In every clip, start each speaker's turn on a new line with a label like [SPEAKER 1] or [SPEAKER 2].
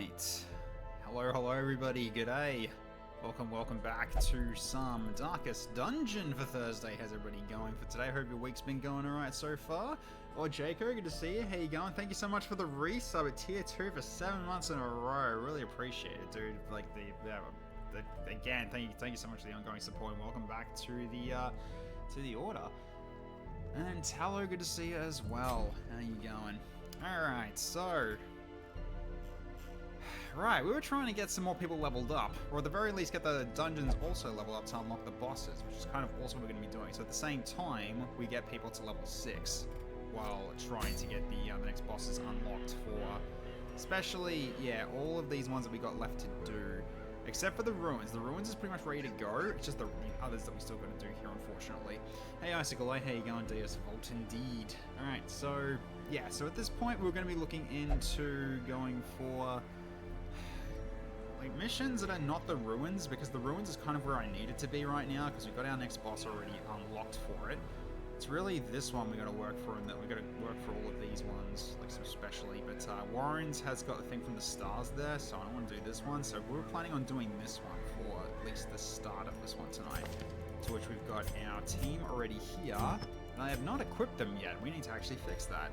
[SPEAKER 1] Alright. Hello everybody, g'day. Welcome back to some Darkest Dungeon for Thursday. How's everybody going for today? Hope your week's been going alright so far. Jaco, good to see you. How you going? Thank you so much for the resub at tier 2 for 7 months in a row. Really appreciate it, dude. Like, again, thank you so much for the ongoing support, and welcome back to the order. And hello, good to see you as well. How you going? Alright, so... Right, we were trying to get some more people leveled up, or at the very least get the dungeons also leveled up to unlock the bosses, which is kind of also what we're going to be doing. So at the same time, we get people to level 6, while trying to get the next bosses unlocked for, especially, yeah, all of these ones that we got left to do, except for the Ruins. The Ruins is pretty much ready to go, it's just the others that we still got to do here, unfortunately. Hey Icicle, how you going, DS Vault indeed. Alright, so, yeah, so at this point we're going to be looking into going for... like missions that are not the Ruins, because the Ruins is kind of where I need it to be right now, because we've got our next boss already unlocked for it. It's really this one we got to work for, and that we got to work for all of these ones, like so especially. But Warren's has got the thing from the stars there, so I don't want to do this one. So we were planning on doing this one for at least the start of this one tonight, to which we've got our team already here, and I have not equipped them yet. We need to actually fix that.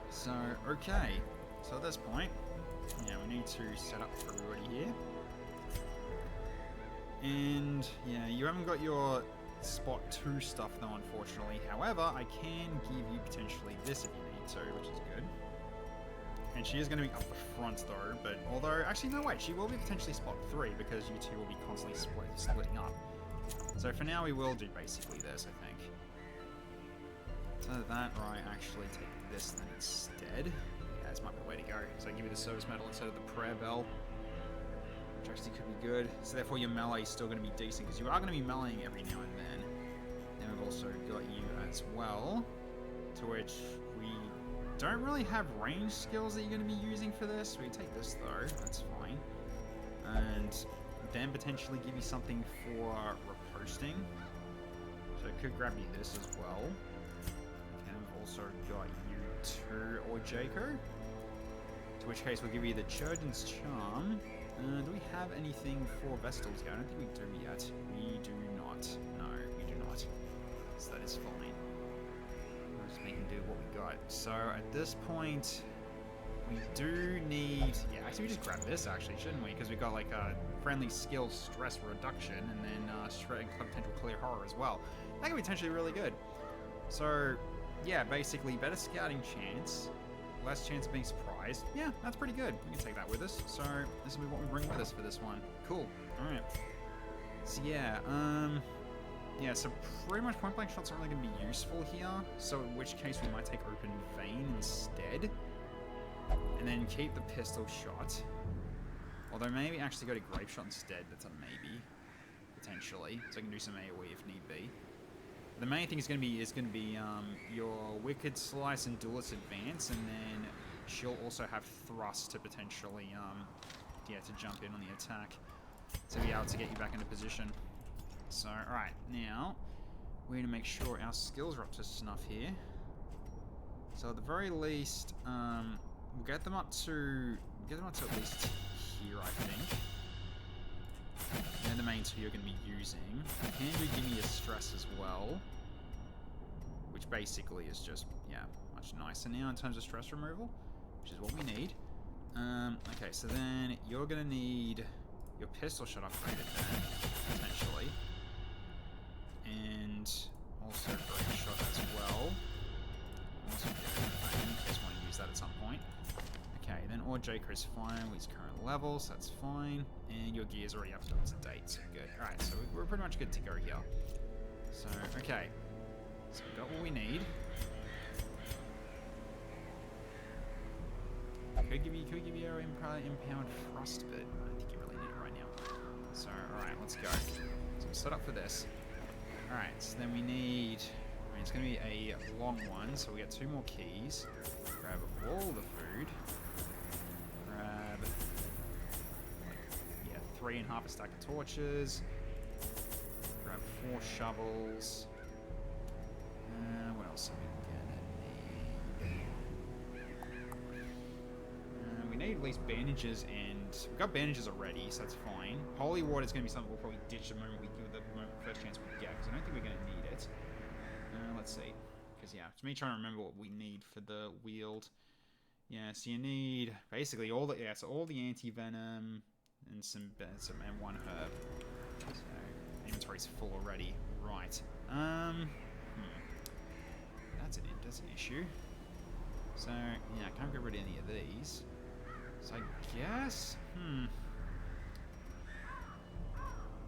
[SPEAKER 1] So okay, so at this point, yeah, we need to set up for everybody here. And yeah, you haven't got your spot 2 stuff though, unfortunately. However, I can give you potentially this if you need to, which is good. And she is going to be up the front though, but although, actually no wait, she will be potentially spot 3 because you two will be constantly splitting up. So for now we will do basically this, I think. So that, or I actually take this then instead. Yeah, this might be the way to go. So I give you the service medal instead of the prayer bell, which actually could be good. So therefore your melee is still going to be decent, because you are going to be meleeing every now and then. Then we've also got you as well, to which we don't really have range skills that you're going to be using for this. We can take this though, that's fine. And then potentially give you something for riposting. So I could grab you this as well. And we've also got you too, or Jaco. To which case we'll give you the Churgeon's Charm. Do we have anything for Vestal's Gate? I don't think we do yet. We do not. No, we do not. So that is fine. We're just making do what we got. So at this point, we do need... Yeah, actually we just grab this actually, shouldn't we? Because we got like a friendly skill stress reduction, and then potential clear horror as well. That could be potentially really good. So yeah, basically better scouting chance, less chance of being surprised. Yeah, that's pretty good. We can take that with us. So this will be what we bring with us for this one. Cool. Alright. So yeah, yeah, so pretty much point blank shots aren't really going to be useful here. So in which case we might take open vein instead. And then keep the pistol shot. Although maybe actually go to grape shot instead. That's a maybe. Potentially. So I can do some AoE if need be. The main thing is going to be your Wicked Slice and Duelist Advance, and then she'll also have Thrust to potentially, yeah, to jump in on the attack to be able to get you back into position. So, alright, now we're going to make sure our skills are up to snuff here. So at the very least, we'll get them up to at least here, I think. They're the main 2 you're going to be using. You can do Give Me a Stress as well, which basically is just, yeah, much nicer now in terms of stress removal, which is what we need. Okay, so then you're going to need your pistol shot upgraded then, potentially. And also grape shot as well. Also get it in case you want to use that at some point. Okay, then Jaco's fine with his current level, so that's fine. And your gear's already up to date, so good. Alright, so we're pretty much good to go here. So, okay. So we've got what we need. Could give you our empowered thrust, but I don't think you really need it right now. So, alright, let's go. So we'll set up for this. Alright, so then we need... I mean, it's going to be a long one, so we get 2 more keys. Grab all the food. Grab, yeah, 3 1/2 a stack of torches. Grab 4 shovels. What else are we gonna need? We need at least bandages and we've got bandages already, so that's fine. Holy water is going to be something we'll probably ditch the moment first chance we get, because I don't think we're going to need it. Let's see. Because, yeah, it's me trying to remember what we need for the wield. Yeah, so you need basically all the, so all the anti-venom and some and one herb. So, inventory's full already. Right. That's an issue. So, yeah, I can't get rid of any of these. So I guess, do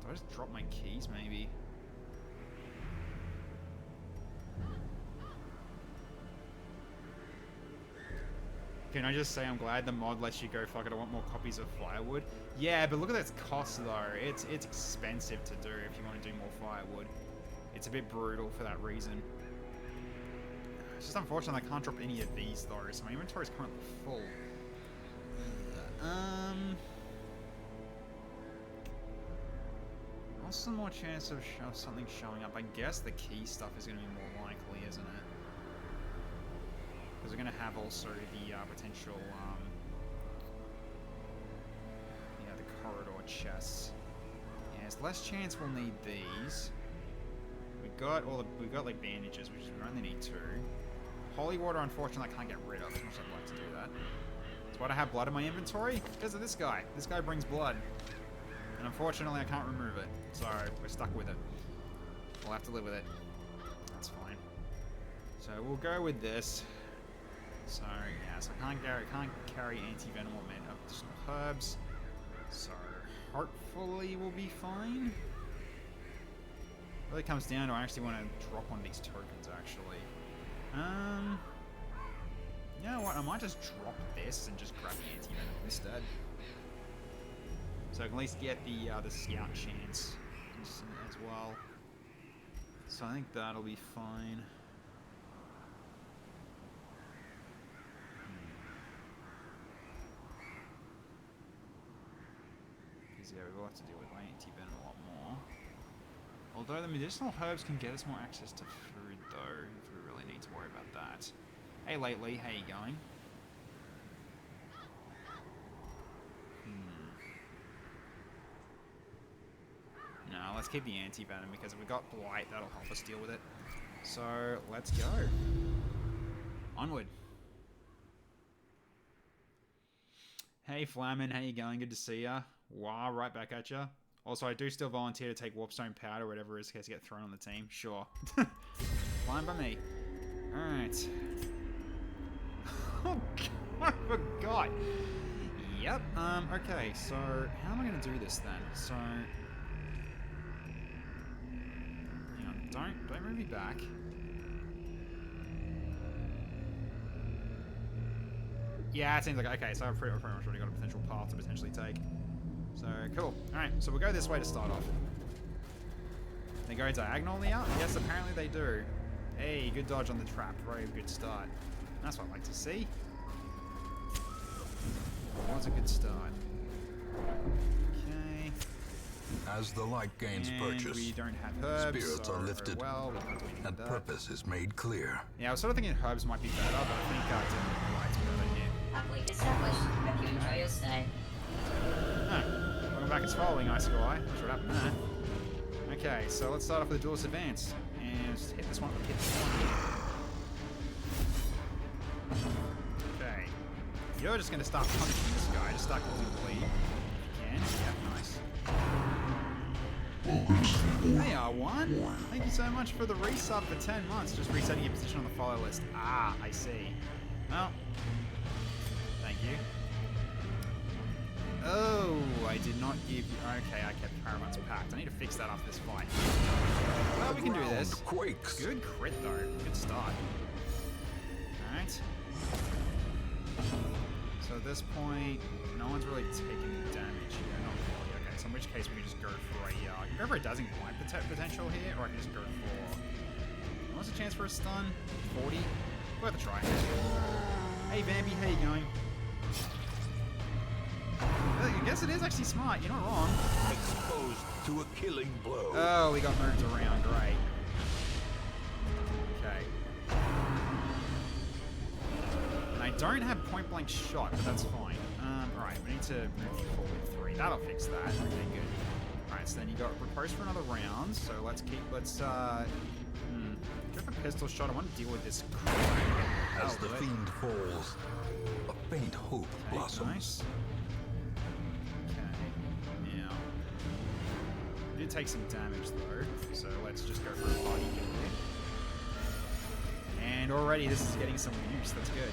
[SPEAKER 1] I just drop my keys, maybe? Can I just say I'm glad the mod lets you go, fuck it, I want more copies of firewood? Yeah, but look at its cost, though. It's expensive to do if you want to do more firewood. It's a bit brutal for that reason. It's just unfortunate I can't drop any of these, though, so my inventory is currently full. What's some more chance of something showing up? I guess the key stuff is going to be more likely, isn't it? Because we're going to have also the potential, the corridor chests. Yeah, there's less chance we'll need these. We've got like bandages, which is we only need 2. Holy water, unfortunately, I can't get rid of. As much as I'd like to do that. That's why I have blood in my inventory, because of this guy. This guy brings blood. And unfortunately, I can't remove it. So, we're stuck with it. We'll have to live with it. That's fine. So, we'll go with this. So, yeah, so I can't carry anti-venom or additional herbs. So, hopefully we'll be fine. Really comes down to I actually want to drop one of these tokens, actually. You know what, I might just drop this and just grab the anti-venom instead. So I can at least get the scout chance as well. So I think that'll be fine. Because yeah, we will have to deal with anti-venom a lot more. Although the medicinal herbs can get us more access to food though, if we really need to worry about that. Hey Lately, how you going? No, let's keep the anti-venom because if we got blight, that'll help us deal with it. So, let's go. Onward. Hey Flamin, how you going? Good to see ya. Wow, right back at ya. Also, I do still volunteer to take Warpstone Powder or whatever it is in case I get thrown on the team. Sure. Fine by me. Alright. Oh, God, I forgot. Yep. Okay, so how am I going to do this then? So... Hang on, don't move me back. Yeah, it seems like... Okay, so I've pretty much already got a potential path to potentially take. So, cool. Alright, so we'll go this way to start off. They go diagonally up? Yes, apparently they do. Hey, good dodge on the trap. Very good start. That's what I like to see. That was a good start. Okay.
[SPEAKER 2] As the light gains purchase,
[SPEAKER 1] we don't have herbs,
[SPEAKER 2] spirits are lifted, and purpose is made clear.
[SPEAKER 1] Yeah, I was sort of thinking herbs might be better, but I think definitely light's better here.
[SPEAKER 3] Happily established. Hope you enjoy your stay.
[SPEAKER 1] Oh, welcome back. It's following Ice Sky. Not sure what happened there. Okay, so let's start off with the Duelist Advance. And just hit this one. Hit this one. Okay. You're just going to start punching this guy. Just start causing bleed. If you can. Yep, nice. Hey, R1. Thank you so much for the resub for 10 months. Just resetting your position on the follow list. Ah, I see. Well, thank you. Oh, I did not give you... Okay, I kept Paramount's packed. I need to fix that after this fight. Well, we can do this.
[SPEAKER 2] Quakes.
[SPEAKER 1] Good crit, though. Good start. Alright. So at this point, no one's really taking damage here. Not really. Okay, so in which case we can just go for a... I can go for a Dazzling Blight potential here, or I can just go for... What's the chance for a stun? 40? Worth a try. Hey, Vampy, how you going? I guess it is actually smart. You're not wrong.
[SPEAKER 2] Exposed to a killing blow.
[SPEAKER 1] Oh, we got moved around. Great. Okay. And I don't have point blank shot, but that's fine. Alright, we need to move you forward 3. That'll fix that. Okay, good. Alright, so then you got repose for another round. So let's go for pistol shot. I want to deal with this crap.
[SPEAKER 2] As the fiend falls, a faint hope blossoms.
[SPEAKER 1] Nice. Okay, now. We did take some damage though, so let's just go for a body kill here. And already this is getting some use, that's good.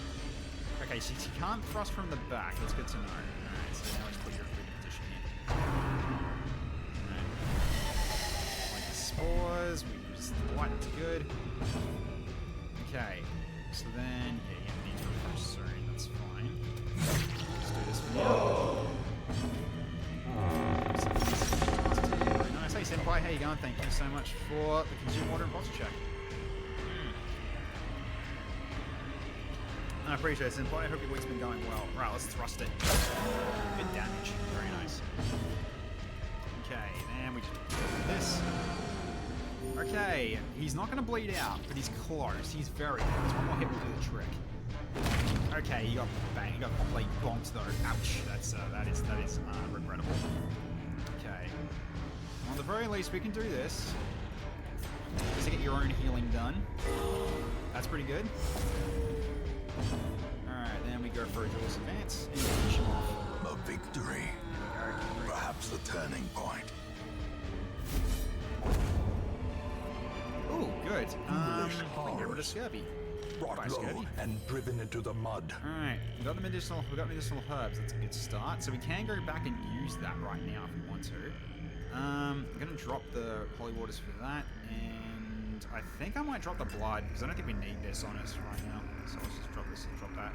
[SPEAKER 1] Okay, so you can't thrust from the back, that's good to know. Alright, so now let's put your good position here. Alright. Like the spores, we use the light, that's good. Okay, so then, yeah, you need to refresh soon, that's fine. Let's do this for now. Very nice. Hey Senpai, how you going? Thank you so much for the consume water and posture check. I appreciate it, Senpai. I hope your week's been going well. Right, let's thrust it. Good damage. Very nice. Okay, then we just do this. Okay, he's not going to bleed out, but he's close. He's very close. One more hit will do the trick. Okay, you got bang. You got complete bonked though. Ouch. That is regrettable. Okay. Well, at the very least, we can do this. Just to get your own healing done. That's pretty good. Alright, then we go for a duel's advance and finish him off.
[SPEAKER 2] A victory. Perhaps the turning point.
[SPEAKER 1] Ooh, good. Get rid of Scurvy.
[SPEAKER 2] Brought low and driven into the mud.
[SPEAKER 1] Alright, we got medicinal herbs, that's a good start. So we can go back and use that right now if we want to. I'm gonna drop the holy waters for that, and I think I might drop the blood, because I don't think we need this on us right now. So let's just drop this and drop that.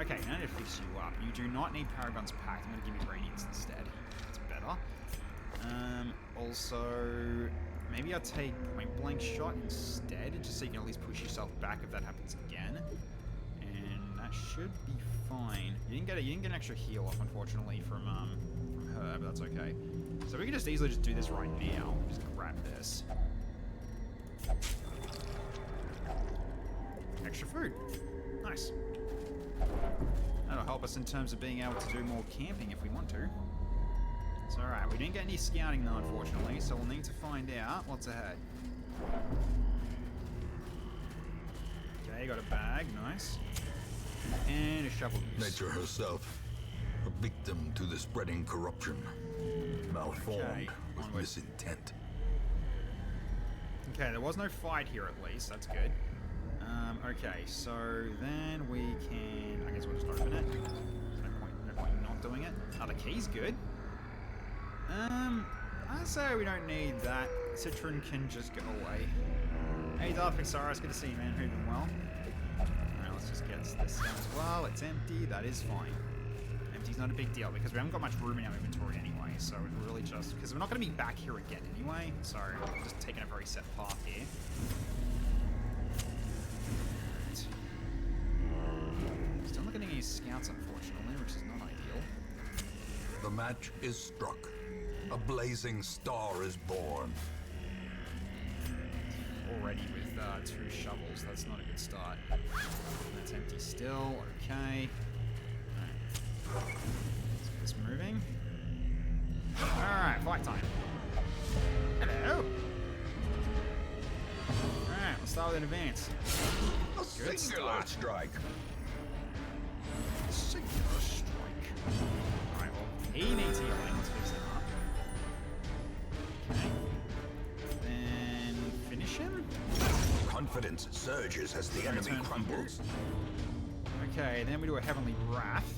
[SPEAKER 1] Okay, now to fix you up. You do not need Paragon's Pact. I'm going to give you Radiance instead. That's better. Also, maybe I'll take Point Blank Shot instead, just so you can at least push yourself back if that happens again. And that should be fine. You didn't get an extra heal off, unfortunately, from her, but that's okay. So we can just easily just do this right now. Just grab this. Extra food. Nice. That'll help us in terms of being able to do more camping if we want to. It's alright. We didn't get any scouting though, unfortunately, so we'll need to find out what's ahead. Okay, got a bag. Nice. And a shovel use.
[SPEAKER 2] Nature herself, a victim to the spreading corruption. Malformed with misintent.
[SPEAKER 1] Okay, there was no fight here at least. That's good. Okay, so then we can... I guess we'll just open it. There's no point not doing it. Oh, the key's good. I'd say we don't need that. Citron can just go away. Hey, Darth Pixar, it's good to see you, man. Hope you're doing well. Alright, let's just get this down as well. It's empty. That is fine. Empty's not a big deal because we haven't got much room in our inventory anyway, so we're really just... Because we're not going to be back here again anyway, so we're just taking a very set path here. Still not getting any scouts, unfortunately, which is not ideal.
[SPEAKER 2] The match is struck. A blazing star is born.
[SPEAKER 1] Already with 2 shovels, that's not a good start. That's empty still, okay. Alright. Let's get this moving. Alright, fight time. Hello! Alright, let's start with an advance.
[SPEAKER 2] A singular strike.
[SPEAKER 1] Singular strike. Alright, well, he needs healing. Let's fix him up. Okay. Then finish him.
[SPEAKER 2] Confidence surges as the enemy crumbles.
[SPEAKER 1] Okay, then we do a Heavenly Wrath.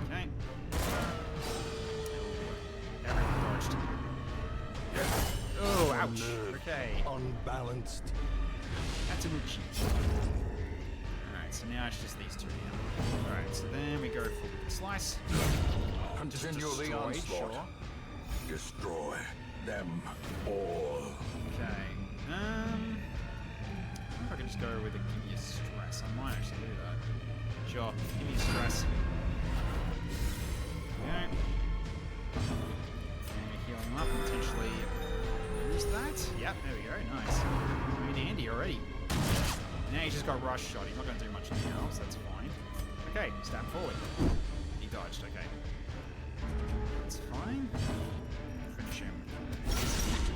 [SPEAKER 1] Okay. Everyone dodged. Oh, ouch. Okay.
[SPEAKER 2] Unbalanced.
[SPEAKER 1] That's a Muchi. Alright, so now it's just these 2 now. Alright, so then we go for the slice.
[SPEAKER 2] Continue the onslaught.
[SPEAKER 1] Sure.
[SPEAKER 2] Destroy them all.
[SPEAKER 1] Okay. I think I can just go with a give you stress. I might actually do that. Sure, give me stress. Okay. And healing him up and potentially use that. Yep, there we go. Nice. We're in Andy already. Now he's just got rush shot. He's not going to do much else. That's fine. Okay, stab forward. He dodged. Okay. That's fine. Finish him.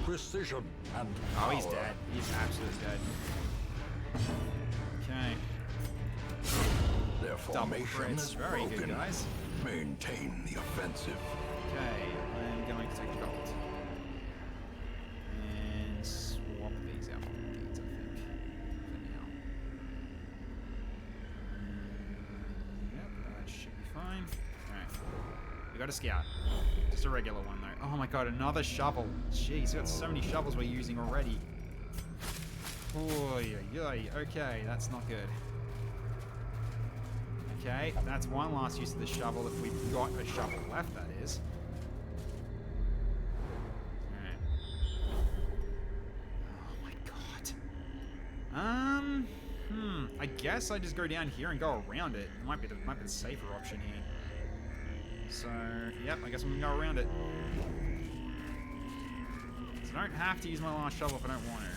[SPEAKER 2] Precision and
[SPEAKER 1] Oh,
[SPEAKER 2] power.
[SPEAKER 1] he's dead. He's absolutely dead. Okay.
[SPEAKER 2] Their
[SPEAKER 1] Double
[SPEAKER 2] formation
[SPEAKER 1] crits.
[SPEAKER 2] is
[SPEAKER 1] Very
[SPEAKER 2] broken.
[SPEAKER 1] good, guys.
[SPEAKER 2] Maintain the offensive.
[SPEAKER 1] Okay, I'm going to take gold. And swap these out for beads, I think. For now. Yep, that should be fine. Alright. We got a scout. Just a regular one, though. Oh my god, another shovel. Jeez, we got so many shovels we're using already. Oy, oy, oy. Okay, that's not good. Okay, that's one last use of the shovel if we've got a shovel left, that is. Alright. Oh my god. I guess I just go down here and go around it. It might be the safer option here. So, yep, I guess I'm gonna go around it. So I don't have to use my last shovel if I don't want to.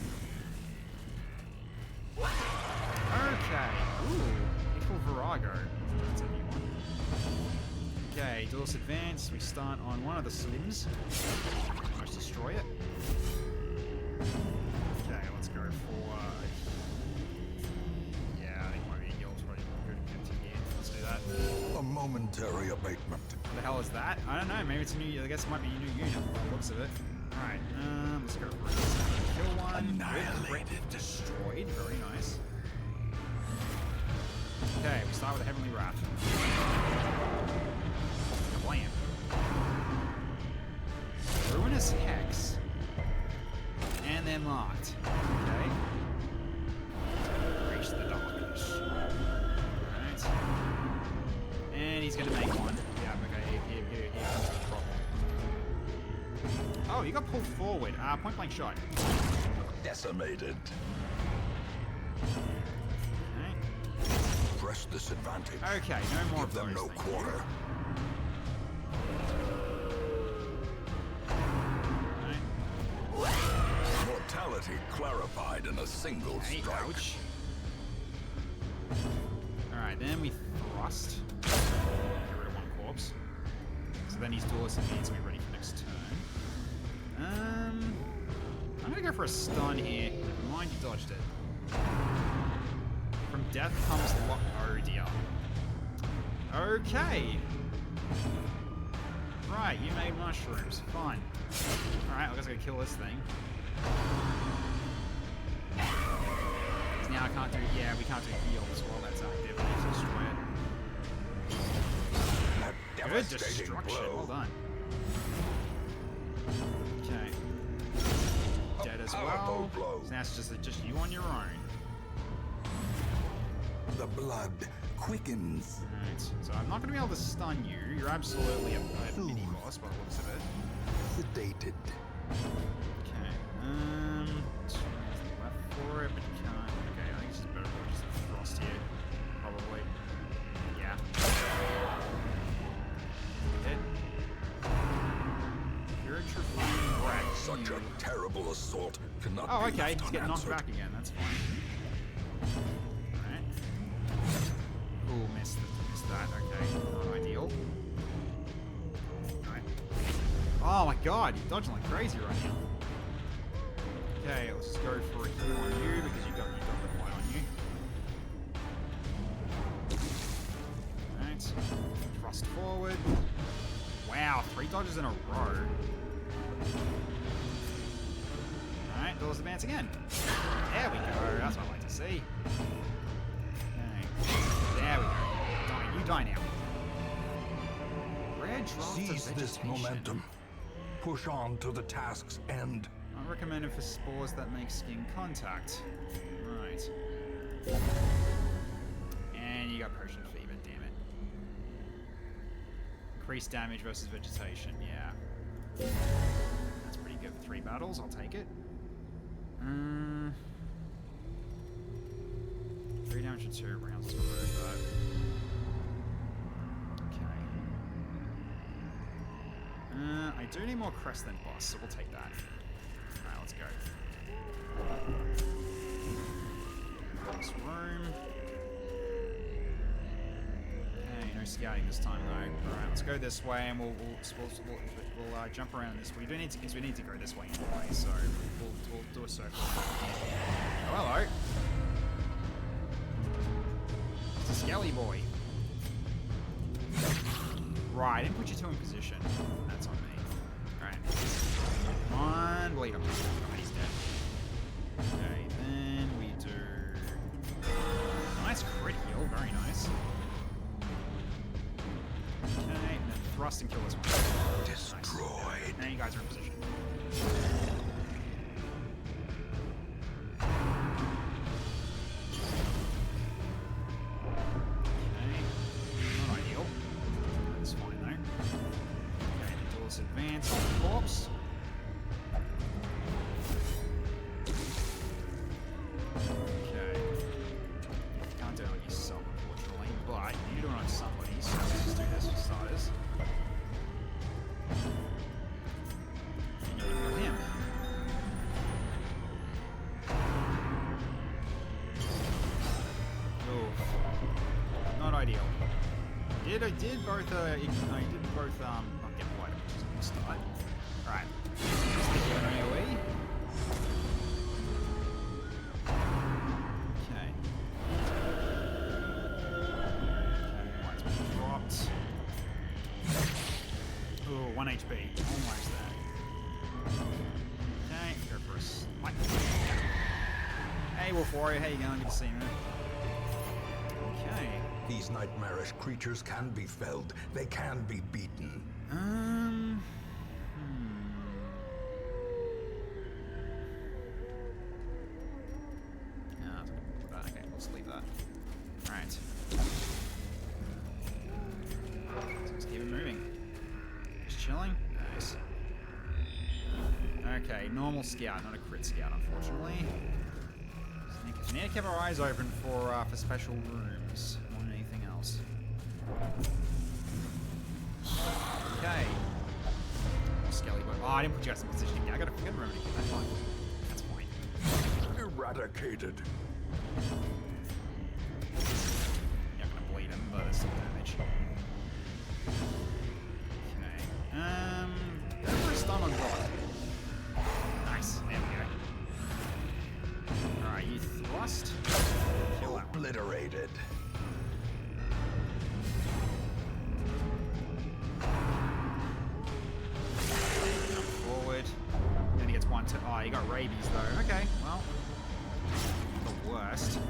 [SPEAKER 1] Okay. Ooh, equal Virago. That's a new one. Okay, Duelist Advance. We start on one of the slims. Almost destroy it. Okay, let's go for... yeah, I think my heal's probably good to here. Let's do that.
[SPEAKER 2] A momentary abatement.
[SPEAKER 1] What the hell is that? I don't know. Maybe it's a new... I guess it might be a new unit by the looks of it. Alright, let's go for it. Kill one.
[SPEAKER 2] Annihilated.
[SPEAKER 1] Destroyed. Very nice. Okay, we start with a Heavenly Wrath. Blam. Ruinous Hex. And they're marked. Okay. Reach the darkness. Alright. And he's gonna make one. Yeah, okay, here comes the problem. Oh, you got pulled forward. Point blank shot.
[SPEAKER 2] Decimated. Press this advantage.
[SPEAKER 1] Okay, no more
[SPEAKER 2] Give them
[SPEAKER 1] of those,
[SPEAKER 2] no
[SPEAKER 1] thank you.
[SPEAKER 2] quarter.
[SPEAKER 1] Right.
[SPEAKER 2] Mortality clarified in a single
[SPEAKER 1] Okay,
[SPEAKER 2] strike.
[SPEAKER 1] ouch. Alright, then we thrust. Get rid of one corpse. So then he's duelist advance and be ready for next turn. I'm gonna go for a stun here. Never mind, you dodged it. From death comes luck. Oh dear. Okay. Right, you made mushrooms. Fine. Alright, I guess I gotta kill this thing. Now I can't do... yeah, we can't do heals while that's active. I need to destroy it.
[SPEAKER 2] That
[SPEAKER 1] Good
[SPEAKER 2] devastating
[SPEAKER 1] destruction.
[SPEAKER 2] blow.
[SPEAKER 1] Well done. Okay. Dead as
[SPEAKER 2] powerful
[SPEAKER 1] well.
[SPEAKER 2] blow.
[SPEAKER 1] So now it's just you on your own.
[SPEAKER 2] The blood quickens.
[SPEAKER 1] Alright, so I'm not going to be able to stun you. You're absolutely a mini-boss by the looks of it.
[SPEAKER 2] Sedated.
[SPEAKER 1] Okay, two minutes left for it, but you can't. Okay, I think it's just better to just frost here. Probably. Yeah. Hit. Purifying breath.
[SPEAKER 2] Such a terrible assault cannot
[SPEAKER 1] Oh,
[SPEAKER 2] be
[SPEAKER 1] okay,
[SPEAKER 2] left
[SPEAKER 1] he's getting knocked
[SPEAKER 2] unanswered.
[SPEAKER 1] back again. That's fine. Alright. Ooh, missed that. Okay, not ideal. Alright. Oh my god, you're dodging like crazy right now. Okay, let's just go for a heal on you because you got the point on you. Alright. Thrust forward. Wow, 3 dodges in a row. Alright, Duelist Advance again. There we go, that's what I like to see. Okay. There we go. Die, you die now. Red draft of
[SPEAKER 2] Seize this
[SPEAKER 1] vegetation.
[SPEAKER 2] momentum. Push on to the task's end.
[SPEAKER 1] Not recommended for spores that make skin contact. Right. And you got potion fever, damn it. Increased damage versus vegetation, yeah. That's pretty good for 3 battles, I'll take it. 3 damage for 2 rounds to remove that. Okay. I do need more crest than boss, so we'll take that. Alright, let's go. This scouting this time though. Alright, let's go this way and we'll jump around this way. We need to go this way anyway, so we'll do a circle. Oh, hello. It's a Skelly boy. Right, I didn't put you two in position. That's on me. Alright. Come on, bleed him. Oh, he's dead. Okay, then we do... Nice crit heal, very nice. Okay, and then thrust and kill this one.
[SPEAKER 2] Destroyed.
[SPEAKER 1] Nice. Now you guys are in position. Okay, not ideal. That's fine though. Okay, duelist advance on the corpse. Okay. Can't do it on yourself, unfortunately, but you do it on somebody, so let's just do this for starters. And you can kill him. Ooh. Not ideal. I did both, not get white, which is a good start. Alright. Stick you in AoE. Okay. White's been dropped. Ooh, 1 HP. Almost there. Okay, go for a slight. Hey, Wolf Warrior, how you going? Good to see you, man. Okay.
[SPEAKER 2] These nightmarish creatures can be felled. They can be beaten. Okay, let's leave that. Alright. So let's keep it moving. Just chilling. Nice. Okay, normal scout, not a crit scout, unfortunately. So we need to keep our eyes open for special rooms more than anything else. Okay. Skelly boy. Oh, I didn't put you guys in position yet. I gotta remember to keep that fine. That's fine. Eradicated.
[SPEAKER 1] You're not gonna bleed him, but it's still damage. Okay. Go for a stun on rock. Nice. There we go. Alright, you thrust. Kill that one.
[SPEAKER 2] Obliterated.
[SPEAKER 1] Jump forward. Then he gets one to. Oh, he got rabies though. Okay, well. The worst. Not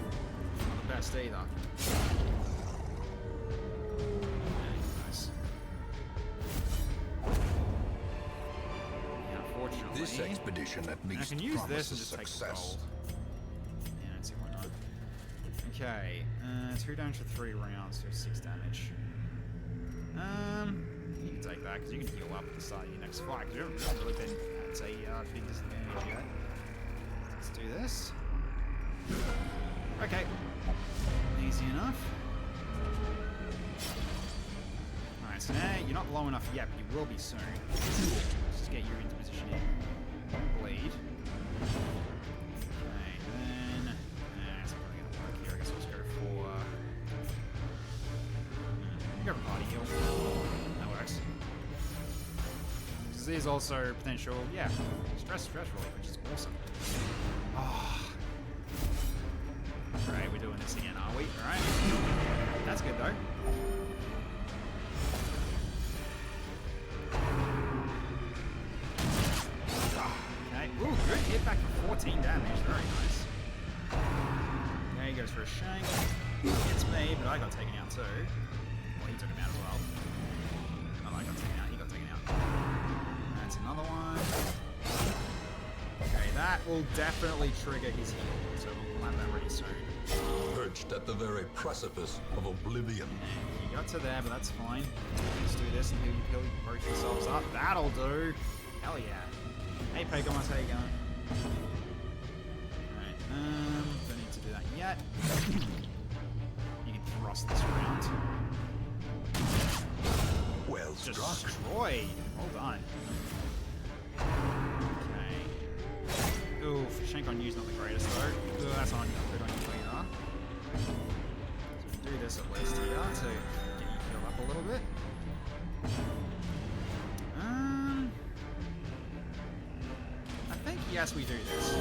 [SPEAKER 1] the best either. Nice. Yeah, unfortunately.
[SPEAKER 2] This expedition at
[SPEAKER 1] I
[SPEAKER 2] least
[SPEAKER 1] can use this and
[SPEAKER 2] promises
[SPEAKER 1] just take the
[SPEAKER 2] success.
[SPEAKER 1] gold. Yeah, let's see why not. Okay, 2 damage for 3 rounds, so 6 damage. You can take that because you can heal up at the start of your next fight. Because you haven't really been at a big disadvantage yet. Let's do this. Okay, easy enough. Alright, so now you're not low enough yet, but you will be soon. Just get you into position here. Don't bleed. Okay, then... it's not really going to work here. I guess we'll just go for... go for party heal. That works. Because there's also potential, yeah, stress relief, which is awesome. Oh. Right, we're doing this again, are we? Alright. That's good though. Okay. Ooh, good hit back for 14 damage. Very nice. Okay, he goes for a shank. Hits me, but I got taken out too. Well, he took him out as well. Oh, I got taken out. He got taken out. That's another one. Okay, that will definitely trigger his heal, so we'll have that ready soon.
[SPEAKER 2] Perched at the very precipice of oblivion.
[SPEAKER 1] You got to there, but that's fine. Let's do this and heal both yourselves up. That'll do. Hell yeah. Hey, Pokemon, how you going? Alright, don't need to do that yet. You can thrust this round.
[SPEAKER 2] Well struck.
[SPEAKER 1] Destroyed. Well done. Okay. Oof, Shank on you's not the greatest though. Ooh, that's not good on you either. So do this at least here to get you healed up a little bit. I think, yes, we do this.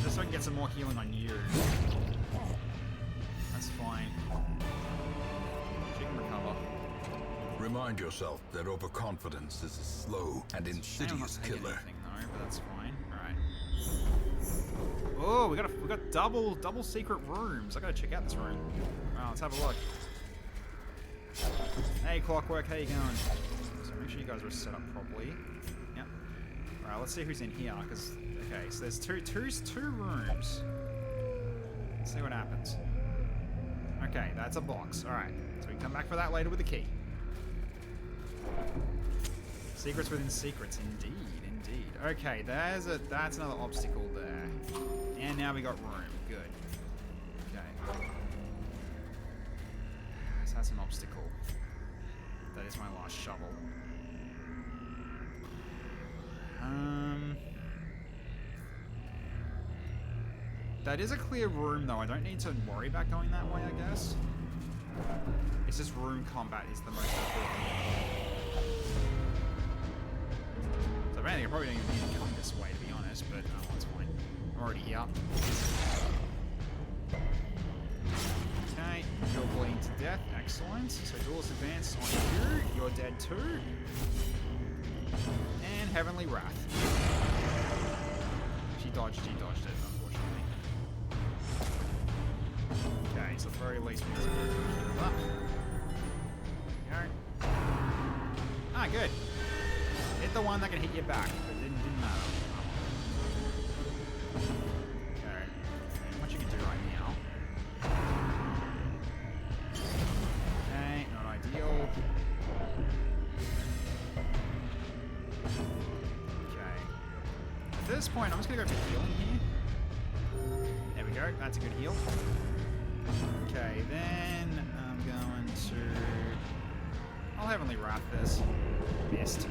[SPEAKER 1] Just so I can get some more healing on you. That's fine. She can recover.
[SPEAKER 4] Remind yourself that overconfidence is a slow and insidious killer.
[SPEAKER 1] Anything, though, but that's fine. Alright. Oh, we got double secret rooms. I gotta check out this room. Well, let's have a look. Hey, Clockwork, how you going? So make sure you guys are set up properly. Yep. Alright, let's see who's in here, because okay, so there's two rooms. Let's see what happens. Okay, that's a box. Alright. So we can come back for that later with the key. Secrets within secrets, indeed, indeed. Okay, that's another obstacle there. And now we got room. Good. Okay. So that's an obstacle. That is my last shovel. That is a clear room, though. I don't need to worry about going that way, I guess. It's just room combat is the most important. So if anything, I probably don't even need to come this way, to be honest, but oh, that's fine. I'm already here. Okay, you're bleeding to death. Excellent. So duelist advance on you. You're dead too. And Heavenly Wrath. She dodged it, unfortunately. Okay, so at the very least we need to get healed up. There we go. Ah, good. Hit the one that can hit you back, but it didn't matter. Okay. What you can do right now. Okay, not ideal. Okay. At this point, I'm just gonna go for healing here. There we go, that's a good heal. Okay, then I'm going to... I'll Heavenly Wrath this. Missed.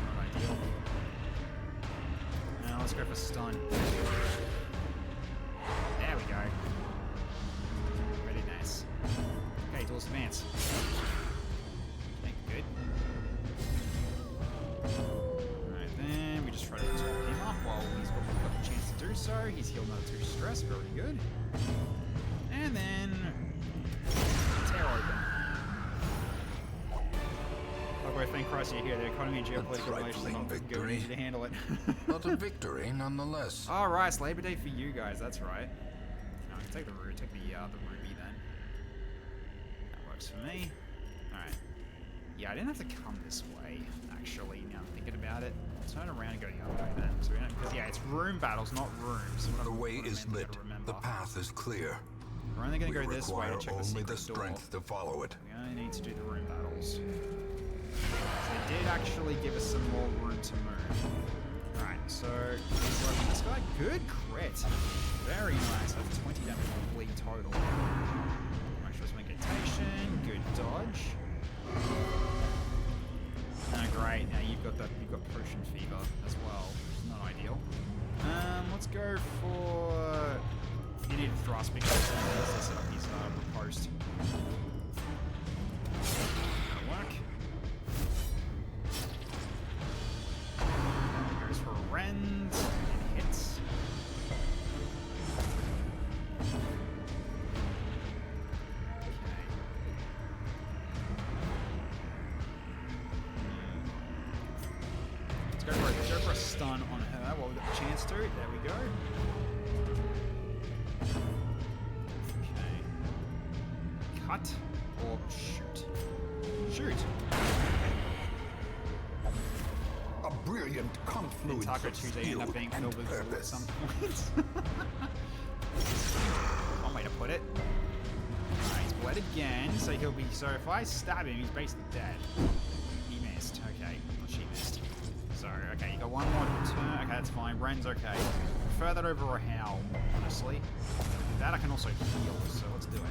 [SPEAKER 1] Not ideal. Now let's go for stun. There we go. Very nice. Okay, duelist advance. Okay, good. Alright, then we just try to top him up while he's got a chance to do so. He's healed another 2 stress, very good. And then tear open. Logo, thank Christ you're here. The economy and geopolitical relations are not good. We need to handle it.
[SPEAKER 4] But a victory nonetheless.
[SPEAKER 1] Alright, it's Labor Day for you guys, that's right. No, I can take the ruby then. That works for me. Alright. Yeah, I didn't have to come this way, actually, now I'm thinking about it. I'll turn around and go the other way then. So because yeah, it's room battles, not rooms. So
[SPEAKER 4] The way is lit. The path is clear.
[SPEAKER 1] We're only going to go this way to check the secret door.
[SPEAKER 4] Only the strength to follow it.
[SPEAKER 1] We only need to do the room battles. So they did actually give us some more room to move. Alright, so let's work on this guy. Good crit. Very nice. That's 20 damage on bleed total. Maximus Incantation. Good dodge. Oh, great. Now you've got potion fever as well, which is not ideal. Let's go for... You need a thrust because let's set up his riposte. That'll work. Goes for a rend. It hits. Okay. Let's go for a stun on her while we've got the chance to. There we go. Cut or shoot? Shoot!
[SPEAKER 4] A brilliant confluence
[SPEAKER 1] Taco
[SPEAKER 4] of
[SPEAKER 1] Tuesday
[SPEAKER 4] skill
[SPEAKER 1] end up being
[SPEAKER 4] and
[SPEAKER 1] filled with glue at
[SPEAKER 4] purpose.
[SPEAKER 1] some point. One way to put it. Alright, he's bled again, so he'll be... So if I stab him, he's basically dead. He missed. Okay. Well, she missed. So, okay, you got one more turn. Okay, that's fine. Ren's okay. Prefer that over a howl, honestly. That I can also heal, so let's do it.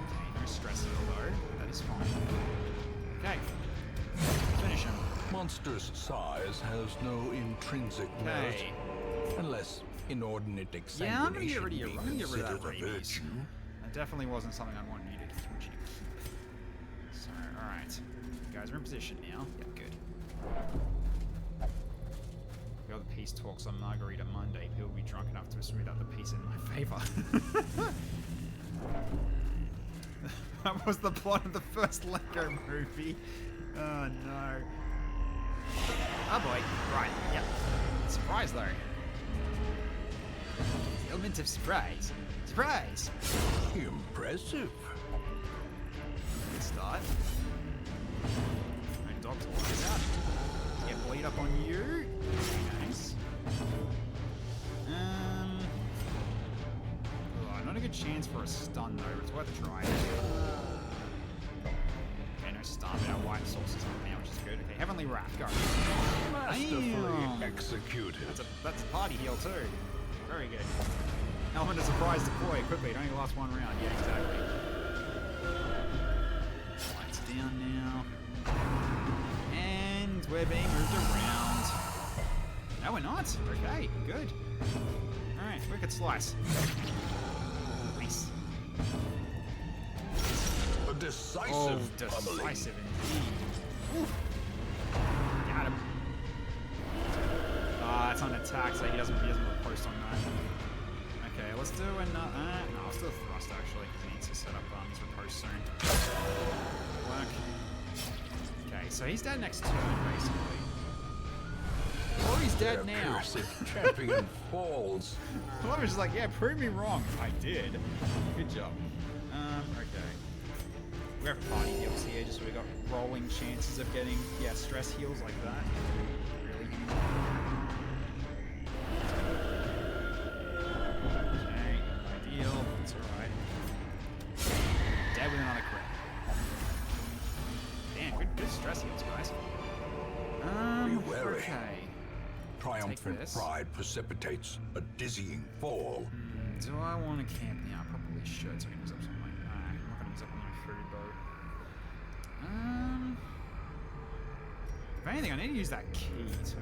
[SPEAKER 1] Okay, no stress at all though. That is fine. Okay. Finish him.
[SPEAKER 4] Monster's size has no intrinsic merit,
[SPEAKER 1] Okay.
[SPEAKER 4] unless Inordinate
[SPEAKER 1] Yeah, I'm gonna get
[SPEAKER 4] exsanguination
[SPEAKER 1] rid of
[SPEAKER 4] be
[SPEAKER 1] your. I'm gonna get rid of that
[SPEAKER 4] considered a
[SPEAKER 1] rabies.
[SPEAKER 4] virtue?
[SPEAKER 1] That definitely wasn't something I wanted you to keep. So, all right, you guys are in position now. Yeah, good. We got the peace talks on Margarita Monday. People will be drunk enough to smooth out the peace in my favor. That was the plot of the first Lego movie. Oh no. Oh boy. Right. Yep. Surprise though. Element of surprise. Surprise!
[SPEAKER 4] Impressive.
[SPEAKER 1] Good start. No dogs always out. Get bleed up on you. Nice. Oh, not a good chance for a stun though, but it's worth a try. Okay, no stun, but our white source is on now, which is good. Okay, Heavenly Wrath, go.
[SPEAKER 4] Masterfully
[SPEAKER 1] Damn.
[SPEAKER 4] executed.
[SPEAKER 1] That's a party heal too. Very good. Element of surprise deploy quickly. It only lasts one round. Yeah, exactly. Lights down now. And we're being moved around. No, we're not. Okay, good. Alright, Wicked Slice. Nice.
[SPEAKER 4] A decisive
[SPEAKER 1] Oh,
[SPEAKER 4] pummeling.
[SPEAKER 1] decisive indeed. Oof. Got him. Ah, it's on attack, so he doesn't post on that. Okay, let's do another. No, let's do a thrust actually, because he needs to set up his riposte soon. Work. Okay, so he's dead next turn, basically. Or he's dead
[SPEAKER 4] Their
[SPEAKER 1] now.
[SPEAKER 4] cursed champion falls.
[SPEAKER 1] I was just like, yeah, prove me wrong. I did. Good job. Okay. We have party heals here, just so we got rolling chances of getting, stress heals like that. Really handy. Okay, ideal. It's alright. Dead with another crit. Damn, good stress heals, guys.
[SPEAKER 4] Be wary.
[SPEAKER 1] Okay.
[SPEAKER 4] Triumphant
[SPEAKER 1] this.
[SPEAKER 4] pride precipitates a dizzying fall.
[SPEAKER 1] Do I want to camp now? I probably should, so I can use up some of my... I'm not going to use up all my food, though. If anything, I need to use that key, too.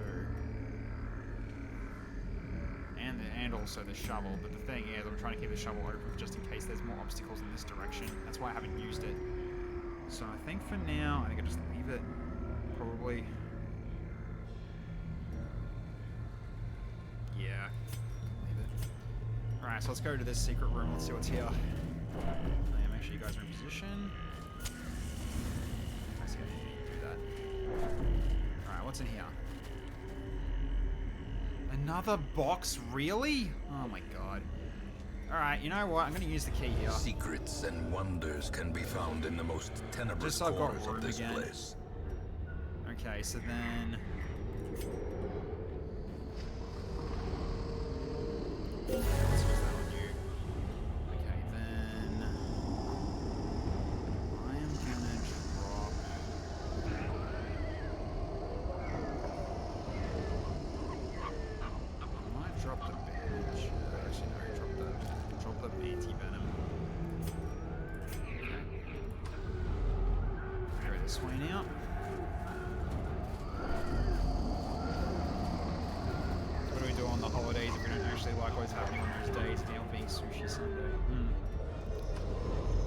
[SPEAKER 1] And also the shovel, but the thing is, I'm trying to keep the shovel open just in case there's more obstacles in this direction. That's why I haven't used it. So I think for now, I think I just leave it, probably. Yeah, leave it. Alright, so let's go to this secret room. Let's see what's here. Yeah, make sure you guys are in position. I see how you do that. Alright, what's in here? Another box? Really? Oh my god. Alright, you know what? I'm going to use the key here.
[SPEAKER 4] Secrets and wonders can be found in the most tenebrous
[SPEAKER 1] Just so I've got
[SPEAKER 4] corners
[SPEAKER 1] room
[SPEAKER 4] of this
[SPEAKER 1] again.
[SPEAKER 4] place.
[SPEAKER 1] Okay, so then... Let's use that on you. Okay, then... I am gonna drop... I might drop the bandage. Actually, no, drop the anti-venom. Okay. Go this way now. What do we do on the holidays if we don't actually like what's happening on those days? Now being Sushi Sunday.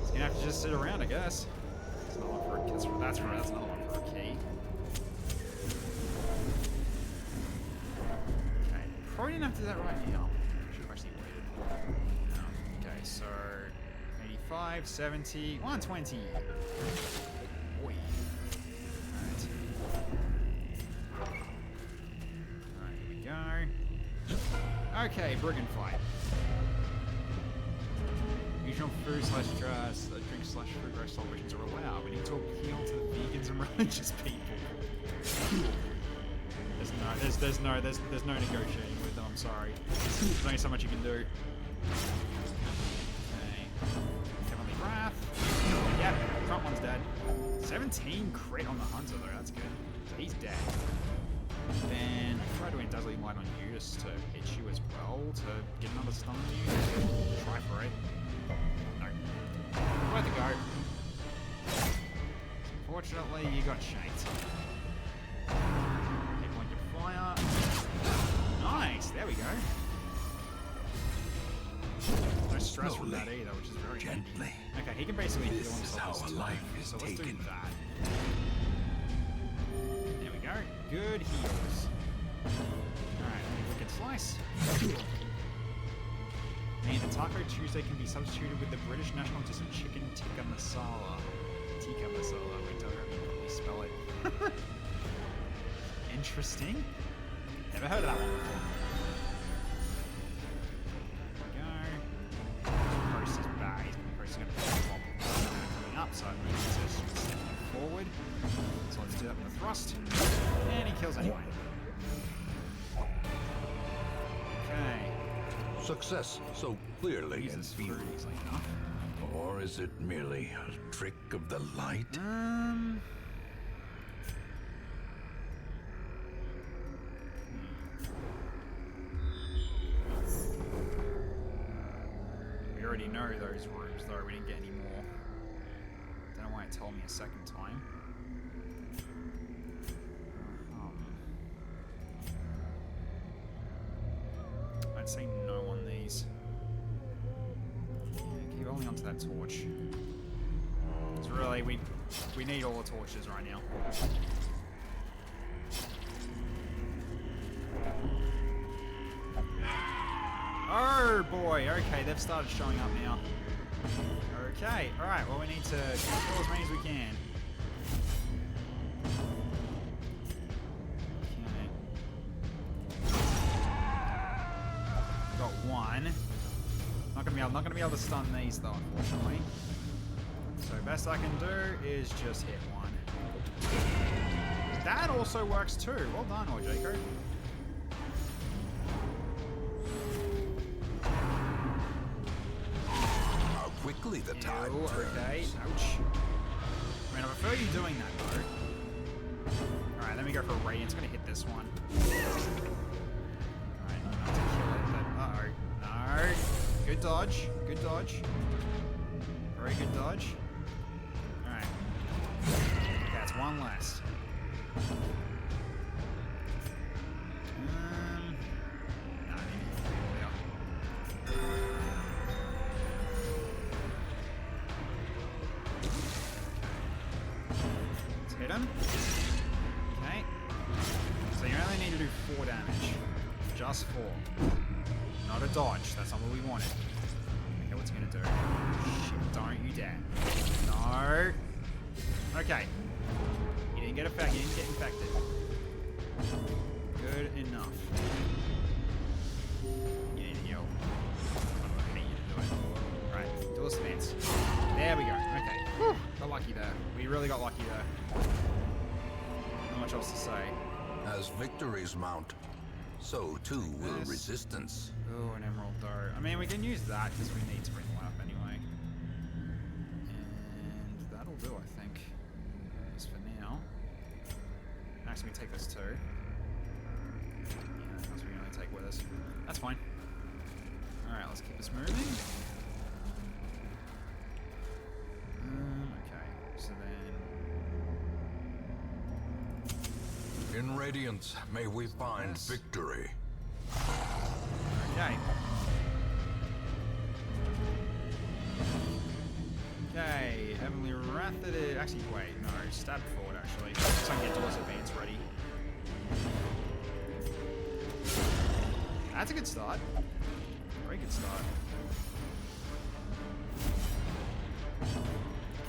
[SPEAKER 1] It's gonna have to just sit around, I guess. That's another one for a key. That's another one for a key. Okay, probably didn't have to do that right now. Should have actually waited. Okay, so 85, 70, 120. Boy. Alright, here we go. Okay, brigand fight. Usual food slash dress, drink slash food rest celebrations are allowed. We need to appeal to the vegans and religious people. There's no negotiating with them. I'm sorry. There's only so much you can do. Okay. Heavenly Wrath. Yep, front one's dead. 17 crit on the hunter though. That's good. So he's dead. Then I try doing Dazzling Light on you just to hit you as well to get another stun on you. Try for it. No. Worth a go. Unfortunately, you got shanked. Hit point of fire. Nice. There we go. stress from that
[SPEAKER 4] Slowly,
[SPEAKER 1] either, which is very handy.
[SPEAKER 4] gently.
[SPEAKER 1] Okay, he can basically heal
[SPEAKER 4] This is
[SPEAKER 1] himself
[SPEAKER 4] how
[SPEAKER 1] this
[SPEAKER 4] a
[SPEAKER 1] turn,
[SPEAKER 4] life is
[SPEAKER 1] so let's do
[SPEAKER 4] taken.
[SPEAKER 1] that. There we go. Good heals. Alright, wicked slice. And the Taco Tuesday can be substituted with the British national dish of chicken tikka masala. Tikka masala, wait, however you probably spell it. Interesting. Never heard of that one before. There we go. Roast is bad. Roast is going to be coming up, so it means to step forward. So let's do that with a thrust. And he kills anyway. Okay.
[SPEAKER 4] Success so clearly in
[SPEAKER 1] Jesus,
[SPEAKER 4] view.
[SPEAKER 1] fruit easily enough.
[SPEAKER 4] Or is it merely a trick of the light?
[SPEAKER 1] We already know those rooms, though. We didn't get any more. Don't know why it told me a second time. I'd say no on these. Yeah, keep holding onto that torch. It's really, we need all the torches right now. Oh boy, okay, they've started showing up now. Okay, alright, well we need to kill as many as we can. Okay. Got one. Not gonna be able to stun these though, unfortunately. So best I can do is just hit one. That also works too. Well done, Jacob.
[SPEAKER 4] How quickly the tide
[SPEAKER 1] Ew,
[SPEAKER 4] turns.
[SPEAKER 1] okay. Ouch. I mean, I prefer you doing that though. Alright, let me go for Radiant. It's gonna hit this one. Alright, not enough to kill it, but uh-oh. No. Good dodge. Good dodge. Very good dodge. Alright. Okay, that's one less. No, let's hit him. Okay. So you only need to do 4 damage. Just 4. Not a dodge. That's not what we wanted. Okay, what's he gonna do? Shit, don't you dare. No. Okay. He didn't get affected. He didn't get infected. Good enough. You need to heal. I hate you to do it. Right, dual stance. There we go. Okay. Whew. Got lucky there. We really got lucky there. Not much else to say.
[SPEAKER 4] As victories mount, so too will
[SPEAKER 1] This.
[SPEAKER 4] resistance.
[SPEAKER 1] Oh, an emerald though. I mean, we can use that because we need to bring one up anyway. And that'll do, I think. At least for now. Actually, we can take this too. Yeah, that's what we can only take with us. That's fine. Alright, let's keep this moving. Okay, so then...
[SPEAKER 4] In Radiance, may we find
[SPEAKER 1] Yes.
[SPEAKER 4] victory.
[SPEAKER 1] Okay. Okay, Heavenly Wrath it is. Actually, wait, no, stab forward actually. So I can get Doors Advance ready. That's a good start. Very good start.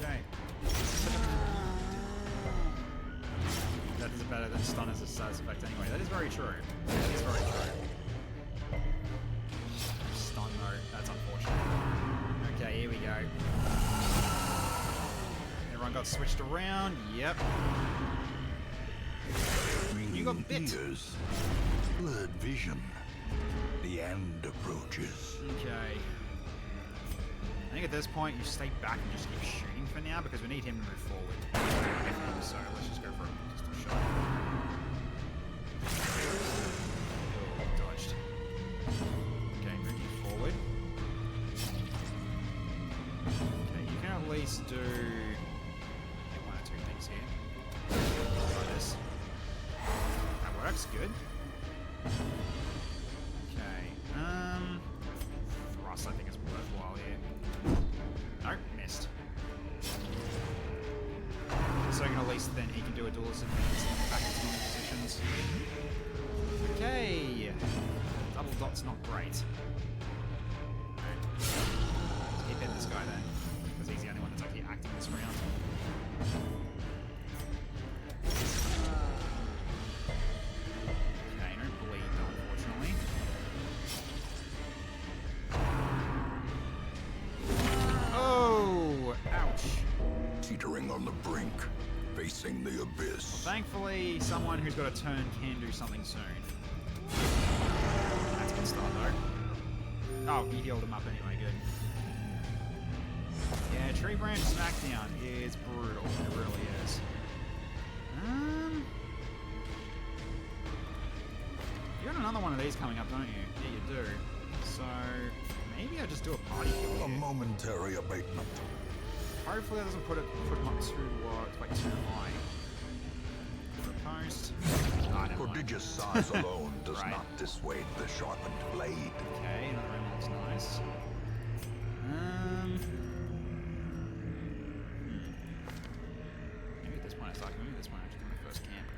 [SPEAKER 1] Okay. That is better than stun as a status effect anyway. That is very true. That is very true. Stun though, that's unfortunate. Okay, here we go. Everyone got switched around. Yep. You got bit.
[SPEAKER 4] Ears, blurred vision. The end approaches.
[SPEAKER 1] Okay. I think at this point you stay back and just keep shooting for now because we need him to move forward. So let's just go for a pistol shot. Oh, dodged. Okay, move you forward. Okay, you can at least do one or two things here. Try this. That works, good. Okay, thrust I think is worthwhile and back into normal positions. Okay. Double dot's not great. Alright. Let's keep hitting this guy then. Because he's the only one that's actually acting this round. Okay, no bleed though, unfortunately. Oh! Ouch.
[SPEAKER 4] Teetering on the brink, facing the abyss.
[SPEAKER 1] Thankfully, someone who's got a turn can do something soon. That's a good start, though. Oh, he healed him up anyway, good. Yeah, Tree Branch Smackdown is brutal. It really is. You got another one of these coming up, don't you? Yeah, you do. So, maybe I just do a party kill
[SPEAKER 4] A
[SPEAKER 1] here.
[SPEAKER 4] momentary abatement.
[SPEAKER 1] Hopefully that doesn't put him up too high. For a post. Ah, never mind.
[SPEAKER 4] Prodigious size alone does
[SPEAKER 1] Right.
[SPEAKER 4] not dissuade the sharpened blade.
[SPEAKER 1] Okay, another room looks nice. Maybe at this point I start. Maybe at this point I actually do my first camp.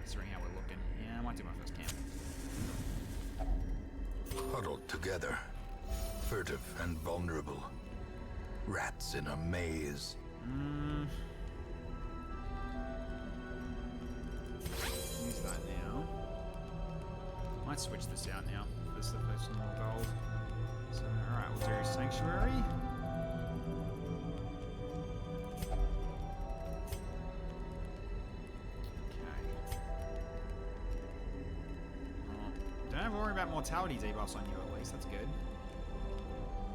[SPEAKER 1] Considering how we're looking. Yeah, I might do my first camp.
[SPEAKER 4] Huddled together, furtive and vulnerable. Rats in a maze.
[SPEAKER 1] Use that now. Might switch this out now. This is the first normal gold. So, alright, we'll do Sanctuary. Okay. Don't have to worry about mortality debuffs on you at least, that's good.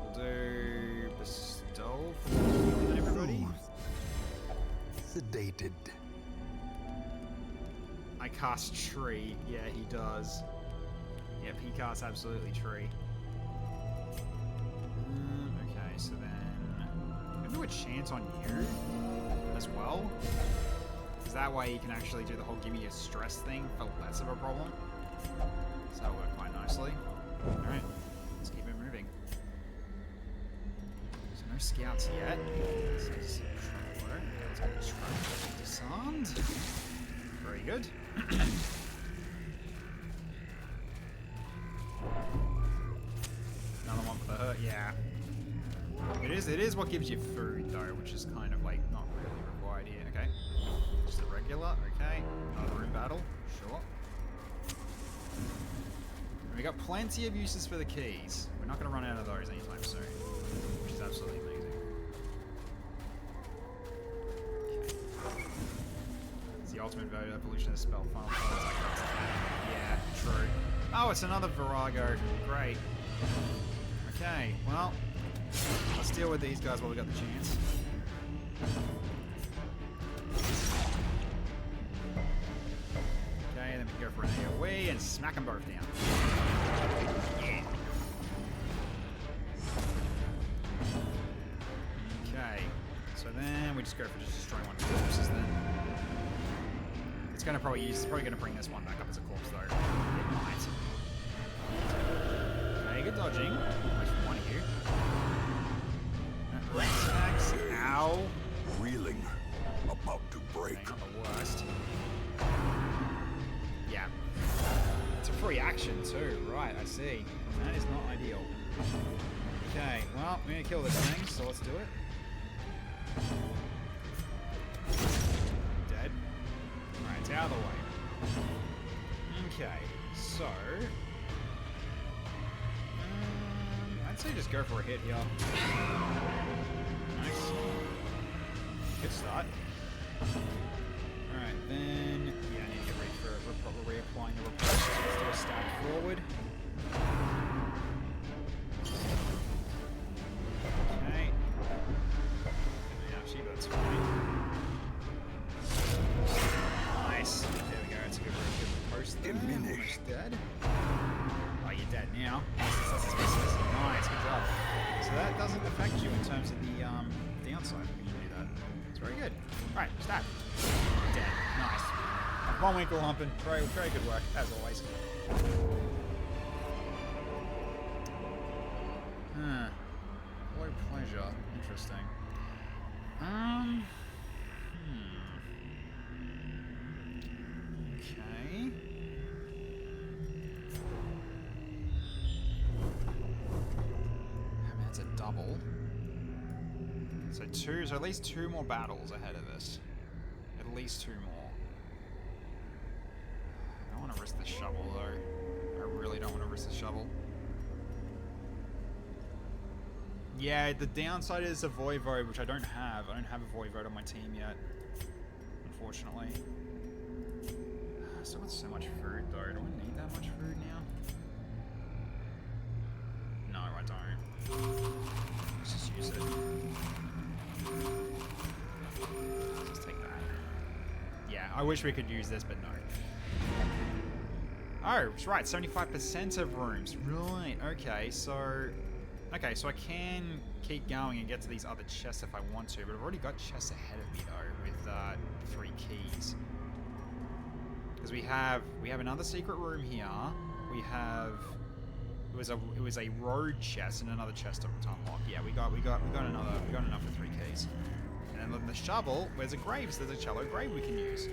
[SPEAKER 1] We'll do Bestow for healing everybody.
[SPEAKER 4] Sedated.
[SPEAKER 1] I cast Tree. Yeah, he does. Yep, he casts absolutely Tree. Okay, so then I'm gonna do a chant on you as well, because that way you can actually do the whole give me a stress thing for less of a problem. So that'll work quite nicely. All right, let's keep it moving. So no scouts yet. So just try work. Let's get a trap disarmed. Very good. Another one for her, yeah. It is what gives you food though, which is kind of like not really required here. Okay. Just a regular, okay. Another room battle, sure. We got plenty of uses for the keys. We're not gonna run out of those anytime soon. Which is absolutely amazing. Okay. It's the ultimate vote evolution of the spell final cards like that's yeah, true. Oh, it's another Virago. Great. Okay, well, let's deal with these guys while we got the chance. Okay, then we can go for an AoE and smack them both down. Yeah. Okay, so then we just go for just destroying one of the corpses then. It's probably gonna bring this one back up as a corpse though. It might. Okay, good dodging. At least from one of you. Range attacks. Ow.
[SPEAKER 4] Reeling, about to break.
[SPEAKER 1] Okay, not the worst. Yeah. It's a free action too. Right, I see. That is not ideal. Okay, well, we're gonna kill this thing, so let's do it. Dead. Alright, it's out of the way. Okay, so... I'd say just go for a hit here. Nice. Good start. Alright, then... Yeah, I need to get ready for reapplying the repulse. So let's do a stab forward. Okay. Yeah, she that's fine. Nice. There we go. It's a good post there.
[SPEAKER 4] Diminished.
[SPEAKER 1] Almost dead. Oh, you're dead now. Nice, good job. So that doesn't affect you in terms of the downside. We can do that. It's very good. Alright, stab. Dead. Nice. 1 winkle humping. Very, very good work, as always. Low pleasure. Interesting. So at least 2 more battles ahead of us. At least 2 more. I don't want to risk the shovel though. I really don't want to risk the shovel. Yeah, the downside is a Voivode, which I don't have. I don't have a Voivode on my team yet, unfortunately. Still got so much food though. Do I need that much food now? No, I don't. Let's just use it. Let's take that. Yeah, I wish we could use this, but no. Oh, it's right, 75% of rooms. Right, okay, so I can keep going and get to these other chests if I want to, but I've already got chests ahead of me though, with 3 keys. Because we have another secret room here. We have it was a road chest and another chest to unlock. Yeah, we got enough for 3 keys. And then the shovel, there's a shallow grave we can use.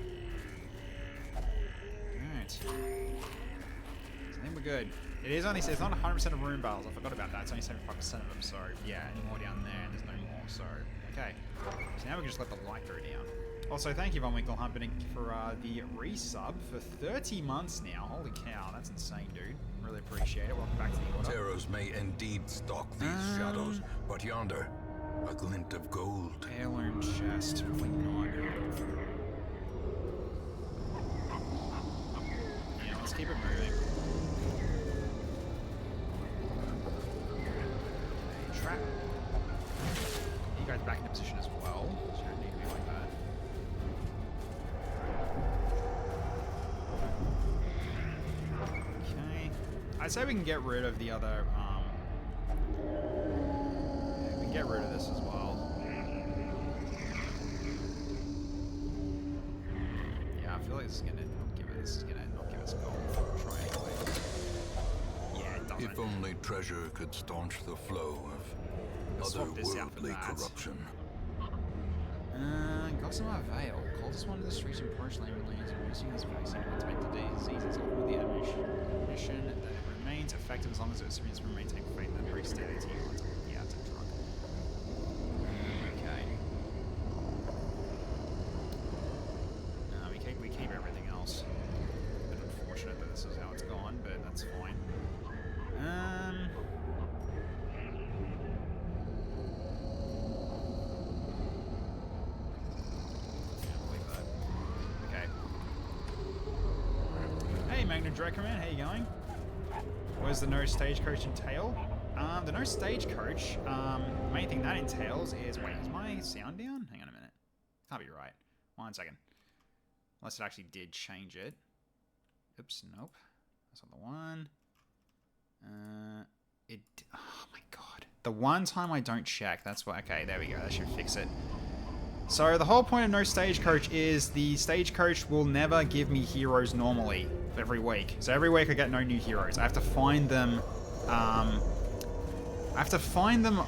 [SPEAKER 1] Alright. So I think we're good. It's not 100% of room battles. I forgot about that. It's only 75% of them. So yeah, any more down there, and there's no more. So okay. So now we can just let the light go down. Also, thank you, Von Winklehunt, for the resub for 30 months now. Holy cow, that's insane, dude. Really appreciate it. Welcome back to the order.
[SPEAKER 4] Terrors may indeed stalk these shadows, but yonder, a glint of gold.
[SPEAKER 1] Heirloom chest. Probably not. Yeah, let's keep it moving. Okay, trap. You guys back into position as well. So you don't need to be like that. Okay. I'd say we can get rid of the other, we can get rid of this as well. Yeah, I feel like this is gonna not give us gold. Try anyway. Yeah, it doesn't.
[SPEAKER 4] If only treasure could staunch the flow of
[SPEAKER 1] Swap this out for
[SPEAKER 4] otherworldly
[SPEAKER 1] that.
[SPEAKER 4] corruption.
[SPEAKER 1] Gossamer Vale. Cultists wander the streets and approach land lanes and using this vaccine to prevent diseases, along with the admission that it remains effective as long as its recipients maintain faith and very steady to you until the out of drug. Okay. No, we keep everything else. A bit unfortunate that this is how it's gone, but that's fine. Magna Dracoman, how you going? Where's the no stagecoach entail? The no stagecoach, main thing that entails is, wait, is my sound down? Hang on a minute. Can't be right. 1 second. Unless it actually did change it. Oops, nope. That's not the one. Oh my god. The one time I don't check, that's why, okay, there we go, that should fix it. So the whole point of no stagecoach is the stagecoach will never give me heroes normally every week. So every week I get no new heroes. I have to find them. I have to find them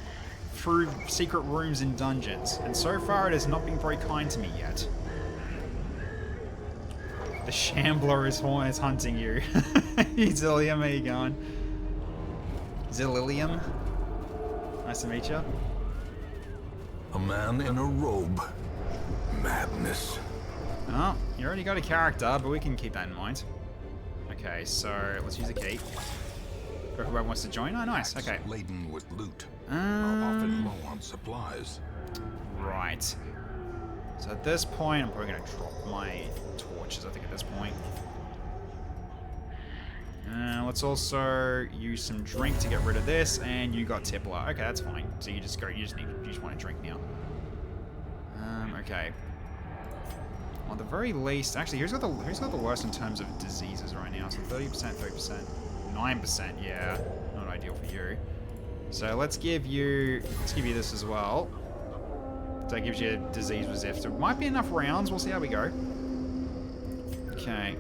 [SPEAKER 1] through secret rooms in dungeons, and so far it has not been very kind to me yet. The Shambler is hunting you. Zillium, how you going? Zillium, nice to meet you.
[SPEAKER 4] A man in a robe. Madness.
[SPEAKER 1] Oh, you already got a character, but we can keep that in mind. Okay, so let's use a key. For whoever wants to join. Oh, nice. Okay.
[SPEAKER 4] Laden with loot. Are often low on supplies.
[SPEAKER 1] Right. So at this point, I'm probably going to drop my torches, I think, at this point. Let's also use some drink to get rid of this, and you got Tippler. Okay, that's fine. So you just want to drink now. Okay. Well, at the very least, actually, who's got the worst in terms of diseases right now? So 30%, 30%, 9%. Yeah, not ideal for you. So let's give you this as well. So that gives you a disease resist. It might be enough rounds. We'll see how we go. Okay,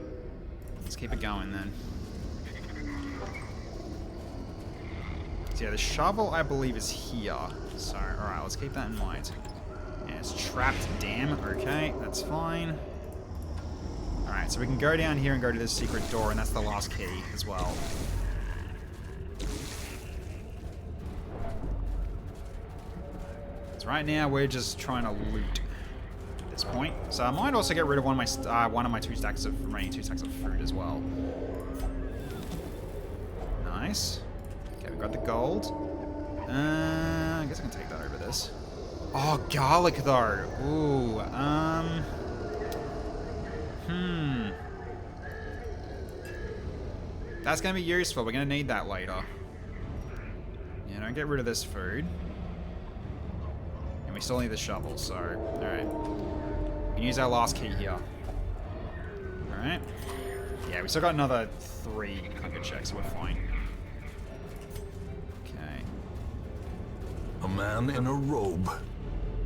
[SPEAKER 1] let's keep it going then. So yeah, the shovel, I believe, is here. So, alright, let's keep that in mind. Yeah, it's trapped, damn. Okay, that's fine. Alright, so we can go down here and go to this secret door, and that's the last key as well. That's So right now we're just trying to loot at this point. So I might also get rid of one of my 2 stacks of remaining 2 stacks of food as well. Nice. Okay, we got the gold. I guess I can take that over this. Oh, garlic though. Ooh. That's gonna be useful. We're gonna need that later. Yeah, don't get rid of this food. And we still need the shovel, so alright. We can use our last key here. Alright. Yeah, we still got another 3 hunger checks, so we're fine. Okay.
[SPEAKER 4] A man in a robe.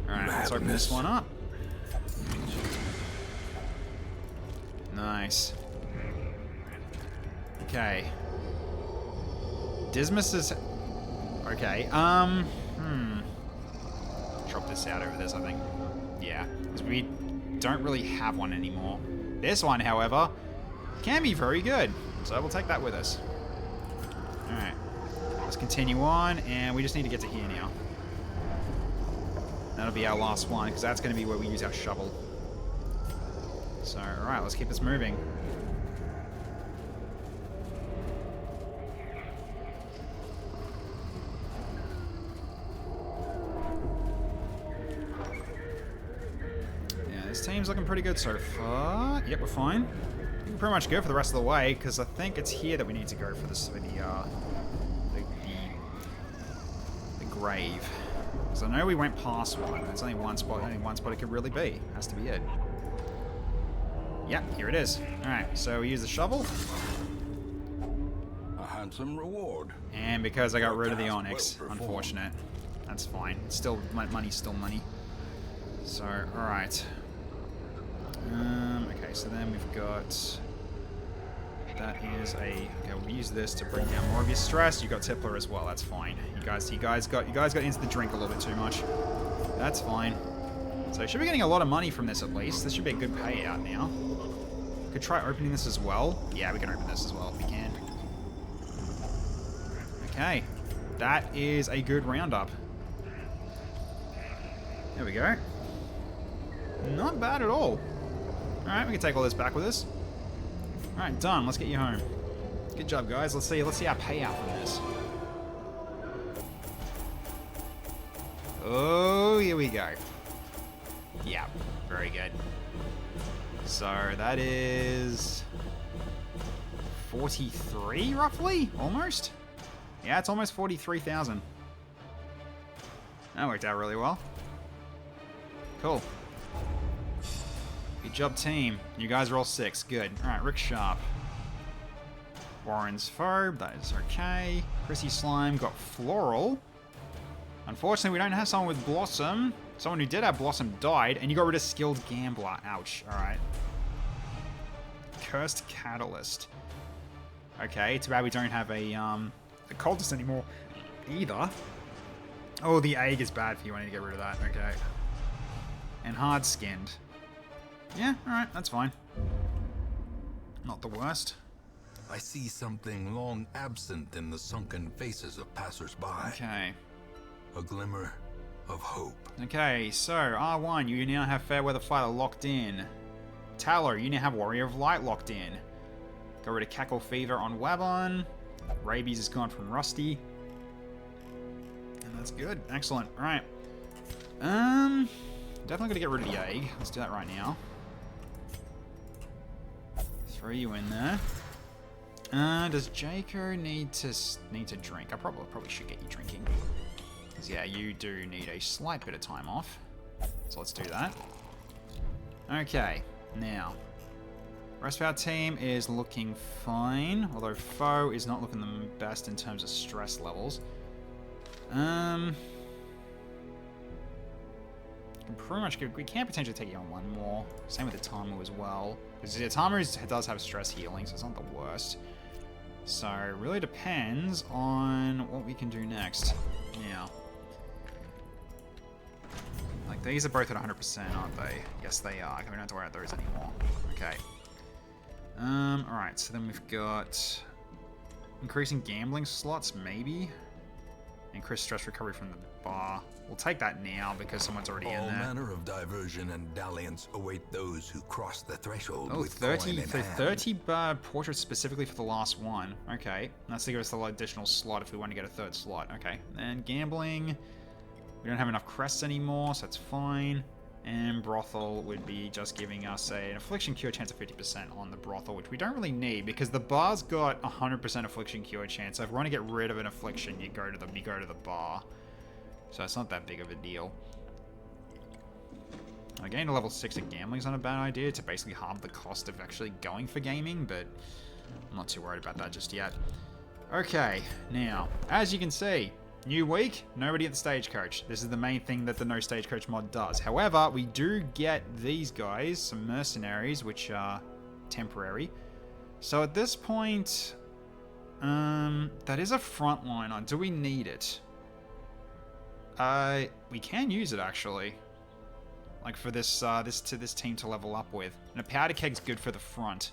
[SPEAKER 1] Alright, let's open this one up. Nice. Okay. Dismas is... Okay, drop this out over this, I think. Yeah, because we don't really have one anymore. This one, however, can be very good. So we'll take that with us. Alright. Let's continue on, and we just need to get to here now. That'll be our last one, because that's going to be where we use our shovel. So, alright, let's keep this moving. Yeah, this team's looking pretty good so far. Yep, we're fine. We can pretty much go for the rest of the way, because I think it's here that we need to go for this, for the grave. Because I know we went past one. There's only one spot it could really be. Has to be it. Yep, here it is. Alright, so we use the shovel.
[SPEAKER 4] A handsome reward.
[SPEAKER 1] And because I got rid of the onyx, unfortunate. That's fine. It's still, money's still money. So, alright. Okay, so then we've got... That is a... Okay, we'll use this to bring down more of your stress. You got Tippler as well, that's fine. You guys got into the drink a little bit too much. That's fine. So should be getting a lot of money from this at least. This should be a good payout now. Could try opening this as well. Yeah, we can open this as well if we can. Okay. That is a good roundup. There we go. Not bad at all. Alright, we can take all this back with us. Alright, done. Let's get you home. Good job, guys. Let's see our payout from this. Oh, here we go. Yeah, very good. So that is 43, roughly? Almost? Yeah, it's almost 43,000. That worked out really well. Cool. Good job, team. You guys are all 6. Good. Alright, Rick Sharp. Warren's Phobe. That is okay. Chrissy Slime got Floral. Unfortunately, we don't have someone with Blossom. Someone who did have Blossom died, and you got rid of Skilled Gambler. Ouch. Alright. Cursed Catalyst. Okay, too bad we don't have a Cultist anymore either. Oh, the egg is bad for you. I need to get rid of that. Okay. And Hard Skinned. Yeah, alright, that's fine. Not the worst.
[SPEAKER 4] I see something long absent in the sunken faces of passers-by.
[SPEAKER 1] Okay.
[SPEAKER 4] A glimmer of hope.
[SPEAKER 1] Okay, so R1, you now have Fairweather Fighter locked in. Tallow, you now have Warrior of Light locked in. Got rid of Cackle Fever on Wabon. Rabies is gone from Rusty. And that's good. Excellent. Alright. Definitely gotta get rid of the egg. Let's do that right now. Throw you in there. Does Jaco need to drink? I probably should get you drinking. Because yeah, you do need a slight bit of time off. So let's do that. Okay, now. Rest of our team is looking fine, although Foe is not looking the best in terms of stress levels. We can potentially take you on one more. Same with the Tamu as well. Because the Tamu does have stress healing, so it's not the worst. So, it really depends on what we can do next. Now. Like, these are both at 100%, aren't they? Yes, they are. Okay, we don't have to worry about those anymore. Okay. Alright, so then we've got... increasing gambling slots, maybe? Increase stress recovery from the bar. We'll take that now because someone's already in
[SPEAKER 4] All
[SPEAKER 1] there.
[SPEAKER 4] manner of diversion and dalliance await those who cross the threshold
[SPEAKER 1] Oh,
[SPEAKER 4] with
[SPEAKER 1] 30,
[SPEAKER 4] coin in
[SPEAKER 1] so
[SPEAKER 4] hand.
[SPEAKER 1] 30 portraits specifically for the last one. Okay, that's to give us the additional slot if we want to get a third slot. Okay, and gambling. We don't have enough crests anymore, so that's fine. And brothel would be just giving us an affliction cure chance of 50% on the brothel, which we don't really need because the bar's got 100% affliction cure chance. So if we want to get rid of an affliction, you go to the bar. So it's not that big of a deal. Getting to level 6 of gambling is not a bad idea to basically halve the cost of actually going for gaming, but I'm not too worried about that just yet. Okay, now, as you can see, new week, nobody at the Stagecoach. This is the main thing that the no Stagecoach mod does. However, we do get these guys, some mercenaries, which are temporary. So at this point, that is a frontliner. Do we need it? We can use it actually. Like for this this team to level up with. And a powder keg's good for the front.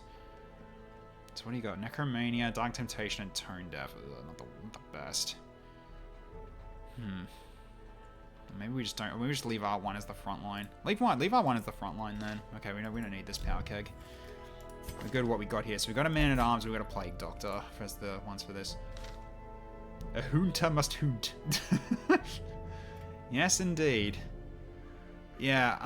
[SPEAKER 1] So what do you got? Necromania, Dark Temptation, and Tone Deaf. Ugh, not the best. Maybe we just don't. Maybe we just leave R1 as the front line. Leave R1 as the front line then. Okay, we don't need this power keg. We're good at what we got here. So we got a man at arms. We got a plague doctor as the ones for this. A hunter must hunt. Yes, indeed. Yeah.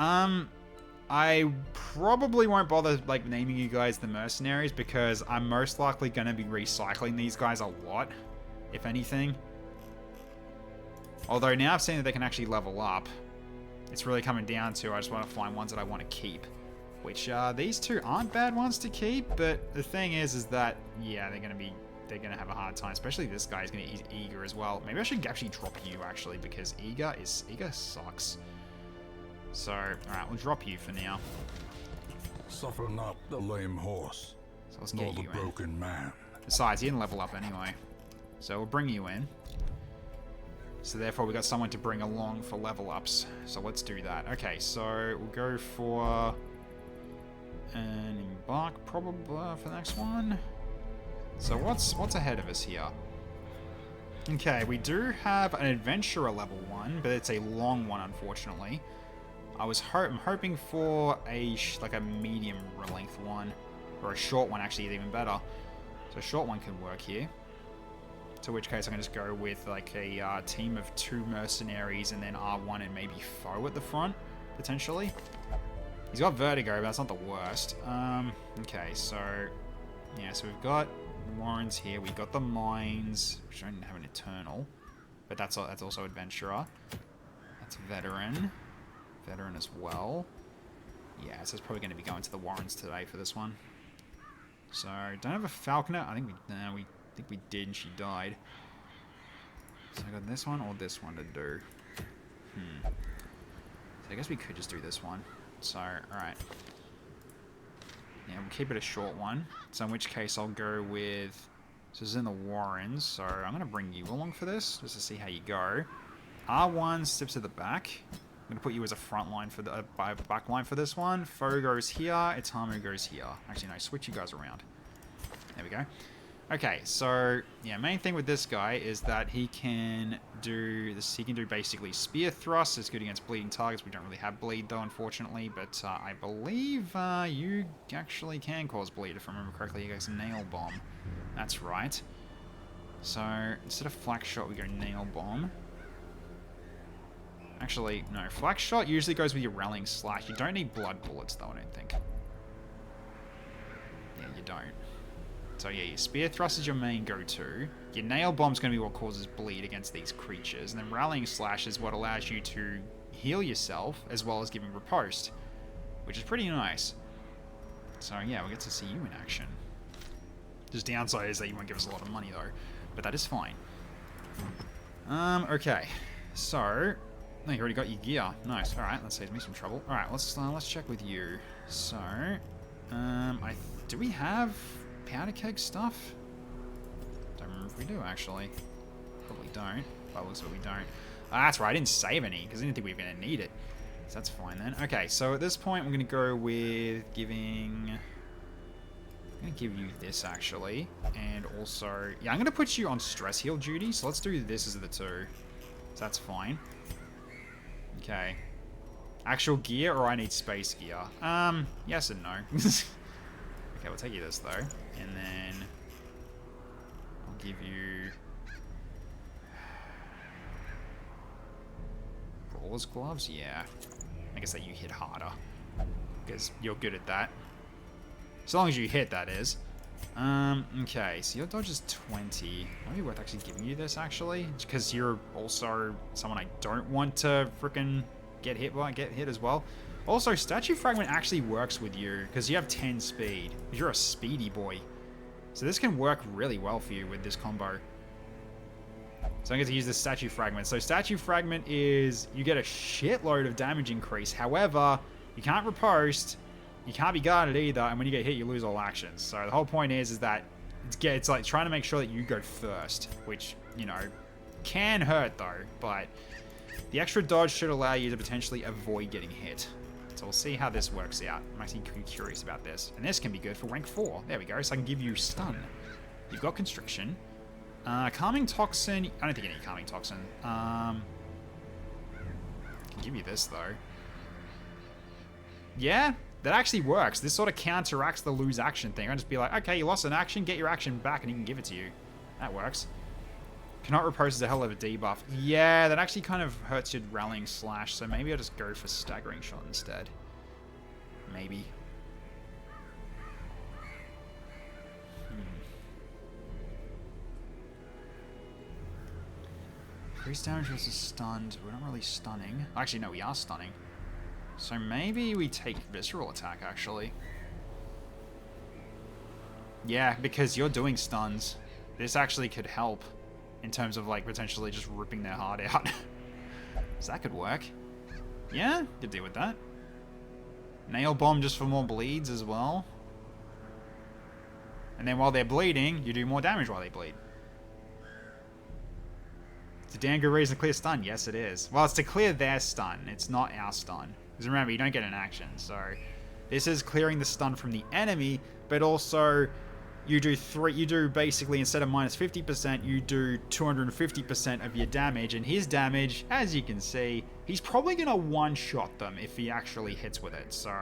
[SPEAKER 1] I probably won't bother like naming you guys the mercenaries because I'm most likely going to be recycling these guys a lot, if anything. Although now I've seen that they can actually level up, it's really coming down to I just want to find ones that I want to keep. Which these two aren't bad ones to keep, but the thing is that yeah, they're gonna have a hard time. Especially this guy's gonna use eager as well. Maybe I should actually drop you actually because eager sucks. So alright, we'll drop you for now.
[SPEAKER 4] Suffer not the lame horse,
[SPEAKER 1] So let's
[SPEAKER 4] nor
[SPEAKER 1] get
[SPEAKER 4] the
[SPEAKER 1] you in.
[SPEAKER 4] broken man.
[SPEAKER 1] Besides, he didn't level up anyway. So we'll bring you in. So therefore we got someone to bring along for level ups. So let's do that. Okay, so we'll go for an embark probably for the next one. So what's ahead of us here? Okay, we do have an adventurer level 1, but it's a long one unfortunately. I'm hoping for a like a medium length one, or a short one actually is even better. So a short one can work here. To which case I'm going to just go with like a team of 2 mercenaries and then R1 and maybe foe at the front, potentially. He's got vertigo, but that's not the worst. Okay, so yeah, so we've got Warrens here. We've got the mines, which don't have an eternal, but that's also adventurer. That's veteran as well. Yeah, so it's probably going to be going to the Warrens today for this one. So don't have a falconer. I think we did, and she died. So I got this one or this one to do. So I guess we could just do this one. So, alright. Yeah, we'll keep it a short one. So in which case I'll go with... So this is in the Warrens, so I'm going to bring you along for this, just to see how you go. R1 steps to the back. I'm going to put you as a front line for the back line for this one. Foe goes here, Itamu goes here. Actually, no, switch you guys around. There we go. Okay, so yeah, main thing with this guy is that he can do this. He can do basically spear thrust. It's good against bleeding targets. We don't really have bleed though, unfortunately. But I believe you actually can cause bleed if I remember correctly. You guys nail bomb. That's right. So instead of flak shot, we go nail bomb. Actually, no. Flak shot usually goes with your rallying slash. You don't need blood bullets though, I don't think. Yeah, you don't. So yeah, your spear thrust is your main go-to. Your nail bomb's going to be what causes bleed against these creatures. And then rallying slash is what allows you to heal yourself as well as giving riposte, which is pretty nice. So yeah, we get to see you in action. Just downside is that you won't give us a lot of money though, but that is fine. Okay, so no, you already got your gear. Nice. All right, that saves me some trouble. All right, let's check with you. So, do we have powder keg stuff? Don't remember if we do actually. Probably don't. But it looks like we don't. That's right. I didn't save any because I didn't think we were gonna need it. So that's fine then. Okay, so at this point, I'm gonna go with giving. I'm gonna give you this actually, and also yeah, I'm gonna put you on stress heal duty. So let's do this as the 2. that's fine. Okay. Actual gear, or I need space gear? Yes and no. Okay, we'll take you this, though. And then... I'll give you... Brawler's gloves? Yeah. I guess that you hit harder. Because you're good at that. As long as you hit, that is. Okay, so your dodge is 20. Might be worth actually giving you this, actually. Because you're also someone I don't want to frickin' get hit as well. Also, Statue Fragment actually works with you, because you have 10 speed. Because you're a speedy boy. So this can work really well for you with this combo. So I'm going to use the Statue Fragment. So Statue Fragment is, you get a shitload of damage increase. However, you can't riposte. You can't be guarded either, and when you get hit, you lose all actions. So the whole point is that it's like trying to make sure that you go first, which, you know, can hurt though, but the extra dodge should allow you to potentially avoid getting hit. So we'll see how this works out. I'm actually curious about this. And this can be good for rank 4. There we go, so I can give you stun. You've got constriction. Calming Toxin, I don't think you need Calming Toxin. I can give you this though. Yeah, that actually works. This sort of counteracts the lose action thing. I'll just be like, okay, you lost an action, get your action back and he can give it to you. That works. Cannot repose is a hell of a debuff. Yeah, that actually kind of hurts your rallying slash, so maybe I'll just go for staggering shot instead. Maybe. Increased damage versus stunned. We're not really stunning. Actually, no, we are stunning. So maybe we take Visceral Attack, actually. Yeah, because you're doing stuns. This actually could help in terms of, like, potentially just ripping their heart out. So that could work. Yeah, could deal with that. Nail Bomb just for more bleeds as well. And then while they're bleeding, you do more damage while they bleed. It's a damn good reason to clear stun. Yes, it is. Well, it's to clear their stun. It's not our stun. Because remember, you don't get an action, so this is clearing the stun from the enemy, but also you do basically, instead of minus 50%, you do 250% of your damage, and his damage, as you can see, he's probably going to one-shot them if he actually hits with it, so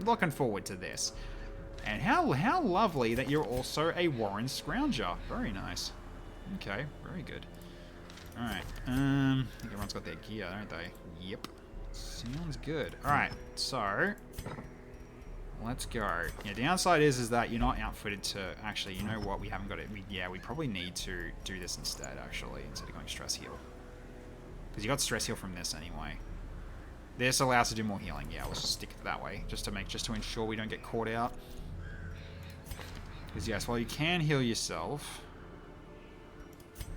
[SPEAKER 1] looking forward to this. And how lovely that you're also a Warren Scrounger. Very nice. Okay, very good. Alright, I think everyone's got their gear, don't they? Yep. Sounds good. Alright, so let's go. Yeah, downside is that you're not outfitted to actually, you know what, we haven't got it. We probably need to do this instead, actually, instead of going stress heal. Because you got stress heal from this anyway. This allows to do more healing. Yeah, let's just stick it that way, just to ensure we don't get caught out. Because yes, while you can heal yourself,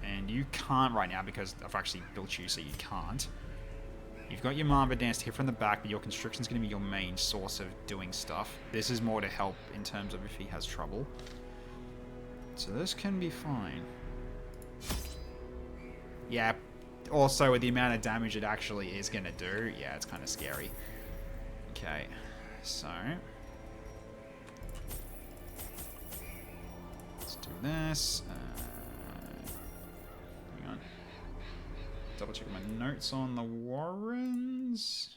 [SPEAKER 1] and you can't right now because I've actually built you so you can't. You've got your Mamba Dance to hit from the back, but your Constriction is going to be your main source of doing stuff. This is more to help in terms of if he has trouble. So this can be fine. Yeah, also with the amount of damage it actually is going to do, yeah, it's kind of scary. Okay, so let's do this. Hang on. Double check my notes on the Warrens.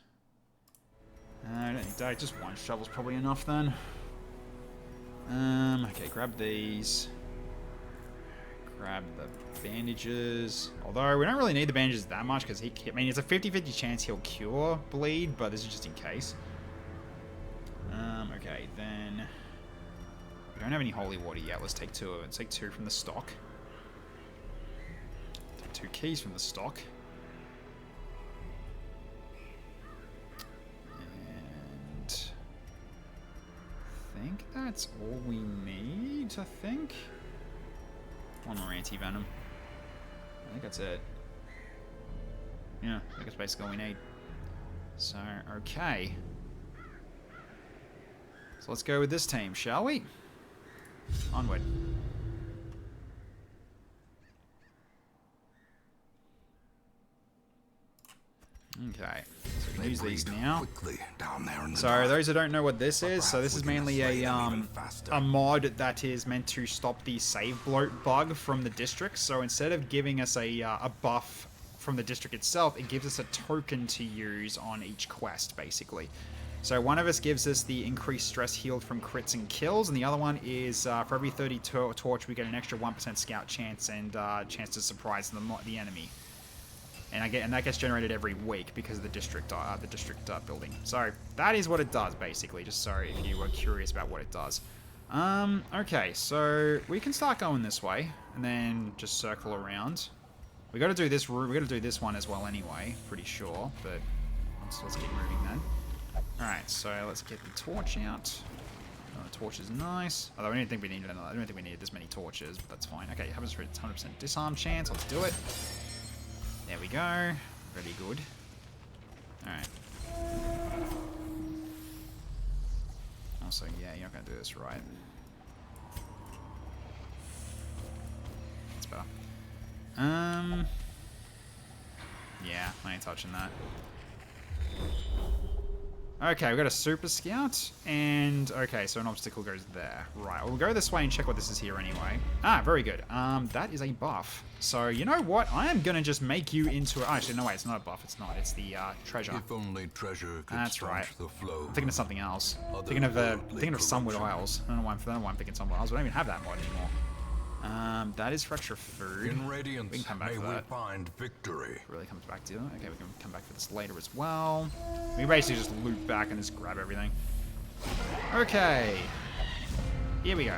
[SPEAKER 1] I don't think just one shovel's probably enough then. Okay, grab these. Grab the bandages. Although we don't really need the bandages that much because I mean, it's a 50-50 chance he'll cure bleed, but this is just in case. Okay, then we don't have any holy water yet. Let's take two of it. Let's take two from the stock. Take 2 keys from the stock. And I think that's all we need, I think. One more anti-venom. I think that's it. Yeah, I think that's basically all we need. So, okay. So let's go with this team, shall we? Onward. Okay, so we can use these now. So those who don't know what this is, so this is mainly a mod that is meant to stop the save bloat bug from the district. So instead of giving us a buff from the district itself, it gives us a token to use on each quest, basically. So one of us gives us the increased stress healed from crits and kills, and the other one is for every 30 torch, we get an extra 1% scout chance and chance to surprise the enemy. And that gets generated every week because of the district building. So that is what it does, basically. Just sorry if you were curious about what it does. Okay, so we can start going this way and then just circle around. We got to do this. We got to do this one as well, anyway. Pretty sure, but let's keep moving then. All right, so let's get the torch out. The torch is nice. Although I don't think we needed another. I don't think we needed this many torches, but that's fine. Okay, happens for 100% disarm chance. Let's do it. There we go. Really good. All right. Also, yeah, you're not gonna do this right. That's better. Yeah, I ain't touching that. Okay, we've got a super scout, and okay, so an obstacle goes there. Right, we'll go this way and check what this is here anyway. Ah, very good. That is a buff. So, you know what? I am gonna just make you into a... Actually, no, wait, it's not a buff, it's not. It's the, treasure.
[SPEAKER 4] If only treasure could
[SPEAKER 1] That's right.
[SPEAKER 4] the flow.
[SPEAKER 1] I'm thinking of something else. Thinking of Sunwood Isles. I don't know why I'm thinking Sunwood Isles. We don't even have that mod anymore. That is for extra food.
[SPEAKER 4] In Radiance,
[SPEAKER 1] we can come back
[SPEAKER 4] may
[SPEAKER 1] for
[SPEAKER 4] we
[SPEAKER 1] that.
[SPEAKER 4] find victory.
[SPEAKER 1] It really comes back to it. Okay, we can come back for this later as well. We basically just loop back and just grab everything. Okay. Here we go.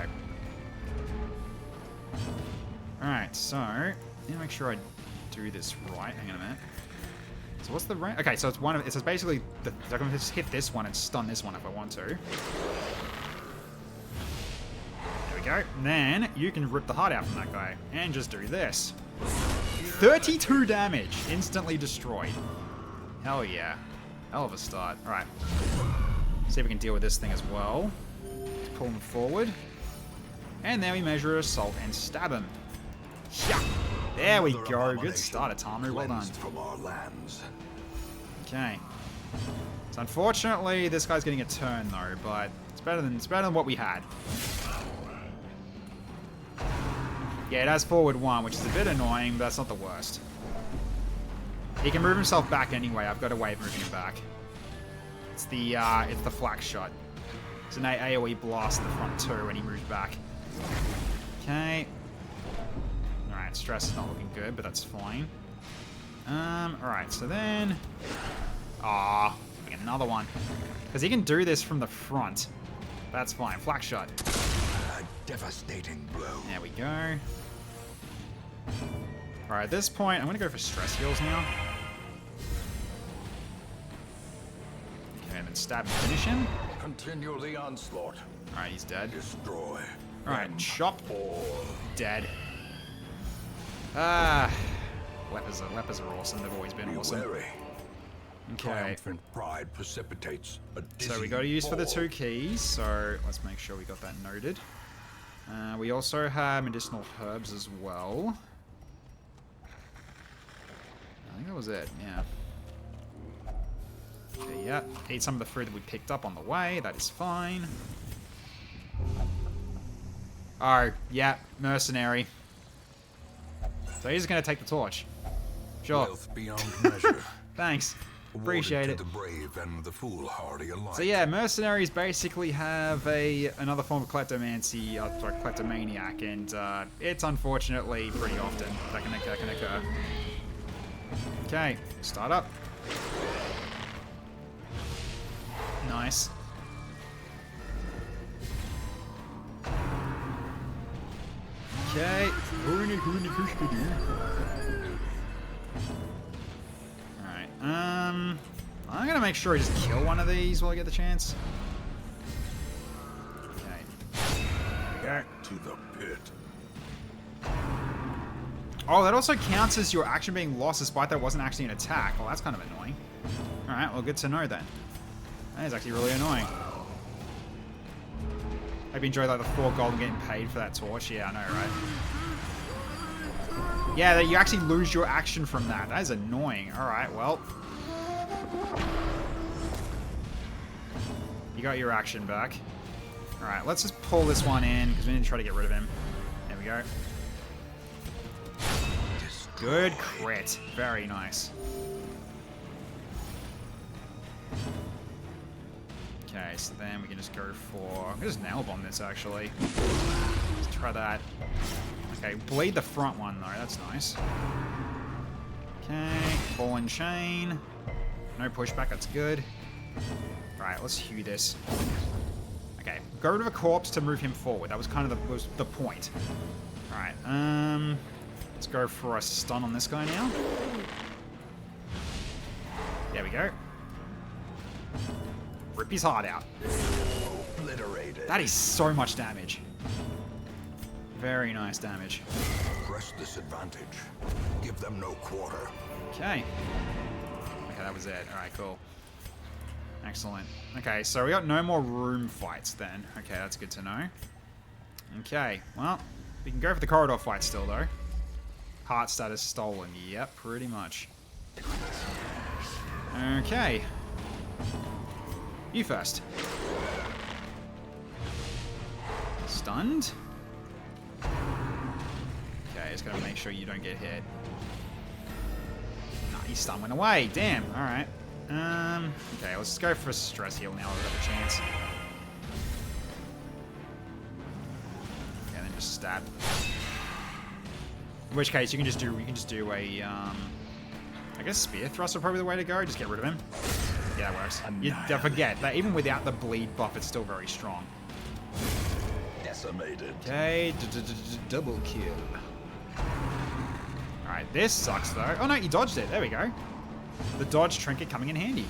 [SPEAKER 1] Alright, so let me make sure I do this right. Hang on a minute. So what's the range? Okay, so it's one of it says basically I can just hit this one and stun this one if I want to. There we go. And then you can rip the heart out from that guy and just do this. 32 damage, instantly destroyed. Hell yeah. Hell of a start. Alright. See if we can deal with this thing as well. Let's pull him forward. And then we measure assault and stab him. Yeah. There we go. Good start, Atamu. Well done.
[SPEAKER 4] From our lands.
[SPEAKER 1] Okay. So unfortunately, this guy's getting a turn though, but it's better than what we had. Yeah, it has forward 1, which is a bit annoying, but that's not the worst. He can move himself back anyway. I've got a way of moving him back. It's the flak shot. It's an AoE blast in the front too when he moves back. Okay. Alright, stress is not looking good, but that's fine. Alright, so then... another one. Because he can do this from the front. That's fine. Flak shot.
[SPEAKER 4] A devastating blow.
[SPEAKER 1] There we go. Alright, at this point, I'm going to go for stress heals now. Okay, and then stab and finish him.
[SPEAKER 4] Continue the onslaught.
[SPEAKER 1] Alright, he's dead.
[SPEAKER 4] Destroy.
[SPEAKER 1] Alright, chop.
[SPEAKER 4] All.
[SPEAKER 1] Dead. Lepers are awesome. They've always been
[SPEAKER 4] Be
[SPEAKER 1] awesome.
[SPEAKER 4] wary.
[SPEAKER 1] Okay.
[SPEAKER 4] Triumphant pride precipitates a
[SPEAKER 1] So we
[SPEAKER 4] dizzy
[SPEAKER 1] got to use for the
[SPEAKER 4] fall.
[SPEAKER 1] 2 keys, so let's make sure we got that noted. We also have medicinal herbs as well. I think that was it, yeah. Okay, yeah. Eat some of the food that we picked up on the way. That is fine. Oh, yeah. Mercenary. So he's just going to take the torch. Sure.
[SPEAKER 4] Wealth beyond measure.
[SPEAKER 1] Thanks. Appreciate
[SPEAKER 4] Awarded
[SPEAKER 1] it.
[SPEAKER 4] to the brave and the foolhardy alike.
[SPEAKER 1] So yeah, mercenaries basically have another form of kleptomancy, kleptomaniac, and it's unfortunately pretty often that can occur. Okay, start up. Nice. Okay. Alright, I'm gonna make sure I just kill one of these while I get the chance. Okay.
[SPEAKER 4] Back to the pit.
[SPEAKER 1] Oh, that also counts as your action being lost despite that wasn't actually an attack. Well, that's kind of annoying. Alright, well, good to know then. That is actually really annoying. Hope you enjoyed like the 4 gold and getting paid for that torch. Yeah, I know, right? Yeah, that you actually lose your action from that. That is annoying. Alright, well. You got your action back. Alright, let's just pull this one in because we need to try to get rid of him. There we go. Good crit. Very nice. Okay, so then we can just go for... I'm gonna just nail bomb this, actually. Let's try that. Okay, bleed the front one, though. That's nice. Okay, ball and chain. No pushback, that's good. Alright, let's hew this. Okay, go rid of a corpse to move him forward. That was kind of the point. Alright, let's go for a stun on this guy now. There we go. Rip his heart out.
[SPEAKER 4] Obliterated.
[SPEAKER 1] That is so much damage. Very nice damage.
[SPEAKER 4] Press this advantage. Give them no quarter.
[SPEAKER 1] Okay. Okay, that was it. Alright, cool. Excellent. Okay, so we got no more room fights then. Okay, that's good to know. Okay, well, we can go for the corridor fight still, though. Heart status stolen. Yep, pretty much. Okay. You first. Stunned. Okay, just gotta make sure you don't get hit. Nah, he stun went away. Damn. Alright. Okay, let's go for a stress heal now. We've got a chance. Okay, then just stab. In which case, you can just do a, I guess spear thrust are probably the way to go. Just get rid of him. Yeah, that works. You don't forget that even without the bleed buff, it's still very strong.
[SPEAKER 4] Decimated.
[SPEAKER 1] Okay, double kill. Alright, this sucks though. Oh no, you dodged it. There we go. The dodge trinket coming in handy.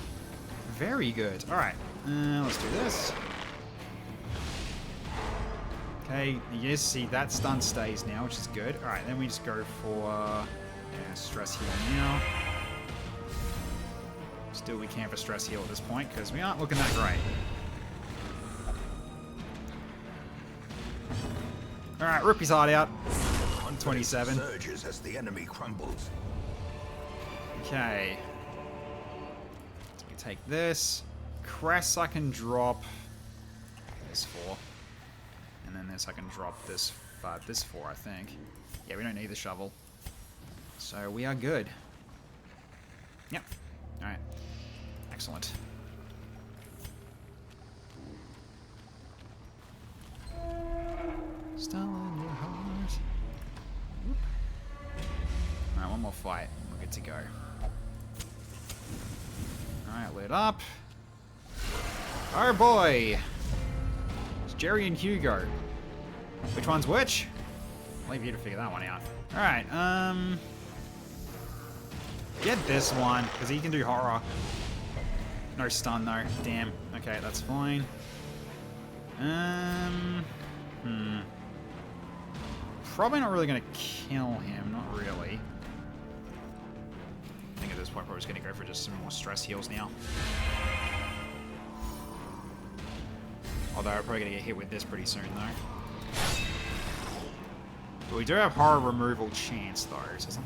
[SPEAKER 1] Very good. Alright, let's do this. Okay, you see that stun stays now, which is good. Alright, then we just go for stress heal now. Still, we can't for stress heal at this point because we aren't looking that great. Alright, rip his heart out. 127.
[SPEAKER 4] Surges as the enemy crumbles.
[SPEAKER 1] Okay. So we take this. Crest I can drop this for. And then this I can drop this for, I think. Yeah, we don't need the shovel. So we are good. Yep. Alright. Excellent. Stolen your heart. Alright, one more fight. We're good to go. Alright, lit up. Oh boy! It's Jerry and Hugo. Which one's which? I'll leave you to figure that one out. Alright, get this one, because he can do horror. No stun though. Damn. Okay, that's fine. Probably not really gonna kill him, not really. I think at this point we're just gonna go for just some more stress heals now. Although I'm probably gonna get hit with this pretty soon though. But we do have horror removal chance though, so it's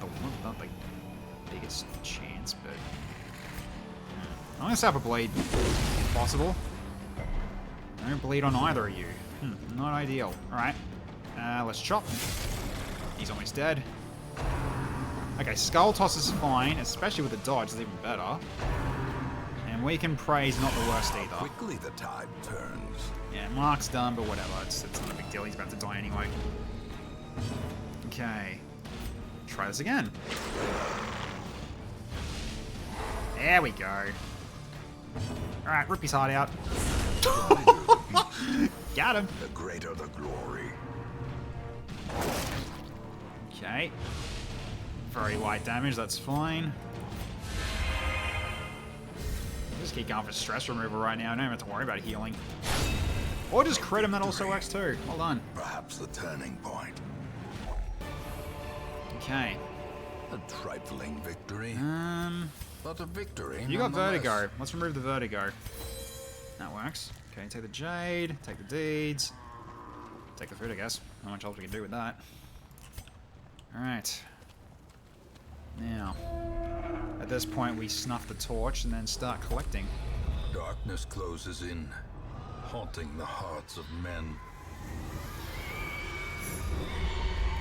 [SPEAKER 1] not the biggest chance, but I'm gonna set up a bleed if possible. Don't bleed on either of you. Not ideal. Alright. Let's chop. He's almost dead. Okay, Skull Toss is fine, especially with the dodge, it's even better. And we can praise not the worst either.
[SPEAKER 4] Quickly the tide turns.
[SPEAKER 1] Yeah, Mark's done, but whatever. It's not a big deal. He's about to die anyway. Okay. Try this again. There we go. Alright, rip his heart out. Got him.
[SPEAKER 4] The greater the glory.
[SPEAKER 1] Okay. Very light damage, that's fine. Just keep going for stress removal right now. I don't even have to worry about healing. Or just crit him, that also works too. Well done.
[SPEAKER 4] Perhaps the turning point.
[SPEAKER 1] Okay.
[SPEAKER 4] A trifling victory. But a victory.
[SPEAKER 1] You got
[SPEAKER 4] nonetheless.
[SPEAKER 1] vertigo. Let's remove the vertigo. That works. Okay, take the jade, take the deeds, take the food, I guess. Not much else we can do with that. Alright. Now, at this point we snuff the torch and then start collecting.
[SPEAKER 4] Darkness closes in, haunting the hearts of men.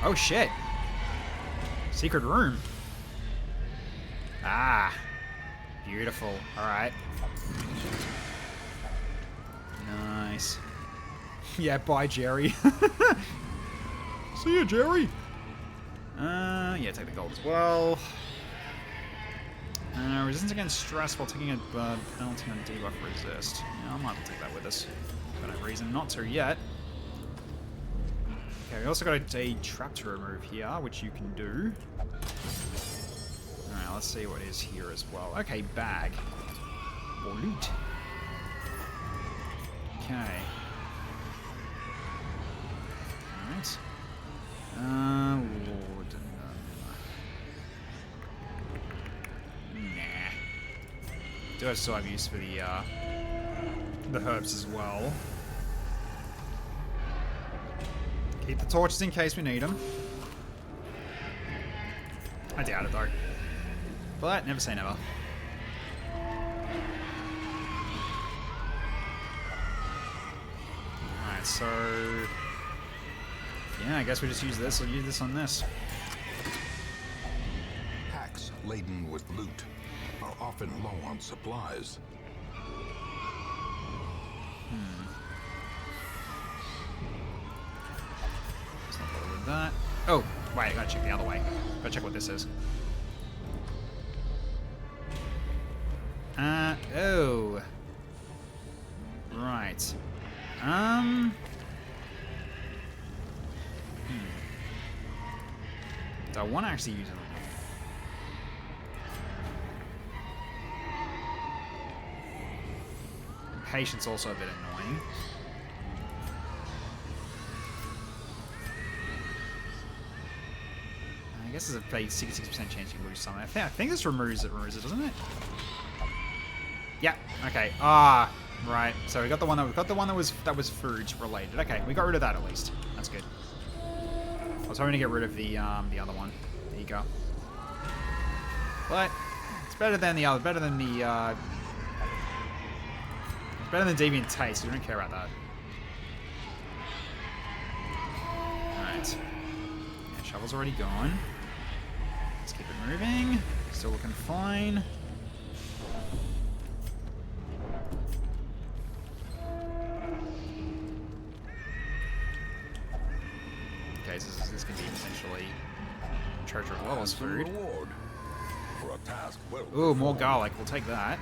[SPEAKER 1] Oh shit! Secret room. Ah. Beautiful. Alright. Nice. Yeah, bye, Jerry. See ya, Jerry. Yeah, take the gold as well. Resistance against stress while taking a penalty on debuff resist. Yeah, I might have to take that with us. Got no reason not to yet. Okay, we also got a trap to remove here, which you can do. Alright, let's see what is here as well. Okay, bag. Or loot. Okay. Alright. Lord. Nah. Do I still have use for the herbs as well? Keep the torches in case we need them. I doubt it though. But never say never. Alright, so yeah, I guess we just use this. We'll use this on this.
[SPEAKER 4] Packs laden with loot are often low on supplies.
[SPEAKER 1] Let's not bother with that. Oh, wait, I gotta check the other way. Gotta check what this is. Oh. Right. Do I want to actually use it? Patience also a bit annoying. I guess there's a 66% chance you lose something. I think this removes it, doesn't it? Yeah. Okay. Ah, right. So we got the one that was food related. Okay, we got rid of that at least. That's good. I was hoping to get rid of the other one. There you go. But it's better than the other. Better than Deviant Taste. We don't care about that. Alright. Yeah, shovel's already gone. Let's keep it moving. Still looking fine. Okay, so this can be potentially treasure as well as food.
[SPEAKER 4] Reward for a task well
[SPEAKER 1] Ooh, more garlic. We'll take that.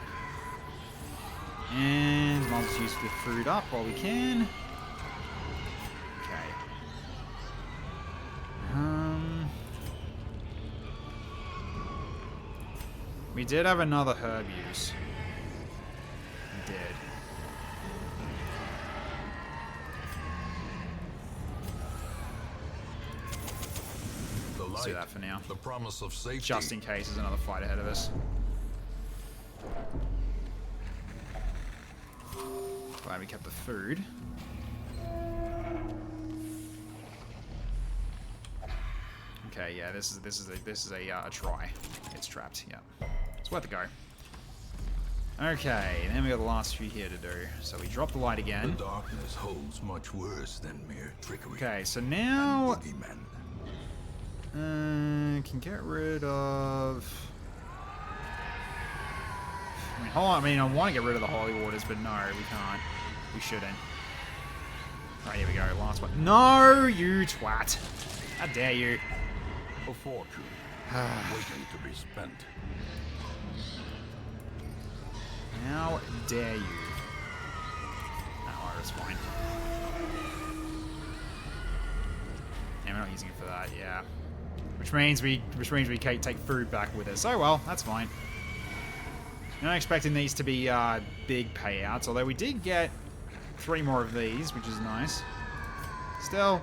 [SPEAKER 1] And might as well use the food up while we can. Okay. We did have another herb use. We did. Let's do that for now.
[SPEAKER 4] The promise of safety.
[SPEAKER 1] Just in case there's another fight ahead of us. Glad we kept the food. Okay, yeah, this is a try. It's trapped. Yeah, it's worth a go. Okay, and then we got the last few here to do. So we drop the light again.
[SPEAKER 4] The darkness holds much worse than mere trickery.
[SPEAKER 1] Okay, so now
[SPEAKER 4] boogeymen.
[SPEAKER 1] can get rid of. I mean, hold on. I mean, I want to get rid of the holy waters, but no, we can't. We shouldn't. Right, here we go. Last one. No, you twat! How dare you?
[SPEAKER 4] A fortune waiting to be spent.
[SPEAKER 1] How dare you? Oh, that's fine. Yeah, we're not using it for that. Yeah, which means we take food back with us. Oh well, that's fine. Not expecting these to be big payouts, although we did get 3 more of these, which is nice. Still,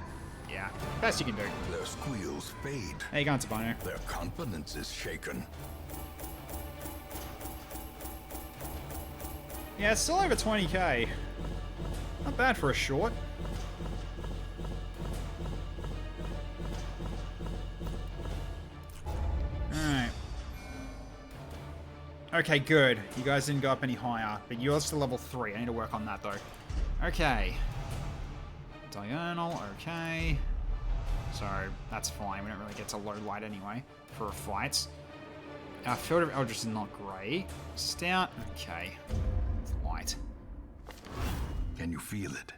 [SPEAKER 1] yeah, best you can do.
[SPEAKER 4] Their squeals fade.
[SPEAKER 1] How you going, Sabino?
[SPEAKER 4] Their confidence is shaken.
[SPEAKER 1] Yeah, it's still over 20k. Not bad for a short. Alright. Okay, good. You guys didn't go up any higher, but you're still level 3. I need to work on that, though. Okay. Diurnal, okay. So, that's fine. We don't really get to low light anyway for fights. Our Field of Eldritch is not great. Stout, okay. It's light.
[SPEAKER 4] Can you feel it?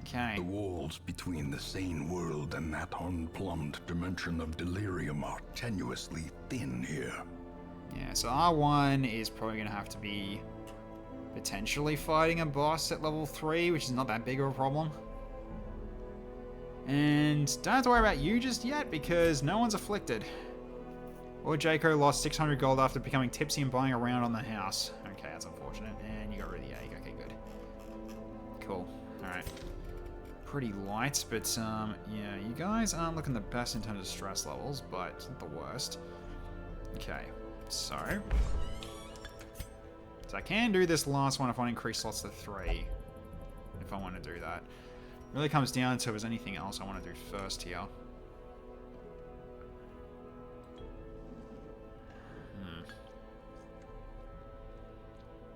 [SPEAKER 1] Okay.
[SPEAKER 4] The walls between the sane world and that unplumbed dimension of delirium are tenuously thin here.
[SPEAKER 1] Yeah, so R1 is probably going to have to be potentially fighting a boss at level 3, which is not that big of a problem. And don't have to worry about you just yet, because no one's afflicted. Or Jaco lost 600 gold after becoming tipsy and buying around on the house. Okay, that's unfortunate. And you got rid of the egg. Okay, good. Cool. Alright. Pretty light, but yeah, you guys aren't looking the best in terms of stress levels, but it's not the worst. Okay, so I can do this last one if I want to increase slots to 3. If I want to do that. It really comes down to if there's anything else I want to do first here.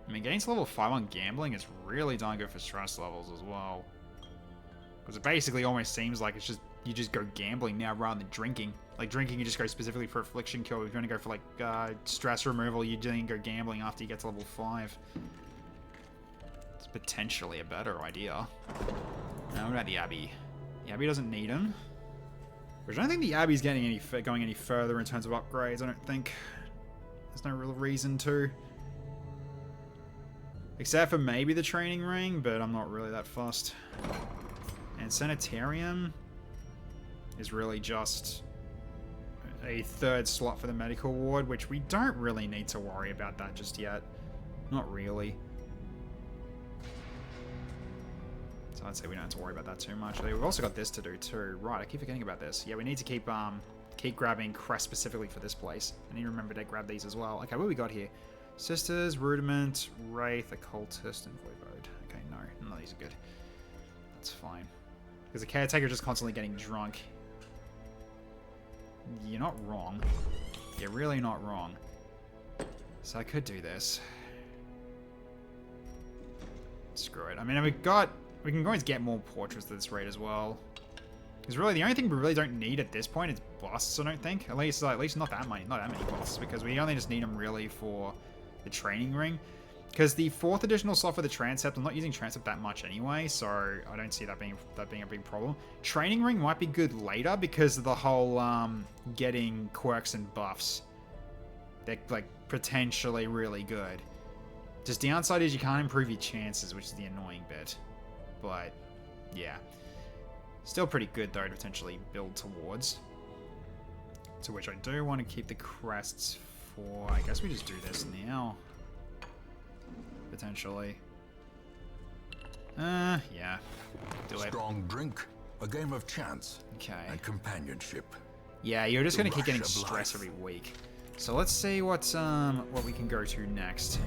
[SPEAKER 1] I mean, getting to level 5 on gambling is really darn good for stress levels as well. Because it basically almost seems like it's just you just go gambling now rather than drinking. Like drinking, you just go specifically for affliction kill. If you want to go for like stress removal, you then go gambling after you get to level 5. It's potentially a better idea. Now, what about the Abbey? The Abbey doesn't need him. Which I don't think the Abbey's going any further in terms of upgrades. I don't think. There's no real reason to. Except for maybe the training ring, but I'm not really that fussed. And Sanitarium is really just a 3rd slot for the medical ward, which we don't really need to worry about that just yet. Not really. So I'd say we don't have to worry about that too much. We've also got this to do too. Right, I keep forgetting about this. Yeah, we need to keep grabbing crest specifically for this place. I need to remember to grab these as well. Okay, what do we got here? Sisters, Rudiment, Wraith, Occultist, and Voivode. Okay, no, none of these are good. That's fine. Because the Caretaker is just constantly getting drunk. You're not wrong. You're really not wrong. So I could do this. Screw it. I mean, we can always get more portraits at this rate as well. Because really, the only thing we really don't need at this point is busts, I don't think. At least not that many busts, because we only just need them really for the training ring. Because the 4th additional slot for the transept, I'm not using transept that much anyway, so I don't see that being a big problem. Training ring might be good later because of the whole getting quirks and buffs. They're like potentially really good. Just downside is you can't improve your chances, which is the annoying bit. But yeah, still pretty good though to potentially build towards. To which I do want to keep the crests for. I guess we just do this now. Potentially. Yeah. Do it.
[SPEAKER 4] Strong drink, a game of chance,
[SPEAKER 1] Okay.
[SPEAKER 4] and companionship.
[SPEAKER 1] Yeah, you're just gonna keep
[SPEAKER 4] rush
[SPEAKER 1] getting
[SPEAKER 4] of
[SPEAKER 1] stress
[SPEAKER 4] life.
[SPEAKER 1] every week. So let's see what we can go to next.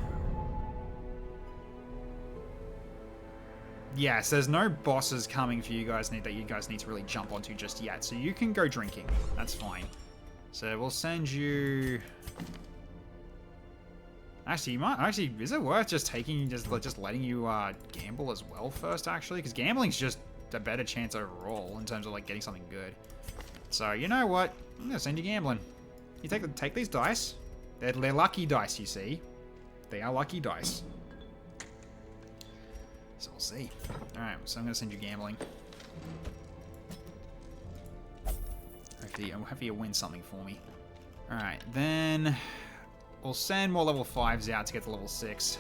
[SPEAKER 1] Yes, there's no bosses coming for you guys that you guys need to really jump onto just yet. So you can go drinking. That's fine. So we'll send you. Actually, is it worth just letting you gamble as well first? Actually, because gambling's just a better chance overall in terms of like getting something good. So you know what? I'm gonna send you gambling. You take these dice. They're lucky dice, you see. They are lucky dice. So we'll see. All right, so I'm gonna send you gambling. Hopefully you win something for me. All right, then. We'll send more level 5s out to get to level 6.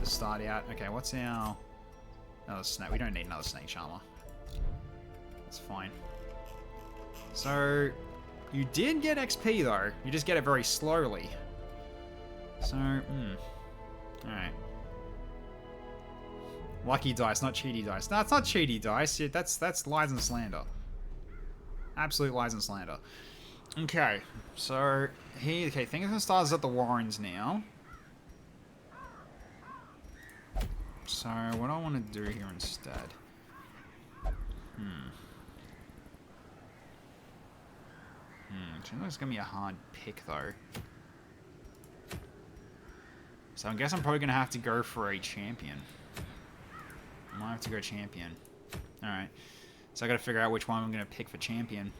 [SPEAKER 1] To start out. Okay, what's our... Another snake. We don't need another snake charmer. That's fine. So, you did get XP though. You just get it very slowly. So, Alright. Lucky dice, not cheaty dice. No, it's not cheaty dice. That's lies and slander. Absolute lies and slander. Okay, so here, things are gonna start at the Warrens now. So what I want to do here instead. Seems like it's gonna be a hard pick though. So I guess I'm probably gonna have to go for a champion. I might have to go champion. Alright. So I gotta figure out which one I'm gonna pick for champion.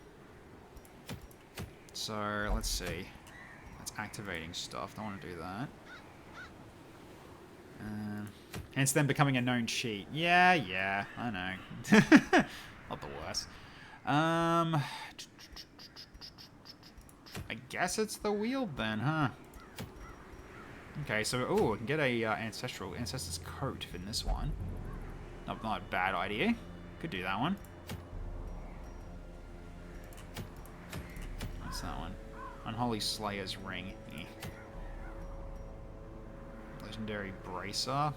[SPEAKER 1] So, let's see. activating stuff. Don't want to do that. Hence them becoming a known cheat. Yeah, I know. Not the worst. I guess it's the wheel then, huh? Okay, so we can get a ancestor's coat in this one. Not a bad idea. Could do that one. What's that one? Unholy Slayer's ring. Eh. Legendary bracer.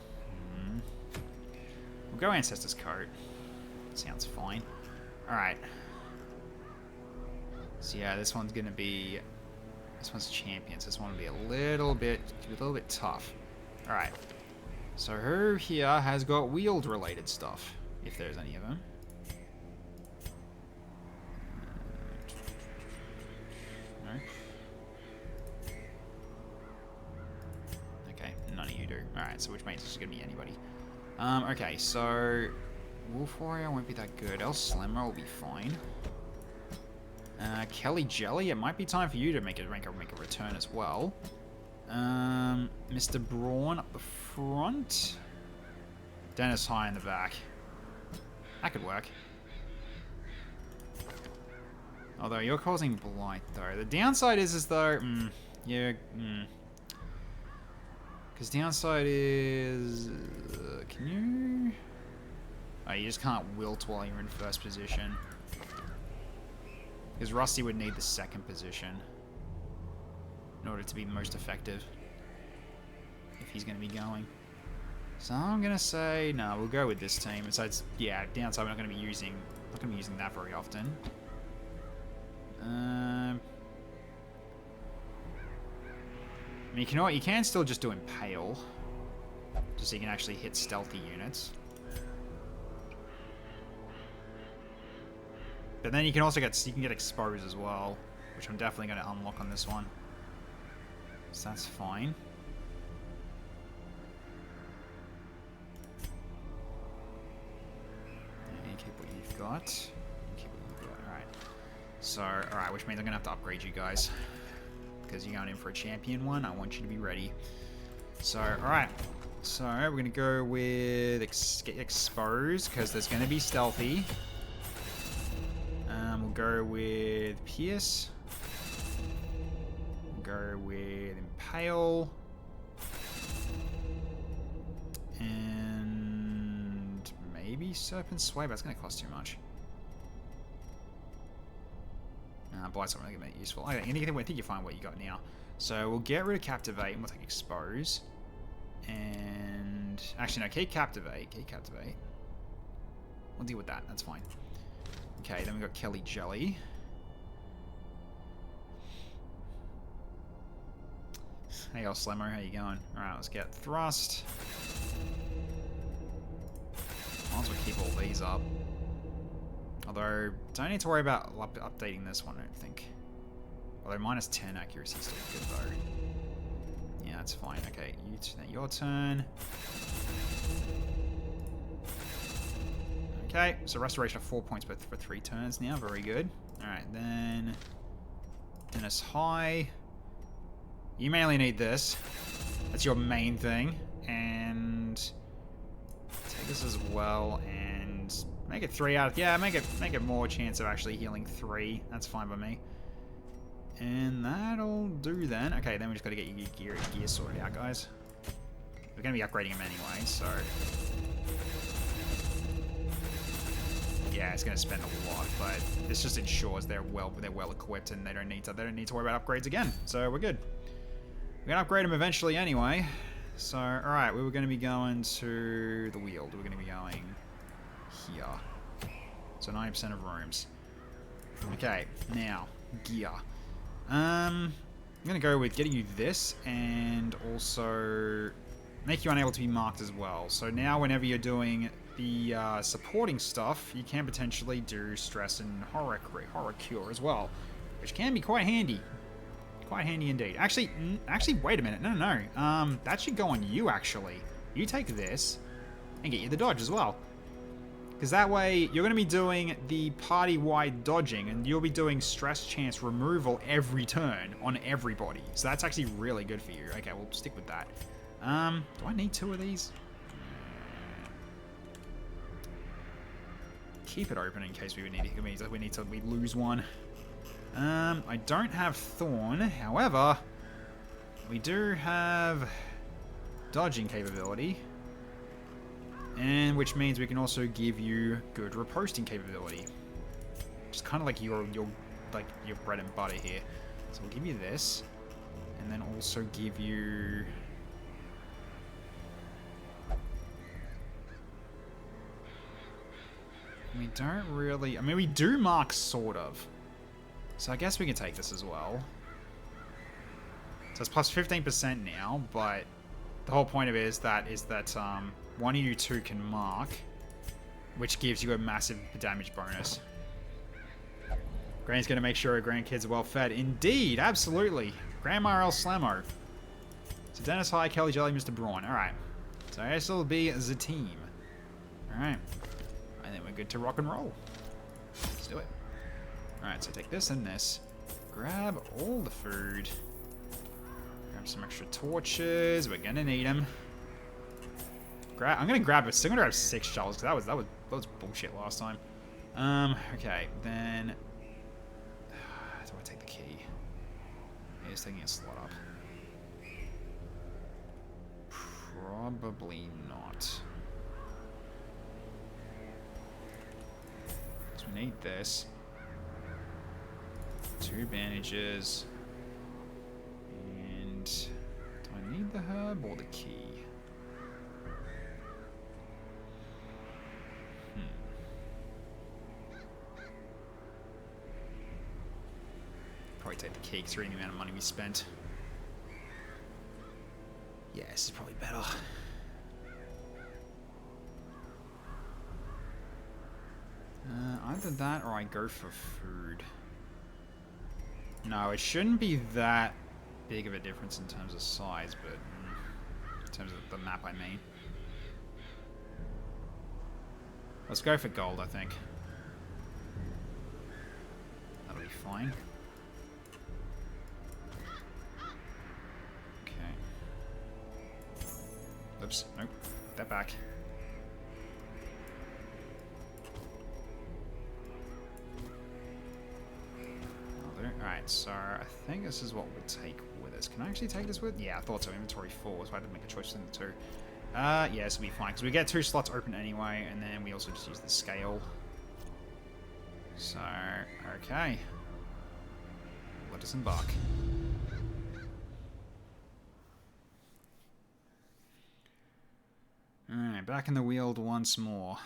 [SPEAKER 1] We'll go ancestor's coat. Sounds fine. All right. So yeah, this one's gonna be. This one's champions. This one will be a little bit tough. All right. So who here has got wheeled-related stuff? If there's any of them. No. Okay, none of you do. All right. So which means it's gonna be anybody. Okay. So Wolf Warrior won't be that good. El Slimmer will be fine. Kelly Jelly, it might be time for you to make a return as well. Mr. Braun up the front. Dennis High in the back. That could work. Although you're causing blight though. The downside is though, because downside is, can you? Oh, you just can't wilt while you're in first position. Because Rusty would need the second position in order to be most effective if he's going to be going. So I'm going to say, no, we'll go with this team. Besides, yeah, downside, we're not going to be using that very often. I mean, you know what? You can still just do Impale, just so you can actually hit stealthy units. But then you can also get exposed as well, which I'm definitely going to unlock on this one. So that's fine. And you keep what you've got. You keep what you've got. Alright. So, alright, which means I'm going to have to upgrade you guys. Because you're going in for a champion one, I want you to be ready. So, alright. So, we're going to go with exposed, because there's going to be stealthy. We'll go with Pierce. We'll go with Impale. And maybe Serpent Sway, but it's going to cost too much. Blight's not really going to be useful. Okay, I think you find what you got now. So we'll get rid of Captivate and we'll take Expose. And actually, no, keep Captivate. Keep Captivate. We'll deal with that. That's fine. Okay, then we've got Kelly Jelly. Hey, old Slimmer, how you going? Alright, let's get Thrust. Might as well keep all these up. Although, don't need to worry about updating this one, I don't think. Although, minus 10 accuracy is still good, though. Yeah, that's fine. Okay, your turn. Okay, so restoration of 4 points for 3 turns now. Very good. Alright, then Dennis High. You mainly need this. That's your main thing. And take this as well and make it 3 out of... Yeah, make it more chance of actually healing 3. That's fine by me. And that'll do then. Okay, then we just got to get your gear sorted out, guys. We're going to be upgrading them anyway, so... Yeah, it's going to spend a lot, but this just ensures they're well equipped and they don't need to worry about upgrades again. So we're good. We're going to upgrade them eventually anyway. So, all right, we were going to be going to the Weald. We're going to be going here. So 90% of rooms. Okay, now gear. I'm going to go with getting you this and also make you unable to be marked as well. So now whenever you're doing the supporting stuff, you can potentially do stress and horror cure as well, which can be quite handy. Quite handy indeed. Actually, wait a minute. No. That should go on you, actually. You take this and get you the dodge as well. Because that way, you're going to be doing the party-wide dodging, and you'll be doing stress chance removal every turn on everybody. So that's actually really good for you. Okay, we'll stick with that. Do I need 2 of these? Keep it open in case we would need it. We lose one. I don't have Thorn. However, we do have dodging capability. And which means we can also give you good riposting capability. Just kind of like your bread and butter here. So we'll give you this. And then also give you... We don't really... I mean, we do mark, sort of. So I guess we can take this as well. So it's plus 15% now, but the whole point of it is that one of you two can mark, which gives you a massive damage bonus. Granny's going to make sure her grandkids are well fed. Indeed, absolutely. Grandma El Slammo. So Dennis High, Kelly Jelly, Mr. Braun. Alright. So this will be the team. Alright. And then we're good to rock and roll. Let's do it. Alright, so take this and this. Grab all the food. Grab some extra torches. We're going to need them. I'm gonna grab it. Still gonna grab 6 shovels because that was bullshit last time. Okay, then do I take the key? Yeah, it's taking a slot up. Probably not. So we need this. 2 bandages. And do I need the herb or the key? Probably take the key considering the amount of money we spent. Yeah, this is probably better. Either that or I go for food. No, it shouldn't be that big of a difference in terms of size, but in terms of the map, I mean. Let's go for gold, I think. That'll be fine. Oops, nope. Put that back. Alright, so I think this is what we'll take with us. Can I actually take this with? Yeah, I thought so. Inventory 4, so I had to make a choice between the 2. Yeah, this will be fine, because we get 2 slots open anyway, and then we also just use the scale. So, okay. Let us embark. Alright, back in the Weald once more.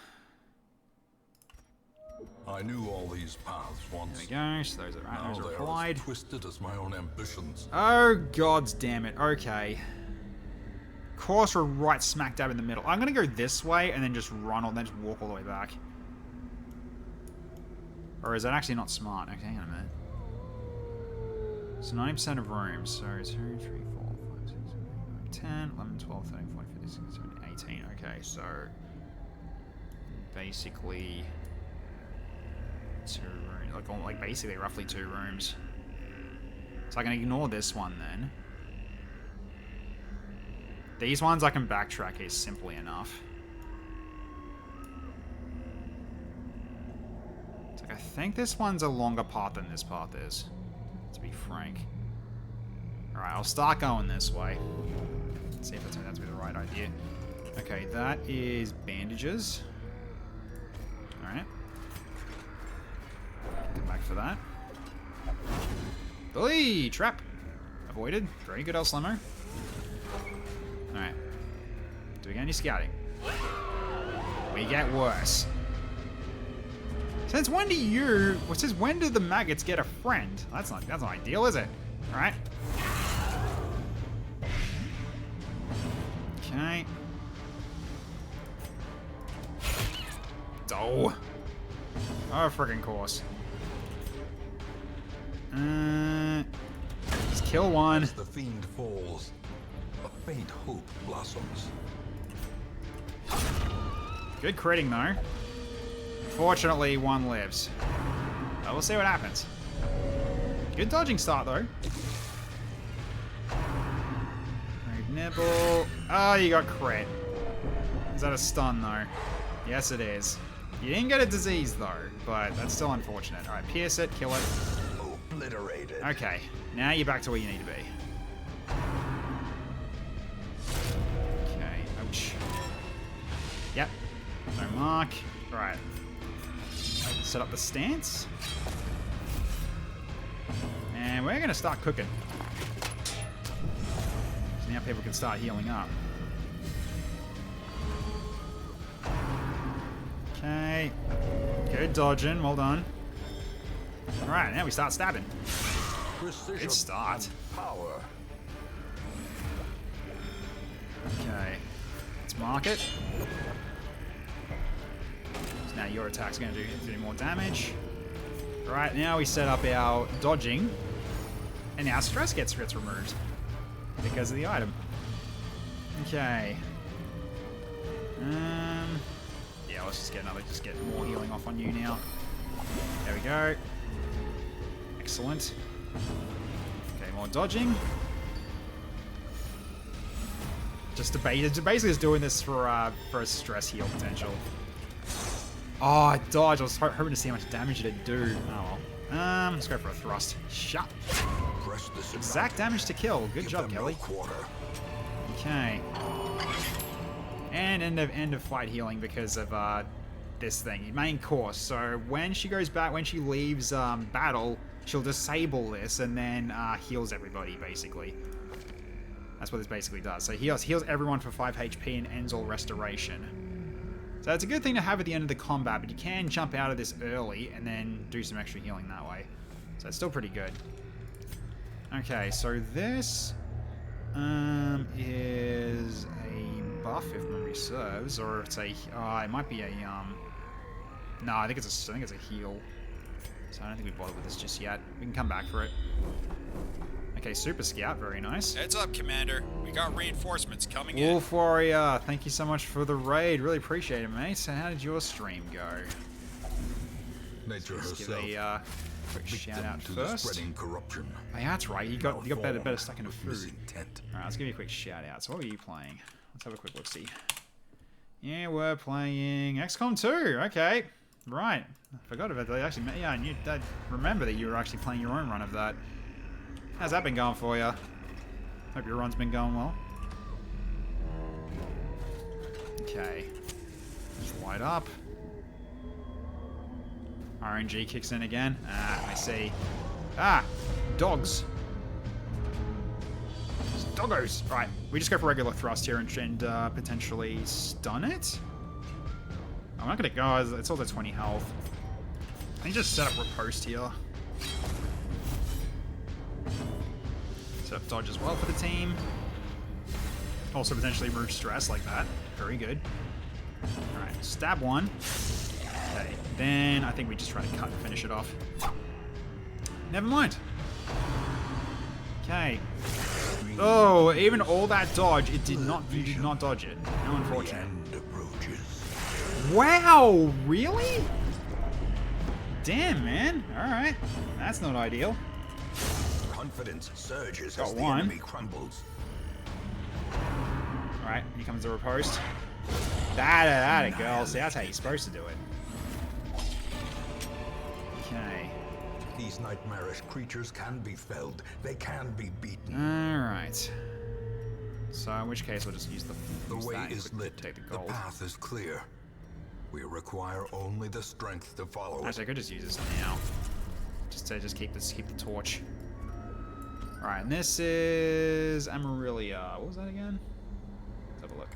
[SPEAKER 4] I knew all these paths once.
[SPEAKER 1] There we go, so those are right,
[SPEAKER 4] Now
[SPEAKER 1] those are
[SPEAKER 4] they
[SPEAKER 1] applied.
[SPEAKER 4] as twisted as my own ambitions.
[SPEAKER 1] Oh, god damn it, okay. Of course we're right smack dab in the middle. I'm gonna go this way and then just run or then just walk all the way back. Or is that actually not smart? Okay, hang on a minute. So 90% of rooms, so 2, 3, 4, 5, 6, 7, 8, 9, 10, 11, 12, 13, 14, 15, 16, 17, 18. Okay, so basically 2 rooms, like basically roughly 2 rooms. So I can ignore this one then. These ones I can backtrack is simply enough. It's like I think this one's a longer path than this path is, to be frank. Alright, I'll start going this way. Let's see if that turns out to be the right idea. Okay, that is bandages. Alright. Come back for that. Oi! Trap! Avoided. Very good, El Slimmo. Alright. Do we get any scouting? We get worse. Since when do you... Well, since when do the maggots get a friend? That's not ideal, is it? Alright. Okay. Oh. Oh, friggin' course. Just kill one.
[SPEAKER 4] As the fiend falls, a faint hope blossoms.
[SPEAKER 1] Good critting, though. Unfortunately, one lives. But we'll see what happens. Good dodging start, though. Brave Nibble. Oh, you got crit. Is that a stun, though? Yes, it is. You didn't get a disease, though, but that's still unfortunate. Alright, pierce it, kill it.
[SPEAKER 4] Obliterated.
[SPEAKER 1] Okay, now you're back to where you need to be. Okay, ouch. Yep, no mark. Alright. Set up the stance. And we're going to start cooking. So now people can start healing up. Okay. Good dodging. Well done. Alright, now we start stabbing.
[SPEAKER 4] Precision
[SPEAKER 1] Good start.
[SPEAKER 4] Power.
[SPEAKER 1] Okay. Let's mark it. So now your attack's going to do more damage. Right, now we set up our dodging. And now stress gets removed. Because of the item. Okay. Yeah, let's just get more healing off on you now. There we go. Excellent. Okay, more dodging. Basically just doing this for a stress heal potential. Oh, I dodged. I was hoping to see how much damage it'd do. Oh well. Let's go for a thrust. Shut. Exact damage to kill. Good job, Kelly. Okay. And end of fight healing because of this thing. Main course. So when she goes back, when she leaves battle, she'll disable this and then heals everybody, basically. That's what this basically does. So heals everyone for 5 HP and ends all restoration. So it's a good thing to have at the end of the combat, but you can jump out of this early and then do some extra healing that way. So it's still pretty good. Okay, so this is a buff if memory serves, or it's a it might be a no, I think it's a heal. So I don't think we bother with this just yet. We can come back for it. Okay, Super Scout, very nice.
[SPEAKER 2] Heads up, Commander. We got reinforcements coming in.
[SPEAKER 1] Wolf Warrior, thank you so much for the raid. Really appreciate it, mate. So how did your stream go?
[SPEAKER 4] Nature
[SPEAKER 1] Let's give
[SPEAKER 4] herself.
[SPEAKER 1] a quick shout out
[SPEAKER 4] to the
[SPEAKER 1] first.
[SPEAKER 4] spreading corruption.
[SPEAKER 1] Oh, yeah, that's right. You got better stacking of food.
[SPEAKER 4] Misintent.
[SPEAKER 1] All right, let's give you a quick shout out. So what were you playing? Let's have a quick look see. Yeah, we're playing XCOM 2. Okay, right. I forgot about that. Actually, yeah, I remember that you were actually playing your own run of that. How's that been going for you? Hope your run's been going well. Okay. Just light up. RNG kicks in again. Ah, I see. Ah! Dogs! It's doggos! Right, we just go for regular thrust here and potentially stun it? I'm not gonna go, it's also 20 health. I think just set up riposte here. Set up dodge as well for the team. Also potentially remove stress like that. Very good. Alright, stab one. Okay, then I think we just try to cut and finish it off. Never mind. Okay. Oh, even all that dodge, you did not dodge it. How unfortunate. Wow, really? Damn, man. Alright. That's not ideal.
[SPEAKER 4] Confidence surges
[SPEAKER 1] Got
[SPEAKER 4] as the
[SPEAKER 1] one.
[SPEAKER 4] enemy crumbles.
[SPEAKER 1] Alright, here comes the riposte. That it, girl. See, that's how you're supposed to do it. Okay.
[SPEAKER 4] These nightmarish creatures can be felled. They can be beaten.
[SPEAKER 1] Alright. So, in which case, we'll just use
[SPEAKER 4] The
[SPEAKER 1] use
[SPEAKER 4] way
[SPEAKER 1] that and
[SPEAKER 4] is
[SPEAKER 1] quickly
[SPEAKER 4] lit.
[SPEAKER 1] take the
[SPEAKER 4] The
[SPEAKER 1] gold.
[SPEAKER 4] path is clear. We require only the strength to follow it.
[SPEAKER 1] Actually, I could just use this now. Just to keep the torch. Alright, and this is Amarillia. What was that again? Let's have a look.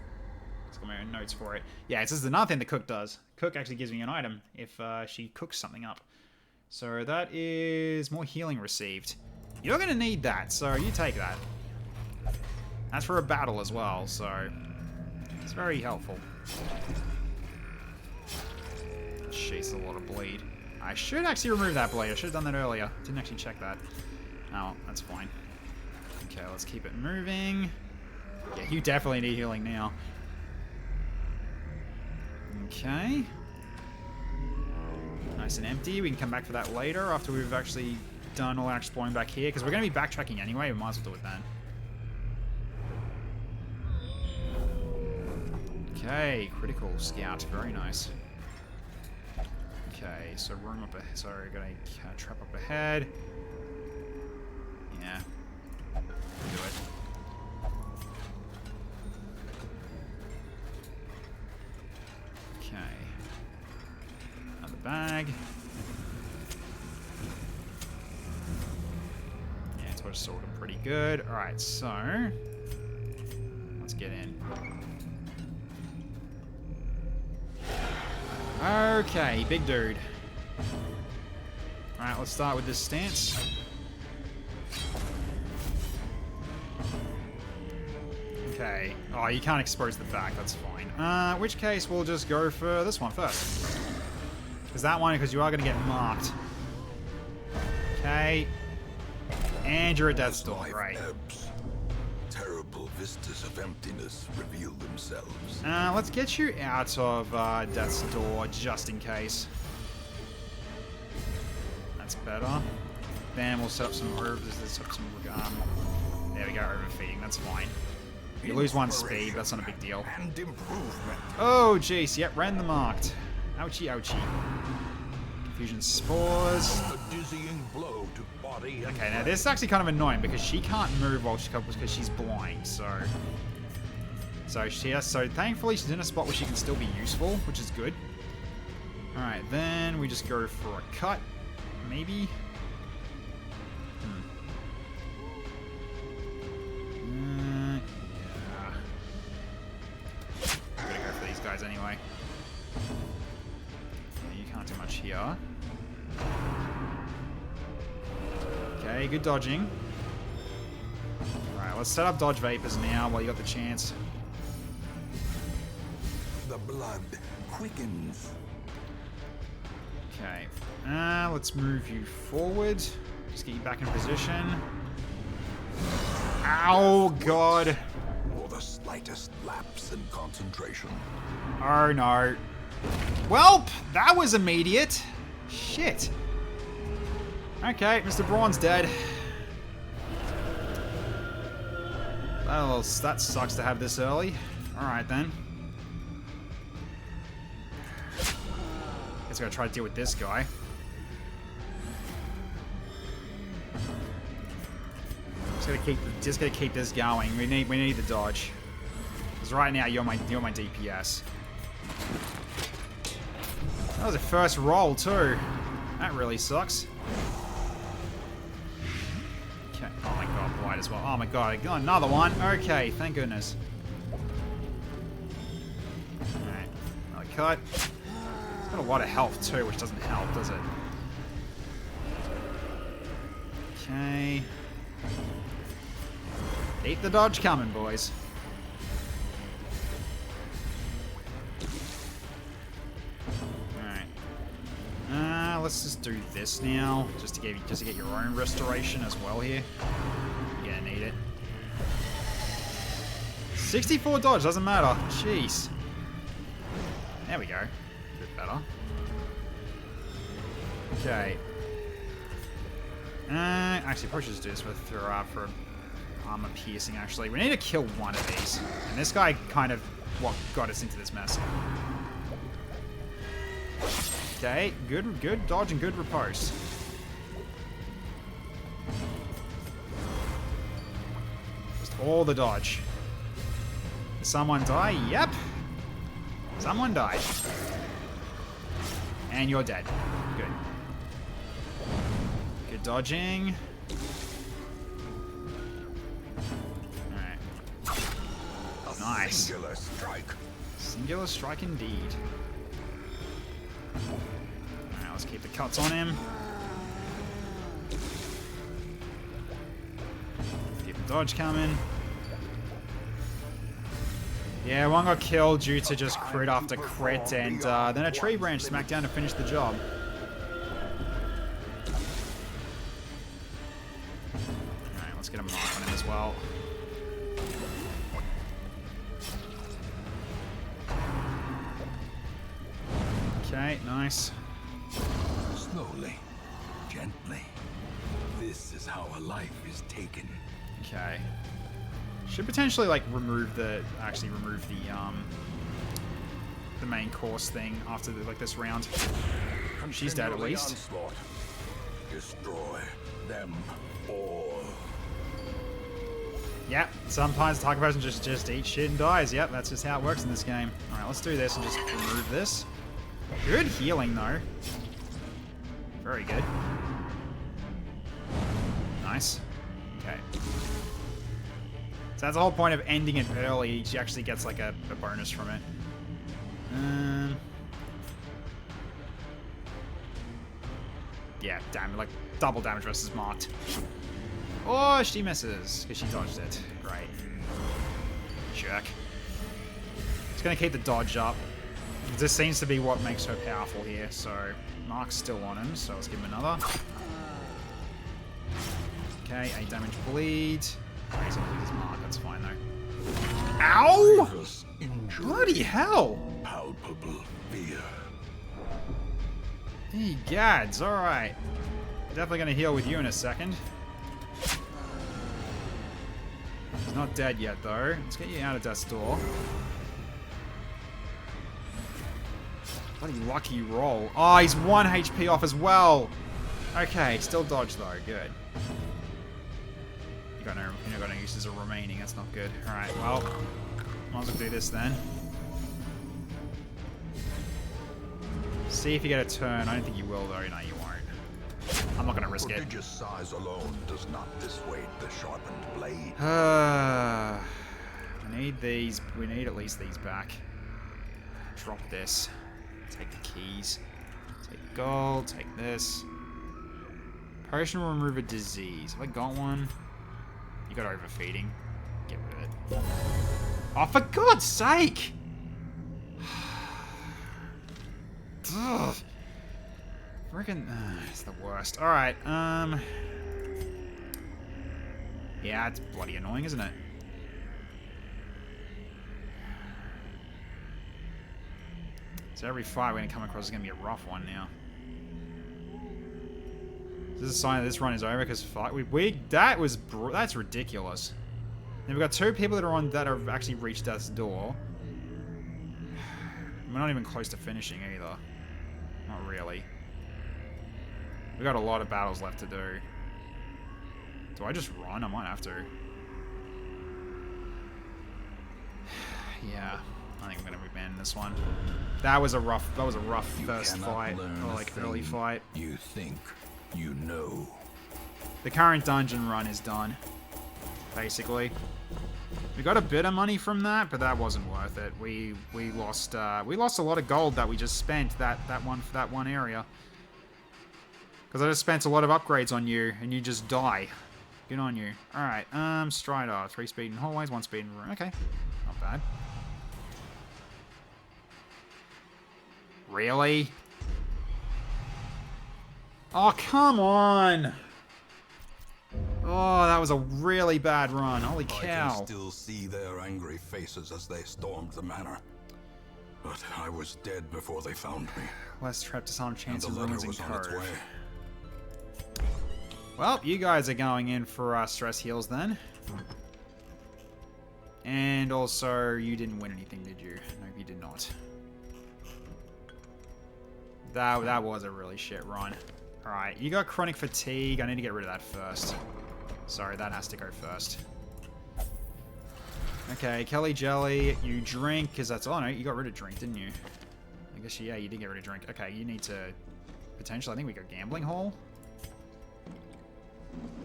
[SPEAKER 1] Let's get my own notes for it. Yeah, this is another thing the cook does. Cook actually gives me an item if she cooks something up. So that is more healing received. You're going to need that, so you take that. That's for a battle as well, so it's very helpful. Jeez, a lot of bleed. I should actually remove that blade. I should have done that earlier. Didn't actually check that. Oh, that's fine. Okay, let's keep it moving. Yeah, you definitely need healing now. Okay. Nice and empty. We can come back for that later after we've actually done all our exploring back here, because we're going to be backtracking anyway. We might as well do it then. Okay, critical scout. Very nice. Okay, so room up ahead. Sorry, got a trap up ahead. Yeah. Do it. Okay. Another bag. Yeah, it's all sorted pretty good. Alright, so let's get in. Okay, big dude. Alright, let's start with this stance. Okay. Oh, you can't expose the back, that's fine. In which case, we'll just go for this one first. Because that one, because you are going to get marked. Okay. And you're at death's door, right.
[SPEAKER 4] Terrible vistas of emptiness reveal themselves.
[SPEAKER 1] Let's get you out of death's door, just in case. That's better. Then we'll set up some there we go, overfeeding, that's fine. You lose one speed, that's not a big deal.
[SPEAKER 4] And improvement.
[SPEAKER 1] Oh, jeez, yep, random marked. Ouchie, ouchie. Confusion spores.
[SPEAKER 4] A dizzying blow to body and
[SPEAKER 1] Okay, now this is actually kind of annoying because she can't move while she couples because she's blind, so thankfully she's in a spot where she can still be useful, which is good. Alright, then we just go for a cut, maybe. Yeah. I'm gonna go for these guys anyway. Yeah, you can't do much here. Okay, good dodging. Alright, let's set up dodge vapors now while you got the chance.
[SPEAKER 4] the blood quickens.
[SPEAKER 1] Okay. Let's move you forward. Just get you back in position. Ow, God.
[SPEAKER 4] For the slightest lapse in concentration.
[SPEAKER 1] Oh, no. Welp, that was immediate. Shit. Okay, Mr. Braun's dead. Well, that sucks to have this early. Alright, then. Guess I gotta try to deal with this guy. Just gotta keep this going. We need the dodge. Because right now you're my DPS. That was a first roll too. That really sucks. Okay. Oh my god, blight as well. Oh my god, I got another one. Okay, thank goodness. Alright, another cut. It's got a lot of health too, which doesn't help, does it? Okay. Keep the dodge coming, boys. Alright. Let's just do this now, just to get your own restoration as well here. You're gonna need it. 64 dodge, doesn't matter. Jeez. There we go. A bit better. Okay. Actually, probably should just do this for armor piercing, actually. We need to kill one of these. And this guy kind of what got us into this mess. Okay, good dodge and good riposte. Just all the dodge. Did someone die? Yep. Someone died. And you're dead. Good. Good dodging. Nice.
[SPEAKER 4] Singular strike.
[SPEAKER 1] Singular strike indeed. Alright, let's keep the cuts on him. Keep the dodge coming. Yeah, one got killed due to just crit after crit, and then a tree branch smacked down to finish the job. Alright, let's get a mark on him as well. Okay, nice.
[SPEAKER 4] Slowly, gently. This is how a life is taken.
[SPEAKER 1] Okay. Should potentially like remove the main course thing after this round. She's dead at least.
[SPEAKER 4] Onslaught. Destroy them all.
[SPEAKER 1] Yep, sometimes the target person just eats shit and dies. Yep, that's just how it works in this game. Alright, let's do this and just remove this. Good healing though. Very good. Nice. Okay. So that's the whole point of ending it early. She actually gets like a bonus from it. Yeah, damn, like double damage versus marked. Oh, she misses because she dodged it. Great. Jerk. It's gonna keep the dodge up. This seems to be what makes her powerful here. So Mark's still on him, so let's give him another. Okay, 8 damage bleed. Oh, he's gonna lose his mark. That's fine though. Ow! Bloody hell!
[SPEAKER 4] Palpable fear.
[SPEAKER 1] Hey, gads. All right. Definitely gonna heal with you in a second. He's not dead yet, though. Let's get you out of death's door. Bloody lucky roll. Oh, he's 1 HP off as well. Okay, still dodge though. Good. You're not gonna use as a remaining. That's not good. All right. Well, might as well do this then. See if you get a turn. I don't think you will, though. No, you won't. I'm not gonna risk it.
[SPEAKER 4] Prodigious size alone does not dissuade the sharpened blade.
[SPEAKER 1] We need these. We need at least these back. Drop this. Take the keys. Take gold. Take this. Potion will remove a disease. Have I got one? You got overfeeding. Get rid of it. Oh, for God's sake! Ugh. Freaking, it's the worst. All right. Yeah, it's bloody annoying, isn't it? So every fight we're gonna come across is gonna be a rough one now. Is this a sign that this run is over? Because that's ridiculous. And we've got 2 people that have actually reached death's door. We're not even close to finishing either. Not really. We've got a lot of battles left to do. Do I just run? I might have to. Yeah, I think I'm gonna be banning this one. That was a rough first fight, or like early fight.
[SPEAKER 4] You think you know.
[SPEAKER 1] The current dungeon run is done, basically. We got a bit of money from that, but that wasn't worth it. We lost a lot of gold that we just spent for that one area. Because I just spent a lot of upgrades on you, and you just die. Good on you. All right, Strider, 3 speed in hallways, 1 speed in room. Okay, not bad. Really? Oh, come on! Oh, that was a really bad run. Holy cow.
[SPEAKER 4] I can still see their angry faces as they stormed the manor. But I was dead before they found me.
[SPEAKER 1] Less trap disarm chance
[SPEAKER 4] And
[SPEAKER 1] of
[SPEAKER 4] the letter
[SPEAKER 1] ruins
[SPEAKER 4] was on its
[SPEAKER 1] incurred.
[SPEAKER 4] way.
[SPEAKER 1] Well, you guys are going in for stress heals then. And also, you didn't win anything, did you? No, you did not. That was a really shit run. Alright, you got chronic fatigue. I need to get rid of that first. Sorry, that has to go first. Okay, Kelly Jelly, you drink, because that's... Oh, no, you got rid of drink, didn't you? I guess, yeah, you did get rid of drink. Okay, you need to... Potentially, I think we got Gambling Hall.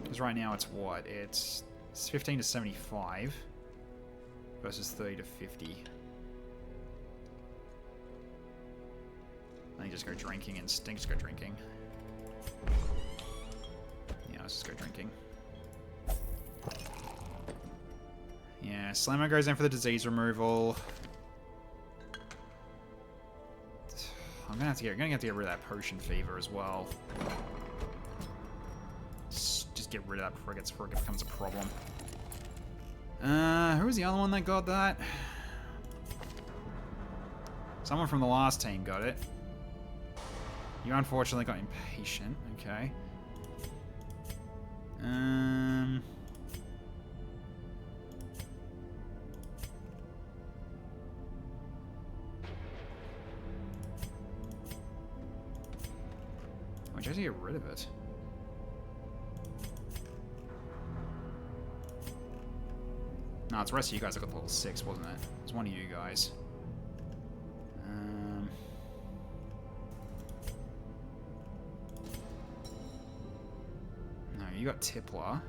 [SPEAKER 1] Because right now it's what? It's 15 to 75 versus 30 to 50. I think just go drinking and Stink just go drinking. Yeah, let's just go drinking. Yeah, Slammer goes in for the disease removal. I'm gonna have to get rid of that potion fever as well. Just get rid of that before it becomes a problem. Who was the other one that got that? Someone from the last team got it. You unfortunately got impatient. Okay. Why'd you have to get rid of it? No, it's the rest of you guys that got the level 6, wasn't it? It was one of you guys. No, you got Tippler.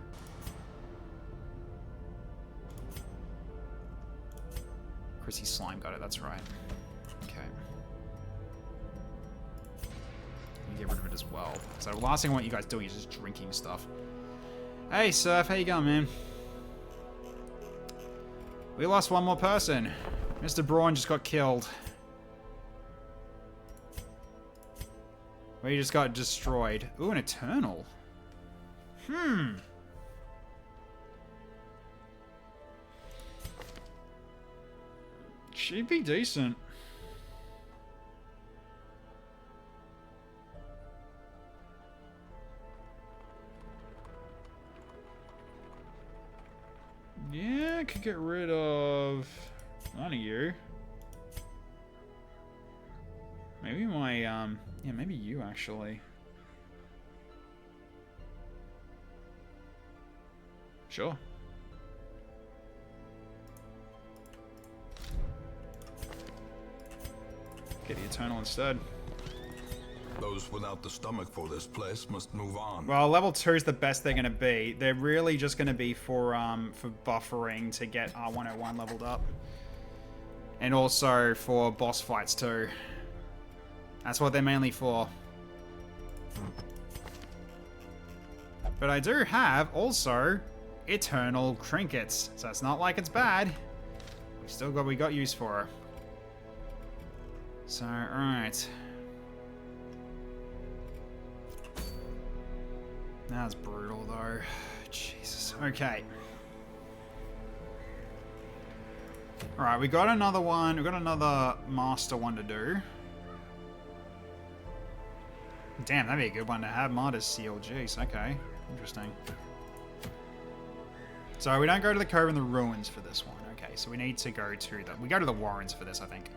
[SPEAKER 1] Chrissy Slime got it, that's right. Okay. You get rid of it as well. So the last thing I want you guys doing is just drinking stuff. Hey, Surf, how you going, man? We lost one more person. Mr. Braun just got killed. We just got destroyed. Ooh, an Eternal. She'd be decent. Yeah, I could get rid of none of you. Maybe my, yeah, maybe you actually. Sure. Get the Eternal instead.
[SPEAKER 4] Those without the stomach for this place must move on.
[SPEAKER 1] Well, level 2 is the best they're going to be. They're really just going to be for buffering to get R101 leveled up. And also for boss fights too. That's what they're mainly for. But I do have also Eternal Trinkets. So it's not like it's bad. We got use for her. So, alright. That's brutal, though. Jesus. Okay. Alright, we got another one. We got another master one to do. Damn, that'd be a good one to have. Martyr's Seal. Jeez, okay. Interesting. So, we don't go to the Cove and the Ruins for this one. Okay, so we need to go to the... We go to the Warrens for this, I think.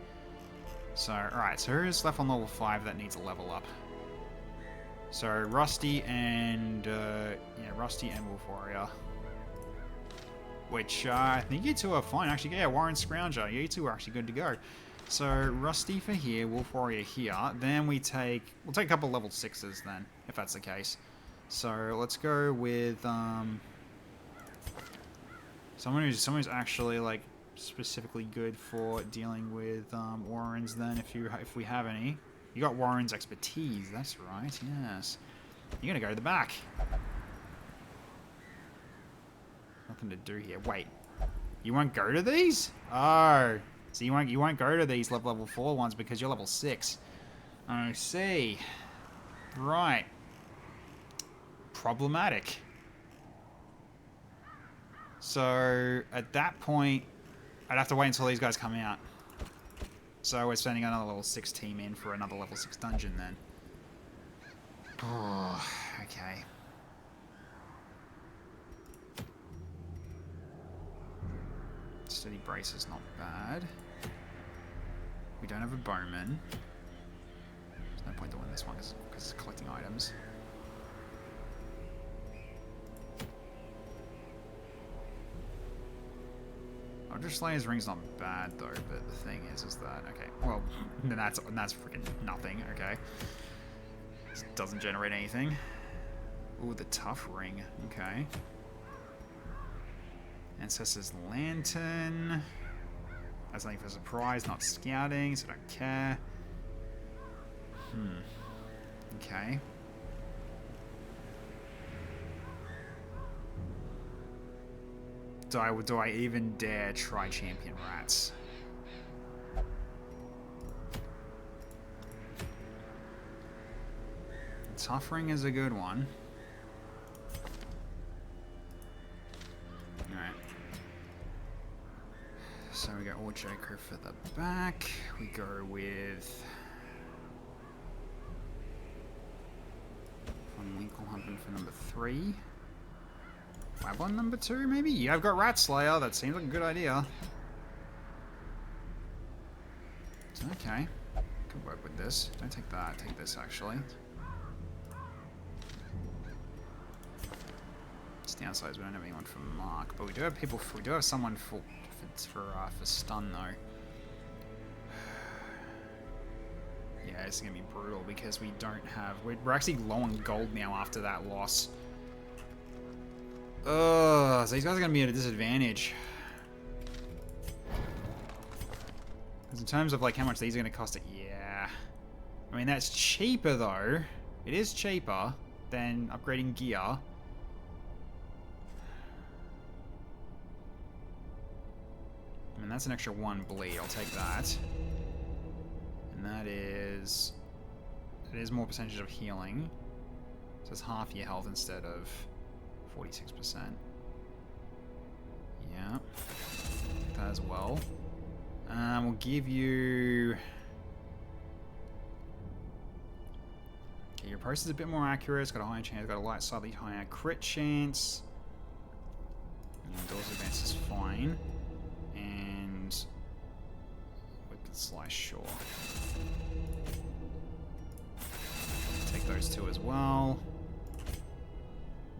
[SPEAKER 1] So, alright, so who's left on level 5 that needs a level up? So, Rusty and, yeah, Rusty and Wolf Warrior. Which, I think you two are fine. Actually, yeah, Warren Scrounger, you two are actually good to go. So, Rusty for here, Wolf Warrior here. Then we'll take a couple level 6s then, if that's the case. So, let's go with, someone who's actually, like, specifically good for dealing with, Warrens then, if we have any. You got Warren's expertise, that's right, yes. You're gonna go to the back. Nothing to do here. Wait. You won't go to these? Oh. So you won't go to these level 4 ones because you're level 6. I see. Right. Problematic. So at that point, I'd have to wait until these guys come out. So we're sending another level 6 team in for another level 6 dungeon then. Oh, okay. Steady Brace is not bad. We don't have a Bowman. There's no point doing this one because it's collecting items. Eldritch Slayer's Ring's not bad though, but the thing is that okay, well, then that's freaking nothing. Okay, it doesn't generate anything. Ooh, the Tough Ring. Okay. Ancestor's Lantern. That's something for surprise, not scouting, so don't care. Okay. Do I even dare try Champion Rats? Tough Ring is a good one. Alright. So we got Joker for the back. We go with... Pumpkin for number 3. Wab on number 2, maybe? Yeah, I've got Rat Slayer. That seems like a good idea. Okay. Could work with this. Don't take that. Take this, actually. It's downside is we don't have anyone for Mark, but we do have people. We do have someone for stun though. Yeah, it's gonna be brutal because we don't have. We're actually low on gold now after that loss. Ugh, so these guys are gonna be at a disadvantage. Because in terms of like how much these are gonna cost, yeah. I mean that's cheaper though. It is cheaper than upgrading gear. I mean, that's an extra 1 bleed. I'll take that. And that is... It is more percentage of healing. So it's half your health instead of 46%. Yeah. Take that as well. We'll give you... Okay, your price is a bit more accurate. It's got a higher chance. It's got a slightly higher crit chance. And Doors Advance is fine. And Wicked Slice, sure. Take those 2 as well.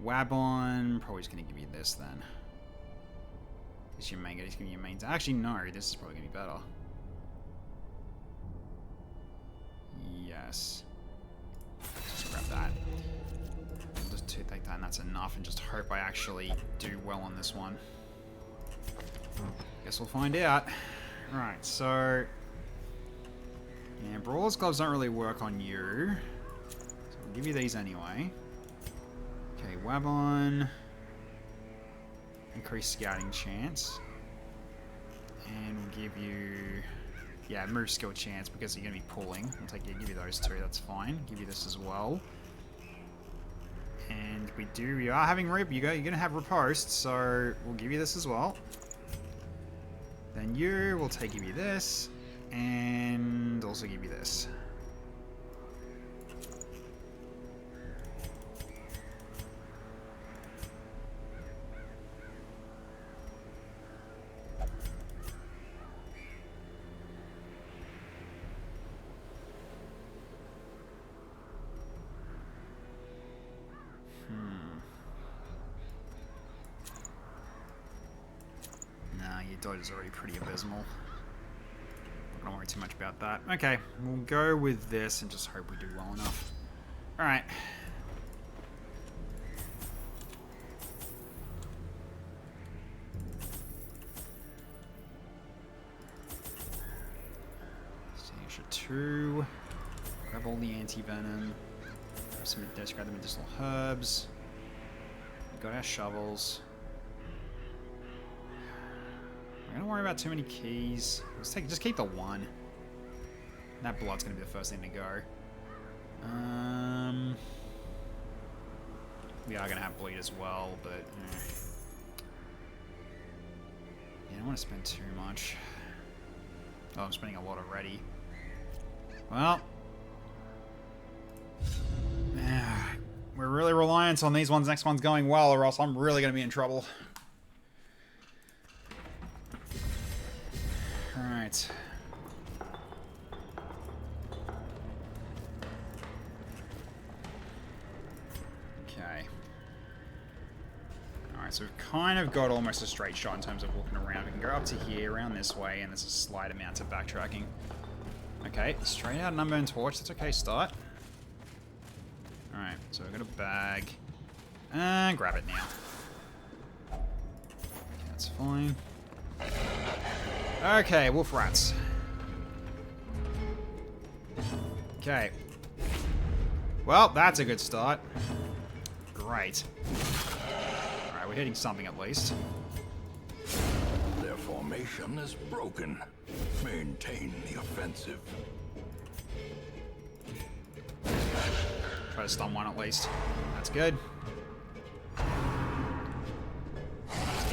[SPEAKER 1] Wabon, probably just gonna give you this then. It's your main. Just give me your main. Actually, no. This is probably gonna be better. Yes. Just grab that. I'll just take that, and that's enough. And just hope I actually do well on this one. Guess we'll find out. Right, so... Yeah, Brawler's Gloves don't really work on you. So we'll give you these anyway. Okay, Wabon. Increased scouting chance. And we'll give you... Yeah, move skill chance because you're going to be pulling. I'll give you those 2, that's fine. Give you this as well. And you are having you're going to have riposte, so we'll give you this as well. Then we'll give you this, and also give you this. Dodge is already pretty abysmal. Not gonna worry too much about that. Okay, we'll go with this and just hope we do well enough. Alright. Extinguisher 2. Grab all the anti-venom. Grab the medicinal herbs. We've got our shovels. I don't worry about too many keys. Just keep the 1. That blood's gonna be the first thing to go. We are gonna have bleed as well, but yeah, I don't want to spend too much. Oh, I'm spending a lot already. Well, we're really reliant on these ones. Next one's going well, or else I'm really gonna be in trouble. Alright. Okay. Alright, so we've kind of got almost a straight shot in terms of walking around. We can go up to here, around this way, and there's a slight amount of backtracking. Okay, straight out number and torch. That's okay, start. Alright, so we've got a bag. And grab it now. Okay, that's fine. Okay, wolf rats. Okay. Well, that's a good start. Great. Alright, we're hitting something at least.
[SPEAKER 4] Their formation is broken. Maintain the offensive.
[SPEAKER 1] Try to stun one at least. That's good. The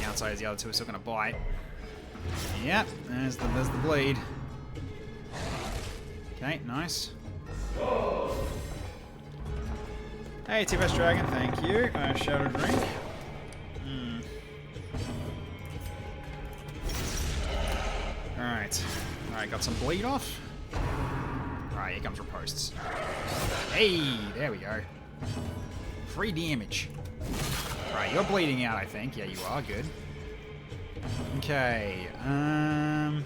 [SPEAKER 1] downside is the other 2 are still going to bite. Yep, there's the bleed. Okay, nice. Hey, T-Best Dragon, thank you. Shadow Drink. Alright. Alright, got some bleed off. Alright, here comes riposts. Hey, there we go. Free damage. Alright, you're bleeding out, I think. Yeah, you are. Good. Okay, I'll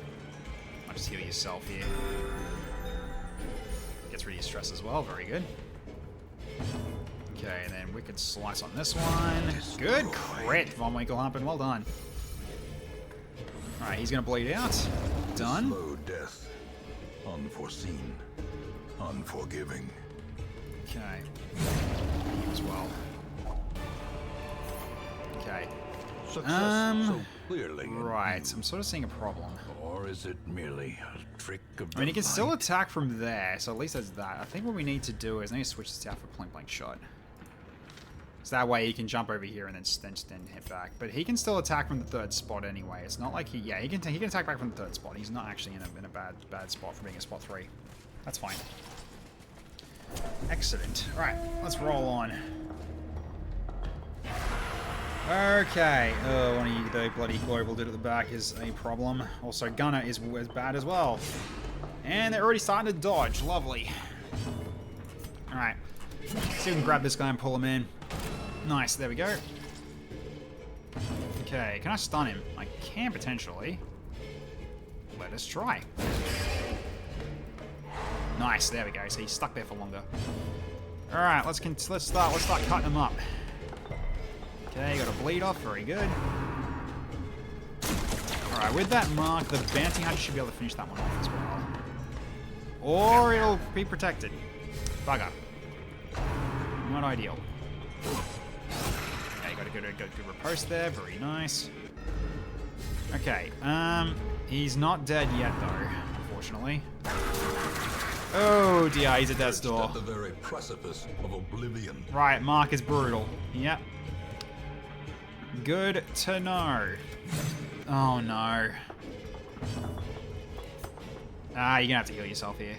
[SPEAKER 1] just heal yourself here. Gets rid of your stress as well. Very good. Okay, and then Wicked Slice on this one. Good crit, Von Winklehampen. Well done. Alright, he's gonna bleed out. Done.
[SPEAKER 4] Slow death. Unforeseen. Unforgiving.
[SPEAKER 1] Okay. You as well. Okay.
[SPEAKER 4] Success so clearly.
[SPEAKER 1] Right, I'm sort of seeing a problem.
[SPEAKER 4] Or is it merely a trick of the
[SPEAKER 1] I mean, he can still
[SPEAKER 4] mind?
[SPEAKER 1] attack from there, so at least there's that. I think what we need to do is I need to switch this out for point blank shot. So that way he can jump over here and then hit back. But he can still attack from the third spot anyway. It's not like he can attack back from the third spot. He's not actually in a bad spot for being a spot 3. That's fine. Excellent. All right, let's roll on. Okay. Oh, one of you, the bloody global dude at the back is a problem. Also, Gunner is as bad as well. And they're already starting to dodge. Lovely. All right. See if we can grab this guy and pull him in. Nice. There we go. Okay. Can I stun him? I can potentially. Let us try. Nice. There we go. So he's stuck there for longer. All right. Let's start cutting him up. Okay, got a bleed off. Very good. Alright, with that mark, the bounty hunter should be able to finish that one off as well. Or it'll be protected. Bugger. Not ideal. Okay, got a good riposte there. Very nice. Okay, he's not dead yet though, unfortunately. Oh dear, he's at death's door.
[SPEAKER 4] At the very precipice of oblivion.
[SPEAKER 1] Right, mark is brutal. Yep. Good to know. Oh no. Ah, you're gonna have to heal yourself here.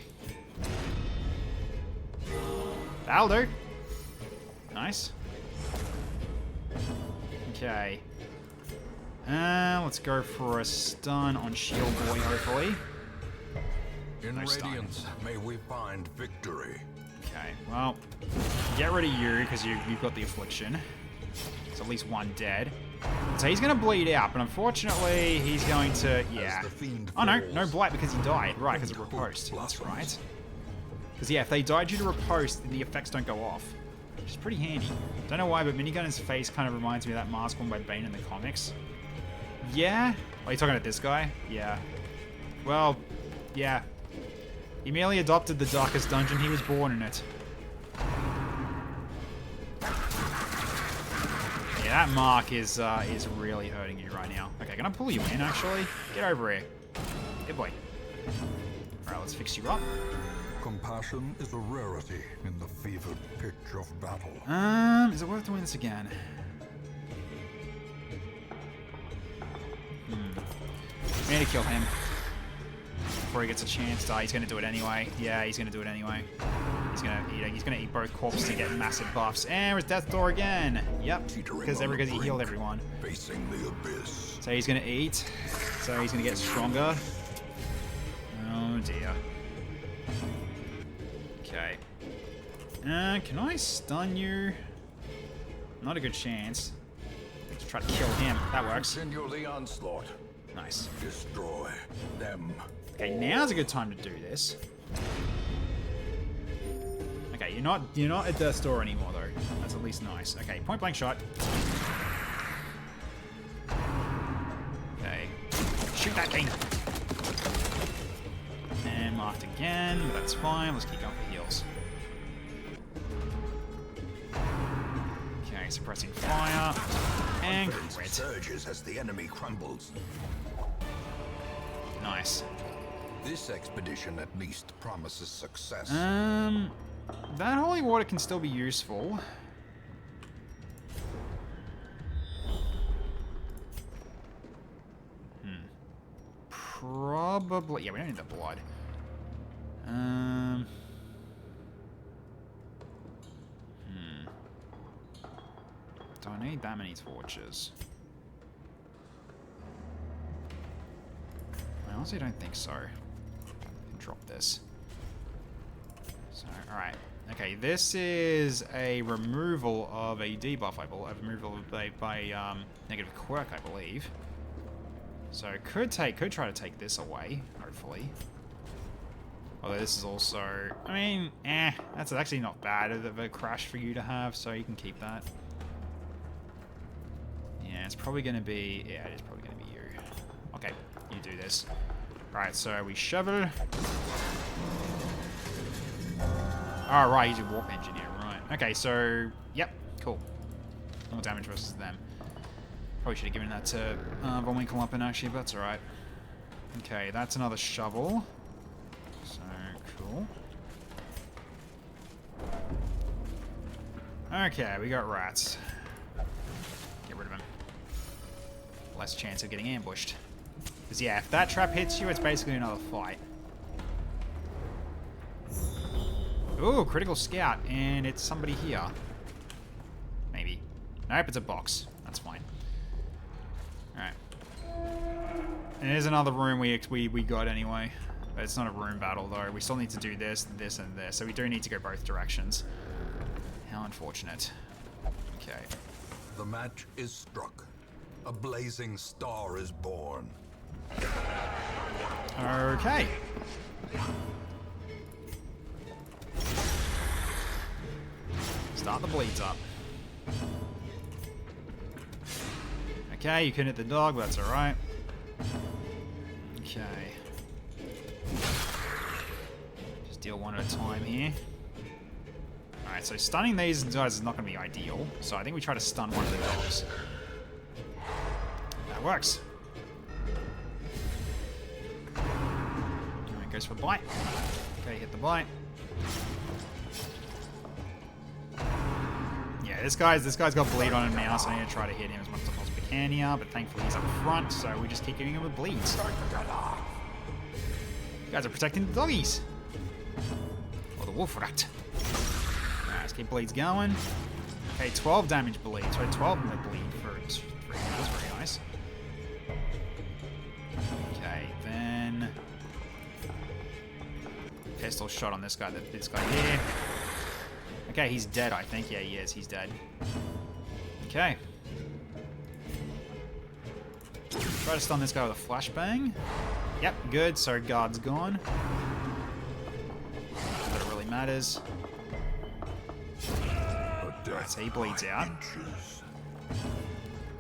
[SPEAKER 1] That'll do. Nice. Okay. Let's go for a stun on Shield Boy, hopefully.
[SPEAKER 4] In
[SPEAKER 1] No stun.
[SPEAKER 4] radiance, may we find victory.
[SPEAKER 1] Okay, well, get rid of you, because you've got the affliction. There's at least one dead. So he's going to bleed out, but unfortunately, he's going to... Yeah.
[SPEAKER 4] As the fiend
[SPEAKER 1] Oh, no.
[SPEAKER 4] falls,
[SPEAKER 1] No blight because he died. Right, because of
[SPEAKER 4] hope
[SPEAKER 1] riposte. That's
[SPEAKER 4] blossoms.
[SPEAKER 1] right. Because, yeah, if they died due to riposte, then the effects don't go off. Which is pretty handy. Don't know why, but Minigun's face kind of reminds me of that mask worn by Bane in the comics. Yeah? Oh, you talking about this guy? Yeah. Well, yeah. He merely adopted the darkest dungeon. He was born in it. Yeah, that mark is really hurting you right now. Okay, can I pull you in, actually? Get over here. Good boy. Alright, let's fix you up.
[SPEAKER 4] Compassion is a rarity in the fevered pitch of battle.
[SPEAKER 1] Is it worth doing this again? We need to kill him before he gets a chance. He's gonna do it anyway. Yeah, he's gonna do it anyway. He's gonna eat both corpses to get massive buffs. And there's Death Door again. Yep, because he healed everyone.
[SPEAKER 4] Facing the abyss.
[SPEAKER 1] So he's gonna eat. So he's gonna get stronger. Oh dear. Okay. Can I stun you? Not a good chance. Let's try to kill him. That works.
[SPEAKER 4] Continue the onslaught.
[SPEAKER 1] Nice.
[SPEAKER 4] Destroy them.
[SPEAKER 1] Okay, now's a good time to do this. Okay, you're not at Death's Door anymore though. That's at least nice. Okay, point blank shot. Okay. Shoot that thing. And marked again, but that's fine. Let's keep going for heals. Okay, suppressing fire. And
[SPEAKER 4] Confidence
[SPEAKER 1] crit.
[SPEAKER 4] surges as the enemy crumbles.
[SPEAKER 1] Nice.
[SPEAKER 4] This expedition at least promises success.
[SPEAKER 1] That holy water can still be useful. Probably. Yeah, we don't need the blood. Do I need that many torches? I honestly don't think so. Drop this. So, alright. Okay, this is a removal of a debuff, I believe. A removal by negative quirk, I believe. So could try to take this away, hopefully. Although this is also, I mean, that's actually not bad of a crash for you to have, so you can keep that. Yeah, it's probably going to be, yeah, it is probably going to be you. Okay, you do this. Alright, so we shovel. Oh, right, he's a warp engineer, right. Okay, so, yep, cool. More damage versus them. Probably should have given that to Von Winkelhampton, actually, but that's alright. Okay, that's another shovel. So, cool. Okay, we got rats. Get rid of him. Less chance of getting ambushed. Because, yeah, if that trap hits you, it's basically another fight. Ooh, critical scout, and it's somebody here. Maybe. Nope, it's a box. That's fine. Alright. And there's another room we got anyway. But it's not a room battle, though. We still need to do this, this, and this. So we do need to go both directions. How unfortunate. Okay.
[SPEAKER 4] The match is struck. A blazing star is born.
[SPEAKER 1] Okay. Start the bleeds up. Okay, you can hit the dog, but that's alright. Okay. Just deal one at a time here. Alright, so stunning these guys is not going to be ideal. So I think we try to stun one of the dogs. That works. Alright, goes for a bite. Okay, hit the bite. Yeah, this guy's got bleed on him now, so I need to try to hit him as much as I possibly can here, but thankfully he's up front, so we just keep giving him with bleeds. You guys are protecting the doggies. Or the wolf rat. Alright, let's keep bleeds going. Okay, 12 damage bleed, so 12 in the bleed for 3 rounds, very nice. Okay, then... Pistol shot on this guy here. Okay, he's dead, I think. Yeah, he is. He's dead. Okay. Try to stun this guy with a flashbang. Yep, good. So guard's gone. But it really matters. Alright, so he bleeds out.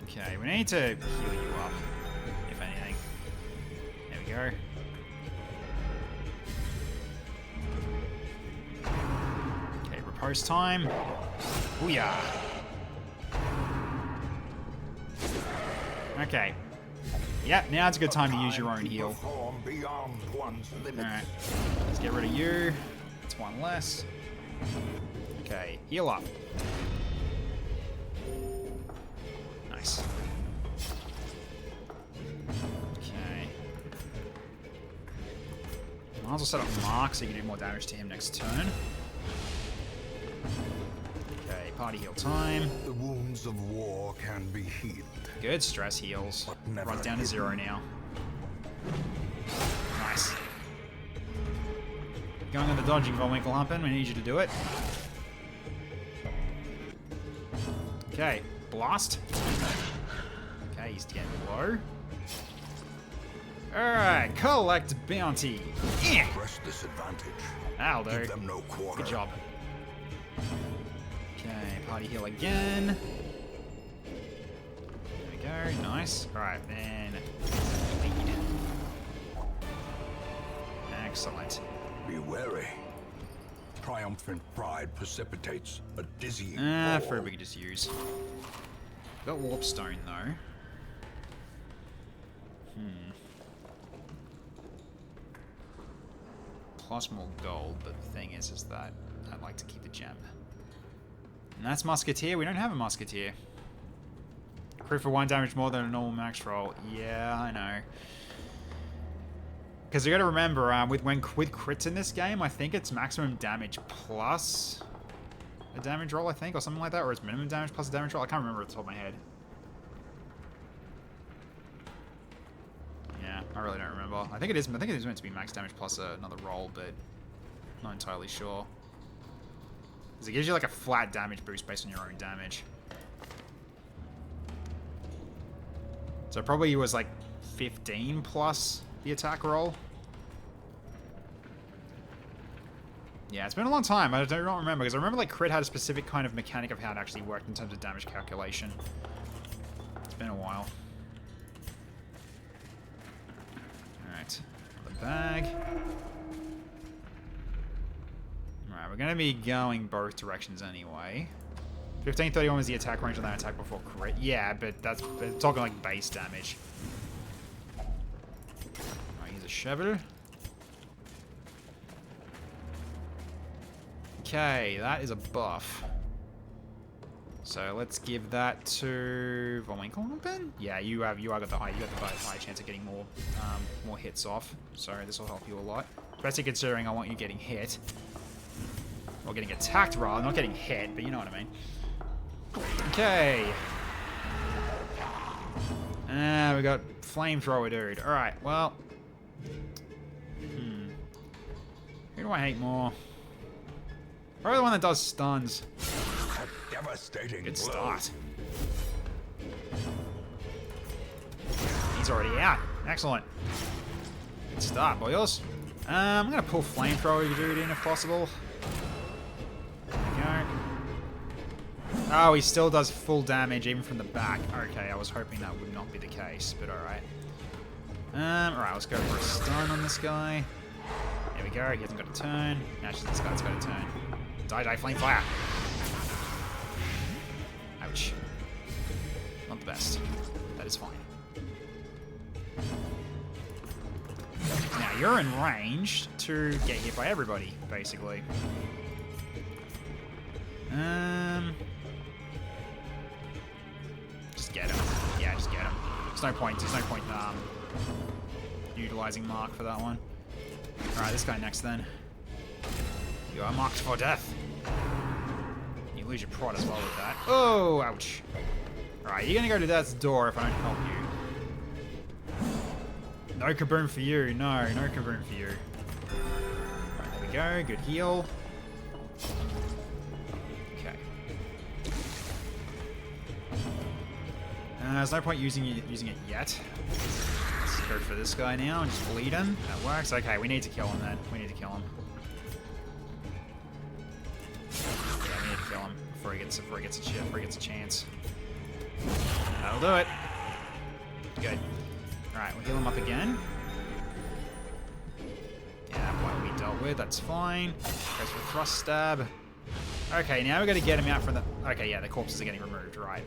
[SPEAKER 1] Okay, we need to heal you up, if anything. There we go. Post time. Booyah. Okay. Yep, now it's a good time to use your own heal. Alright. Let's get rid of you. It's one less. Okay, heal up. Nice. Okay. Might as well set up Mark so you can do more damage to him next turn. Party heal time.
[SPEAKER 4] The wounds of war can be healed.
[SPEAKER 1] Good stress heals. Runs down to 0 now. Nice. Going on the dodging, Von Winkelhampton. We need you to do it. Okay, blast. Okay, he's getting low. Alright, collect bounty. Yeah.
[SPEAKER 4] Press disadvantage.
[SPEAKER 1] That'll do.
[SPEAKER 4] Give them no quarter.
[SPEAKER 1] Good job. Okay, party heal again. There we go, nice. Alright, then bleed. Excellent.
[SPEAKER 4] Be wary. Triumphant pride precipitates a dizzying fall.
[SPEAKER 1] For we could just use. Got warp stone though. Plus more gold, but the thing is that I'd like to keep the gem. And that's Musketeer. We don't have a Musketeer. Crit for 1 damage more than a normal max roll. Yeah, I know. Because you got to remember, with crits in this game, I think it's maximum damage plus a damage roll, I think, or something like that, or it's minimum damage plus a damage roll. I can't remember off the top of my head. Yeah, I really don't remember. I think it is. I think it is meant to be max damage plus another roll, but not entirely sure. Because it gives you like a flat damage boost based on your own damage. So it probably was like 15 plus the attack roll. Yeah, it's been a long time. I don't remember, because I remember like crit had a specific kind of mechanic of how it actually worked in terms of damage calculation. It's been a while. Alright, the bag. Alright, we're going to be going both directions anyway. 1531 was the attack range on that attack before crit. Yeah, but that's talking like base damage. Alright, here's a shovel. Okay, that is a buff. So let's give that to Von Winkleman. Yeah, you got the high chance of getting more hits off. So this will help you a lot, especially considering I want you getting hit, or getting attacked rather, not getting hit, but you know what I mean. Okay. We got flamethrower dude. All right, well, who do I hate more? Probably the one that does stuns.
[SPEAKER 4] A devastating
[SPEAKER 1] Good
[SPEAKER 4] blow.
[SPEAKER 1] start. He's already out. Excellent. Good start, boys. I'm gonna pull flamethrower dude in if possible. There we go. Oh, he still does full damage even from the back. Okay, I was hoping that would not be the case, but alright. Alright, let's go for a stun on this guy. There we go, he hasn't got a turn. Actually, this guy's got a turn. Die, flame fire. Ouch. Not the best. That is fine. Now, you're in range to get hit by everybody, basically. Just get him. Yeah, just get him. There's no point utilizing Mark for that one. Alright, this guy next then. You are marked for death. You lose your prod as well with that. Oh, ouch. Alright, you're gonna go to that door if I don't help you. No kaboom for you. No kaboom for you. Alright, there we go. Good heal. Okay. There's no point using it yet. Let's go for this guy now and just bleed him. That works. Okay, we need to kill him then. We need to kill him. Yeah, we need to kill him before he gets a chance. That'll do it. Good. Alright, we'll heal him up again. Yeah, that one we dealt with, that's fine. Goes for thrust stab. Okay, now we gotta get him out from the... Okay, yeah, the corpses are getting removed, right.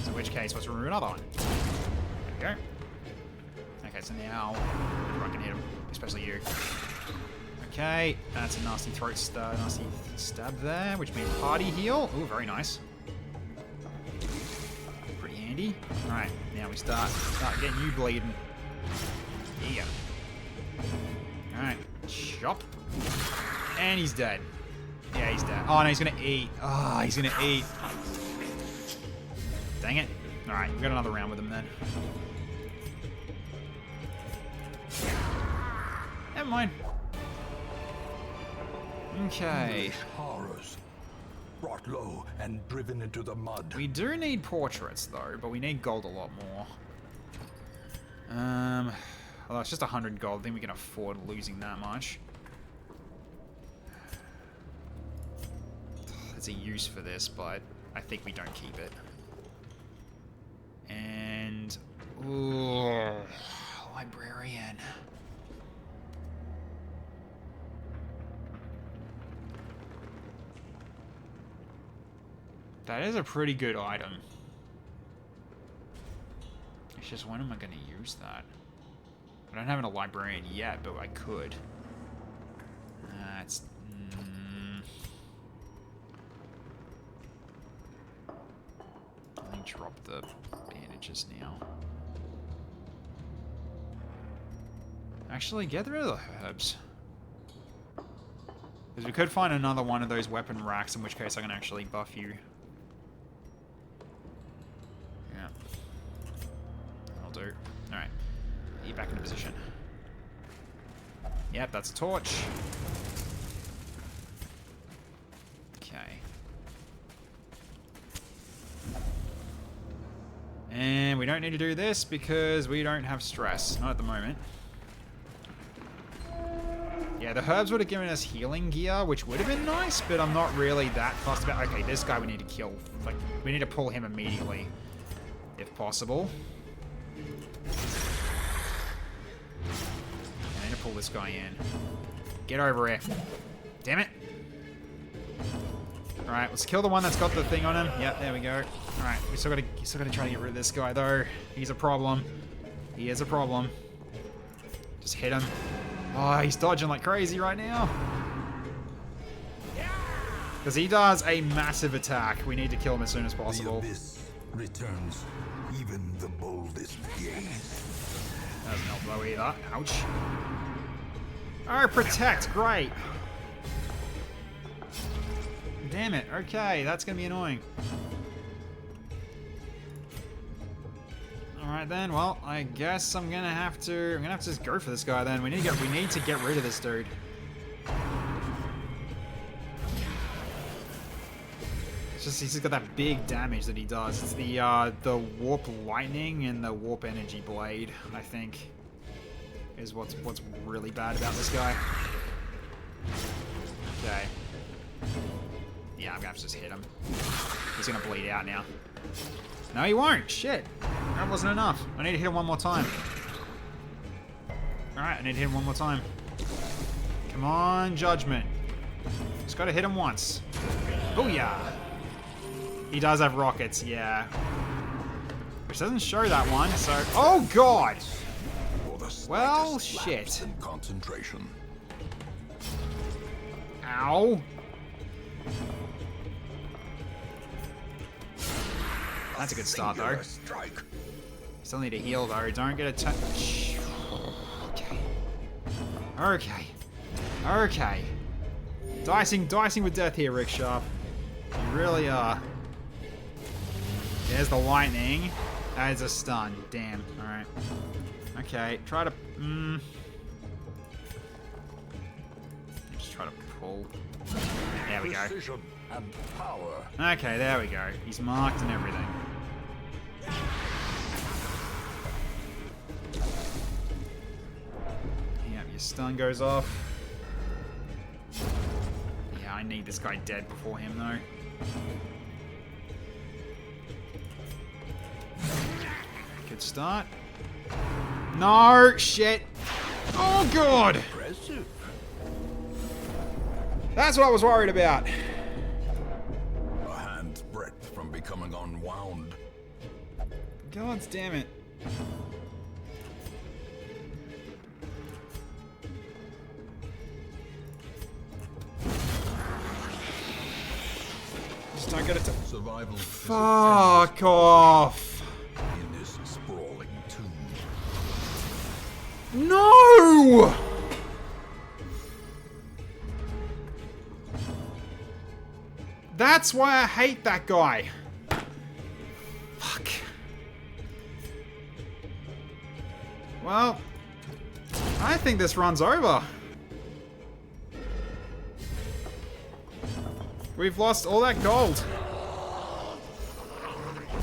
[SPEAKER 1] So in which case, let's remove another one. There we go. Okay, so now everyone can hit him, especially you. Okay, that's a nasty nasty stab there, which means party heal. Ooh, very nice. Pretty handy. Alright, now we start getting you bleeding. Yeah. Alright, chop. And he's dead. Yeah, he's dead. Oh, no, he's gonna eat. Oh, he's gonna eat. Dang it. Alright, we've got another round with him then. Never mind. Okay.
[SPEAKER 4] Horrors, brought low and driven into the mud.
[SPEAKER 1] We do need portraits though, but we need gold a lot more. Although it's just 100 gold. I think we can afford losing that much. There's a use for this, but I think we don't keep it. And ooh, librarian. That is a pretty good item. It's just, when am I going to use that? I don't have a librarian yet, but I could. It's... Let me drop the bandages now. Actually, get rid of the herbs. Because we could find another one of those weapon racks, in which case I can actually buff you. Yeah. That'll do. Alright. You're back into position. Yep, that's a torch. Okay. And we don't need to do this because we don't have stress. Not at the moment. Yeah, the herbs would have given us healing gear, which would have been nice, but I'm not really that fussed about... Okay, this guy we need to kill. Like, we need to pull him immediately, if possible. I need to pull this guy in. Get over here. Damn it. Alright, let's kill the one that's got the thing on him. Yep, there we go. Alright, we still gotta try to get rid of this guy, though. He's a problem. He is a problem. Just hit him. Oh, he's dodging like crazy right now. Because he does a massive attack. We need to kill him as soon as possible.
[SPEAKER 4] The abyss returns even the boldest gaze.
[SPEAKER 1] That doesn't help though either. Ouch. Oh, protect. Great. Damn it. Okay, that's going to be annoying. Alright then, well, I guess I'm gonna have to just go for this guy then. We need to get rid of this dude. It's just he's got that big damage that he does. It's the warp lightning and the warp energy blade, I think, is what's really bad about this guy. Okay. Yeah, I'm gonna have to just hit him. He's gonna bleed out now. No, he won't. Shit. That wasn't enough. I need to hit him one more time. Alright, I need to hit him one more time. Come on, Judgment. Just gotta hit him once. Booyah! He does have rockets, yeah. Which doesn't show that one, so... Oh, God! Well, shit.
[SPEAKER 4] Concentration.
[SPEAKER 1] Ow. That's a good start, though. Still need to heal, though. Don't get attacked. Okay. Okay. Okay. Dicing with death here, Rick Sharp. You really are. There's the lightning. That is a stun. Damn. Alright. Okay. Try to... Just try to pull. There we go.
[SPEAKER 4] And power.
[SPEAKER 1] Okay, there we go. He's marked and everything. Yep, your stun goes off. Yeah, I need this guy dead before him, though. Good start. No! Shit! Oh, God!
[SPEAKER 4] Impressive.
[SPEAKER 1] That's what I was worried about.
[SPEAKER 4] A hand's breadth from becoming unwound.
[SPEAKER 1] God damn it. Just don't get it to...
[SPEAKER 4] Survival.
[SPEAKER 1] Fuck off.
[SPEAKER 4] In this sprawling tomb.
[SPEAKER 1] No! That's why I hate that guy. Fuck. Well, I think this run's over. We've lost all that gold.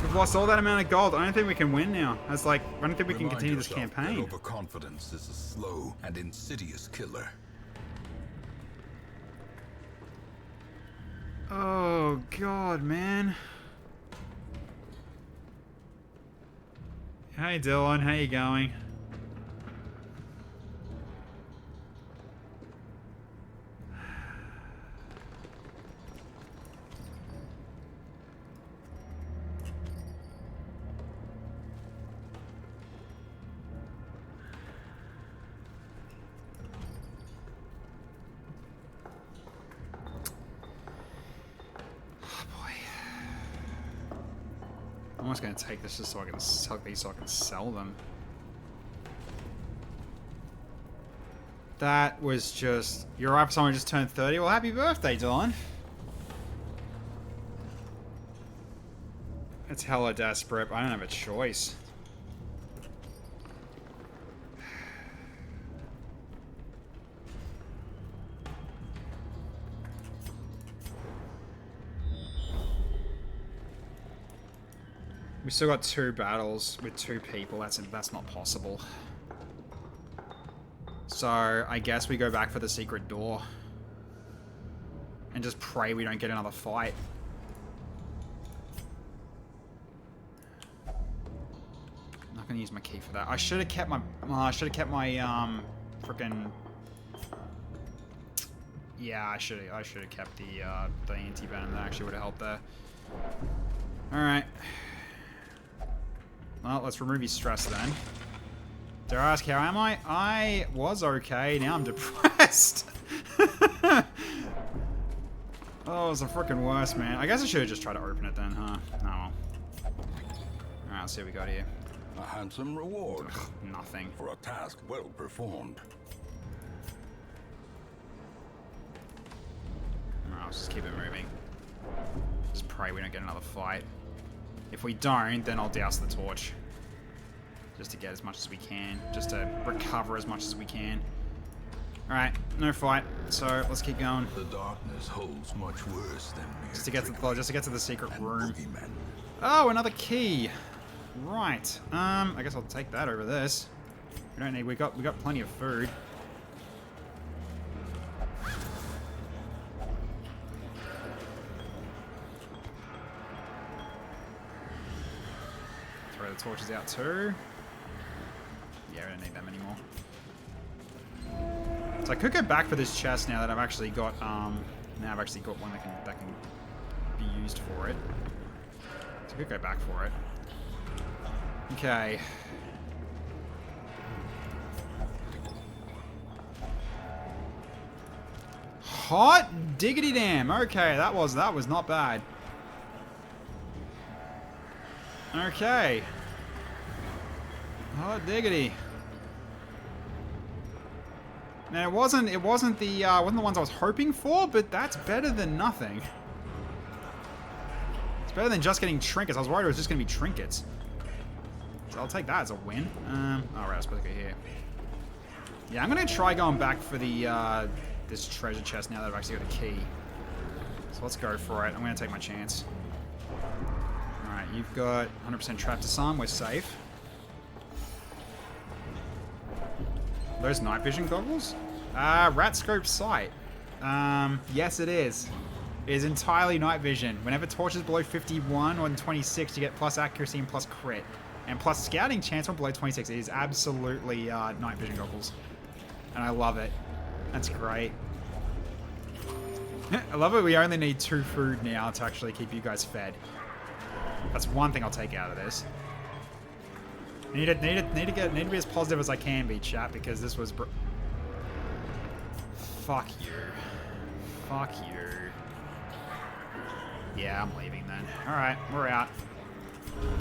[SPEAKER 1] We've lost all that amount of gold. I don't think we can win now. I don't think we can continue this campaign.
[SPEAKER 4] Overconfidence is a slow and insidious killer.
[SPEAKER 1] Oh, God, man. Hey, Dylan. How you going? I'm almost going to take this just so I can sell these so I can sell them. That was just... You're right for someone who just turned 30? Well, happy birthday, Dylan. It's hella desperate. I don't have a choice. We still got 2 battles with 2 people. That's not possible. So, I guess we go back for the secret door. And just pray we don't get another fight. I'm not gonna use my key for that. I should have kept my... frickin'... Yeah, I should have kept the anti-venom. That actually would have helped there. Alright. Well, let's remove his stress then. Dare I ask, how am I? I was okay, now I'm depressed. Oh, it was the freaking worst, man. I guess I should have just tried to open it then, huh? Oh well. Alright, let's see what we got here.
[SPEAKER 4] A handsome reward.
[SPEAKER 1] Ugh, nothing.
[SPEAKER 4] For a task well performed.
[SPEAKER 1] Alright, let's just keep it moving. Just pray we don't get another fight. If we don't, then I'll douse the torch. Just to get as much as we can. Just to recover as much as we can. Alright, no fight. So let's keep going.
[SPEAKER 4] The darkness holds much worse than mere
[SPEAKER 1] Just to get to the secret room.
[SPEAKER 4] boogeymen.
[SPEAKER 1] Oh, another key. Right. I guess I'll take that over this. We don't need. We got plenty of food. Throw the torches out too. Yeah, we don't need them anymore. So I could go back for this chest now that I've actually got now I've actually got one that can be used for it. So I could go back for it. Okay. Hot diggity damn. Okay, that was not bad. Okay. Hot diggity. Now it wasn't the ones I was hoping for, but that's better than nothing. It's better than just getting trinkets. I was worried it was just gonna be trinkets. So I'll take that as a win. Alright, I was supposed to go here. Yeah, I'm gonna try going back for the this treasure chest now that I've actually got a key. So let's go for it. I'm gonna take my chance. Alright, you've got 100% trap disarm, we're safe. Those night vision goggles? Rat scope sight. Yes it is. It is entirely night vision. Whenever torches below 51 on 26, you get plus accuracy and plus crit. And plus scouting chance on below 26. It is absolutely night vision goggles. And I love it. That's great. I love it. We only need 2 food now to actually keep you guys fed. That's one thing I'll take out of this. I need to be as positive as I can be, chat, because this was fuck you. Fuck you. Yeah, I'm leaving then. Alright, we're out.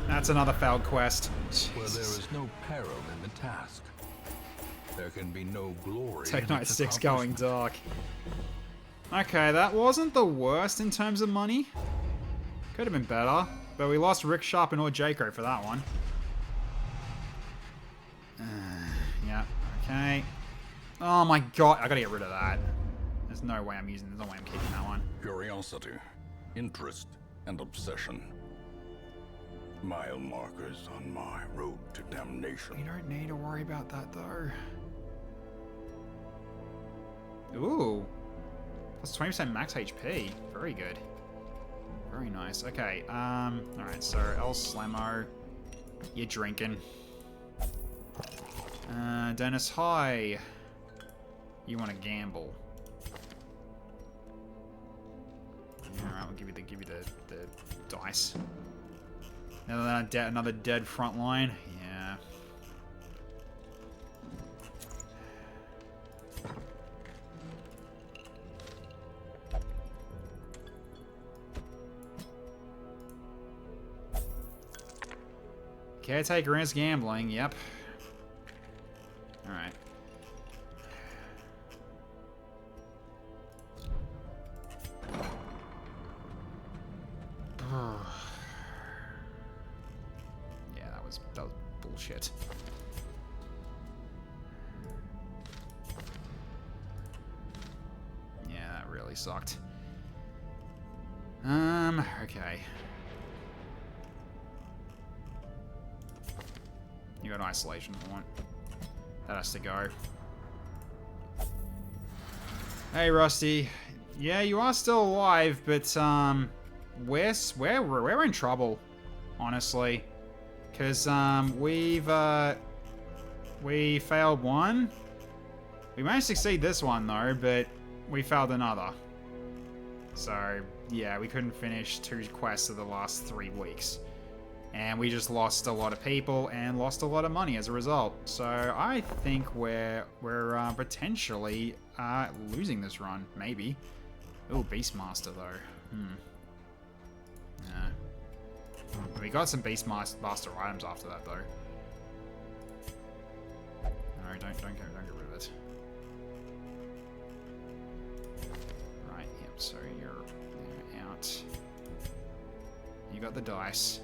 [SPEAKER 1] That's another failed quest.
[SPEAKER 4] Where there is no peril in the task, there can be no glory.
[SPEAKER 1] Take
[SPEAKER 4] in
[SPEAKER 1] Night
[SPEAKER 4] its
[SPEAKER 1] 6 going dark. Okay, that wasn't the worst in terms of money. Could have been better, but we lost Rick Sharp and or Jaco for that one. Yeah, okay. Oh my god, I gotta get rid of that. There's no way I'm keeping that one.
[SPEAKER 4] Curiosity, interest, and obsession. Mile markers on my road to damnation.
[SPEAKER 1] You don't need to worry about that though. Ooh. Plus 20% max HP. Very good. Very nice. Okay, alright, so El Slammo. You're drinking. Dennis, hi. You want to gamble? Alright, we'll give you the dice. Another dead front line. Yeah. Caretaker is gambling. Yep. Alright. was bullshit. Yeah, that really sucked. Okay. You got isolation point. That has to go. Hey, Rusty. Yeah, you are still alive, but we're in trouble, honestly, because we failed one. We managed to succeed this one though, but we failed another. So yeah, we couldn't finish 2 quests of the last 3 weeks. And we just lost a lot of people and lost a lot of money as a result. So I think we're potentially losing this run, maybe. Oh, Beastmaster though. Yeah. We got some Beastmaster items after that though. No, don't get rid of it. Right. Yep. So you're out. You got the dice.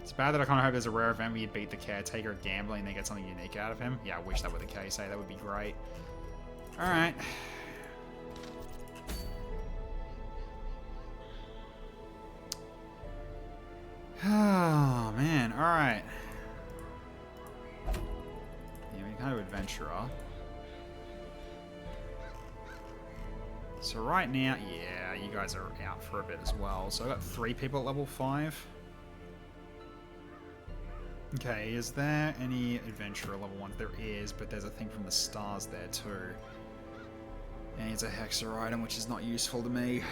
[SPEAKER 1] It's bad that I kind of hope there's a rare event where you beat the caretaker at gambling and they get something unique out of him. Yeah, I wish that were the case. Hey, that would be great. Alright. Oh, man. Alright. Yeah, we're kind of adventurer. So right now, yeah, you guys are out for a bit as well. So I got 3 people at level 5. Okay, is there any adventurer level 1? There is, but there's a thing from the stars there too. And it's a hexer item, which is not useful to me.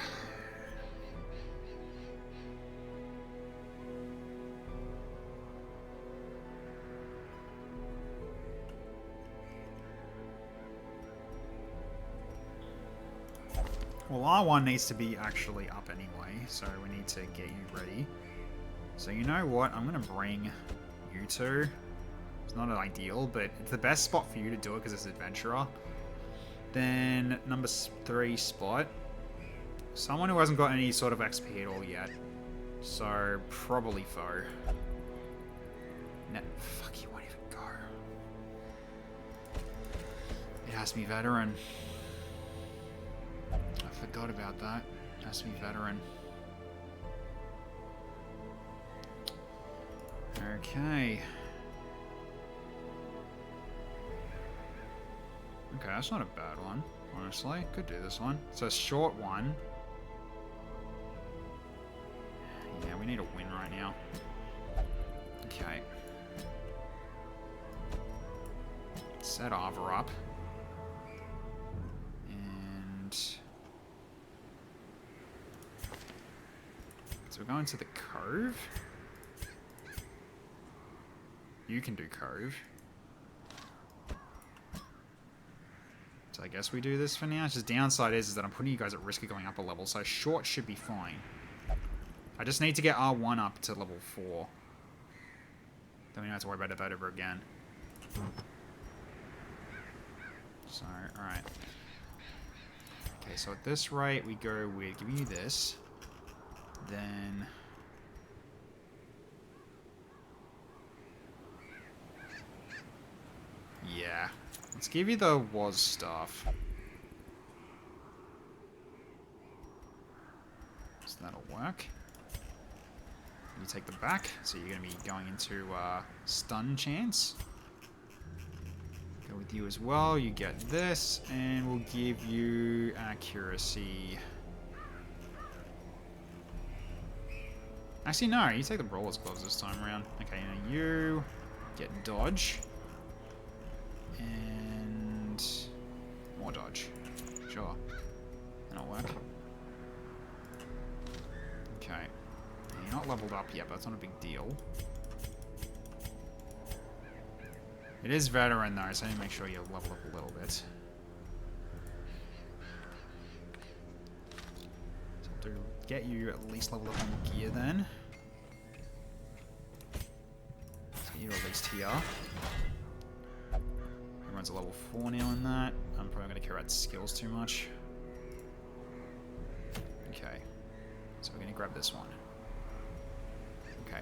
[SPEAKER 1] Well, R1 needs to be actually up anyway, so we need to get you ready. So you know what? I'm going to bring you two. It's not ideal, but it's the best spot for you to do it because it's adventurer. Then number 3 spot. Someone who hasn't got any sort of XP at all yet. So probably foe. No, fuck, he won't even go. It has to be veteran. I forgot about that. It has to be veteran. Okay. Okay, that's not a bad one, honestly. Could do this one. So a short one. Yeah, we need a win right now. Okay. Set Ava up. And so we're going to the Cove. You can do Cove. So I guess we do this for now. Just downside is that I'm putting you guys at risk of going up a level, so short should be fine. I just need to get R1 up to level 4. Then we don't have to worry about that ever again. So, alright. Okay, so at this rate, we go with giving you this. Then... yeah. Let's give you the was stuff. So that'll work. You take them back, so you're going to be going into stun chance. Go with you as well. You get this, and we'll give you accuracy. Actually, no, you take the brawler's gloves this time around. Okay, now you get dodge. And more dodge. Sure. That'll work. Okay. You're not leveled up yet, but that's not a big deal. It is veteran though, so I need to make sure you level up a little bit. So to get you at least leveled up on gear then. Let's get you at least here. Everyone's a level 4 now in that. I'm probably not going to care about skills too much. Okay. So we're going to grab this one. Okay.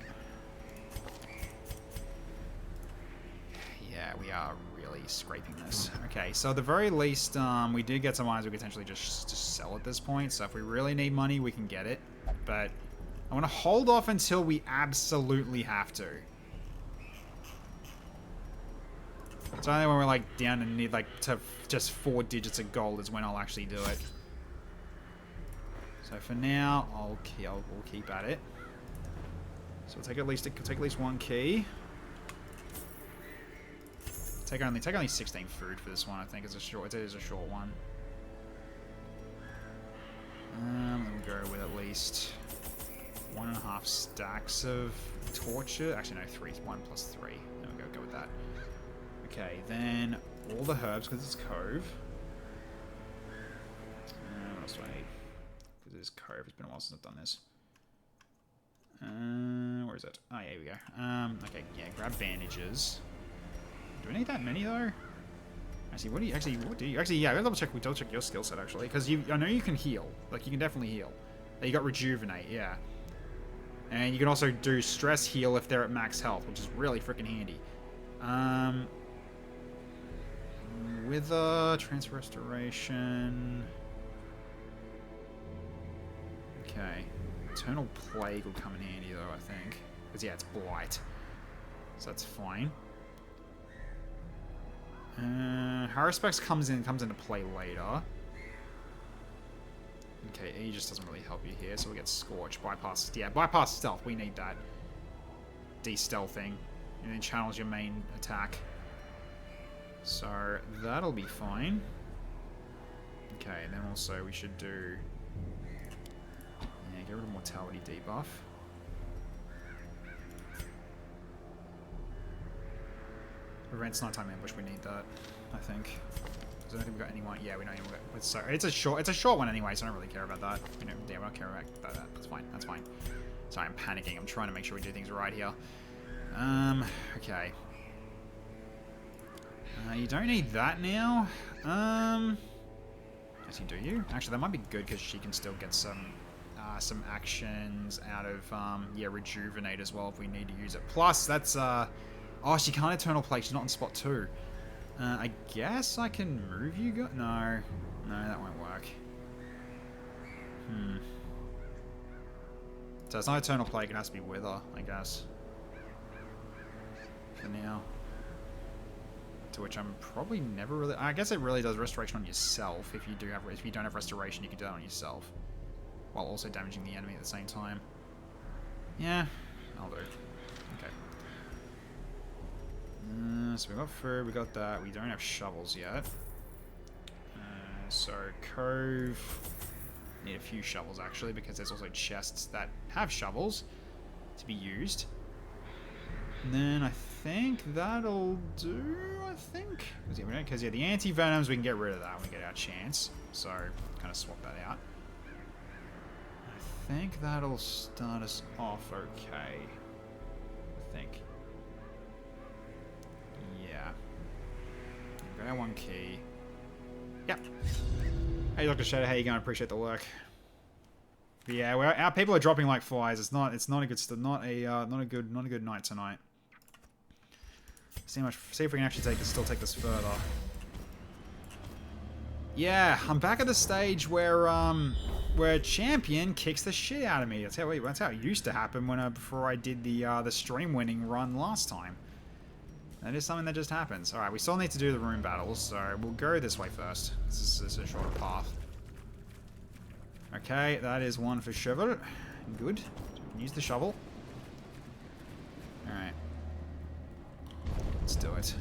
[SPEAKER 1] Yeah, we are really scraping this. Okay, so at the very least, we did get some items we could potentially just sell at this point. So if we really need money, we can get it. But I want to hold off until we absolutely have to. It's only when we're like down and need like to just 4 digits of gold is when I'll actually do it. So for now, we'll keep at it. So we'll take at least 1 key. Take only 16 food for this one. I think it is a short one. We'll go with at least 1.5 stacks of torture. Actually, no, 3. 1 plus 3. Then we'll go with that. Okay, then all the herbs because it's Cove. What else do I need? Because it's Cove. It's been a while since I've done this. Where is it? Oh, yeah, here we go. Okay, yeah, grab bandages. Do we need that many though? Actually, what do you? Actually, yeah, we'll double check your skill set actually, because I know you can heal. Like you can definitely heal. You got rejuvenate, yeah. And you can also do stress heal if they're at max health, which is really freaking handy. Wither, transfer restoration. Okay. Eternal Plague will come in handy though, I think. Because yeah, it's blight. So that's fine. Haruspex comes into play later. Okay, E just doesn't really help you here, so we get Scorch. Bypass, yeah, bypass stealth, we need that. De-stealthing. And then channels your main attack. So, that'll be fine. Okay, and then also we should do... Yeah, get rid of mortality debuff. Prevents nighttime ambush, we need that, I think. I don't think we've got anyone. Yeah, we don't even got. It's a short one anyway, so I don't really care about that. We don't care about that. That's fine. That's fine. Sorry, I'm panicking. I'm trying to make sure we do things right here. Okay. You don't need that now. Actually, do you? Actually, that might be good because she can still get some actions out of yeah, rejuvenate as well if we need to use it. Plus, that's oh, she can't Eternal Plague. She's not in spot 2. I guess I can move you guys. No, that won't work. So it's not Eternal Plague. It has to be Wither, I guess. For now. To which I'm probably never really. I guess it really does restoration on yourself. If you don't have restoration, you can do that on yourself, while also damaging the enemy at the same time. Yeah, I'll do. Okay. So we got fur, we got that. We don't have shovels yet. So Cove. Need a few shovels actually, because there's also chests that have shovels to be used. And then I think that'll do. I think because yeah, the anti-venoms we can get rid of that when we get our chance. So kind of swap that out. I think that'll start us off okay. I think. Yeah. Got our 1 key. Yep. Hey, Dr. Shadow, how you going? Appreciate the work. But yeah, our people are dropping like flies. It's not a good not a good night tonight. See if we can actually still take this further. Yeah, I'm back at the stage where champion kicks the shit out of me. That's how it used to happen before I did the stream winning run last time. That is something that just happens. All right, we still need to do the room battles, so we'll go this way first. This is a shorter path. Okay, that is one for shovel. Good. Use the shovel. All right. Let's do it.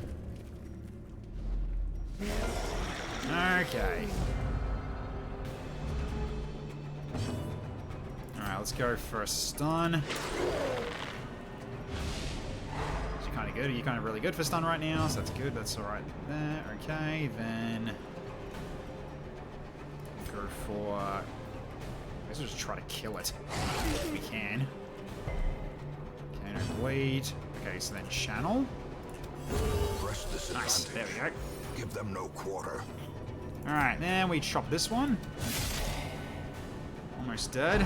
[SPEAKER 1] Okay. Alright, let's go for a stun. You're kind of good. You're kind of really good for stun right now, so that's good. That's alright there. Okay, then... go for... I guess we'll just try to kill it. If we can. Okay, no bleed. Okay, so then channel. Nice, there we go.
[SPEAKER 4] Give them no quarter.
[SPEAKER 1] Alright, then we chop this one. Almost dead.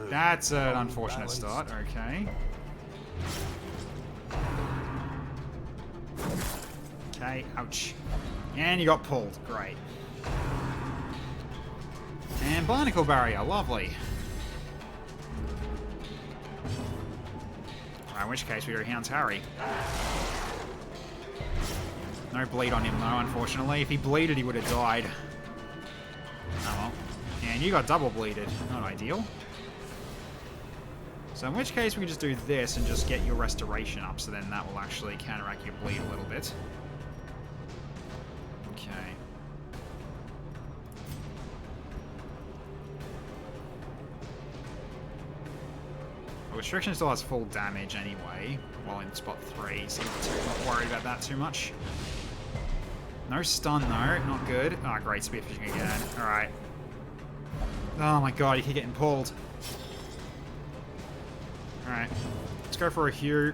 [SPEAKER 1] That's an unfortunate start. Okay. Okay, ouch. And you got pulled. Great. And barnacle barrier. Lovely. Alright, in which case we do Hound's Harry. No bleed on him though, unfortunately. If he bleeded, he would have died. Oh well. And you got double bleeded. Not ideal. So in which case we can just do this and just get your restoration up, so then that will actually counteract your bleed a little bit. Okay. Well, Restriction still has full damage anyway, while in spot 3, so I'm not worried about that too much. No stun though, not good. Ah, oh, great, spearfishing again. Alright. Oh my god, you keep getting pulled. Alright. Let's go for a Hugh.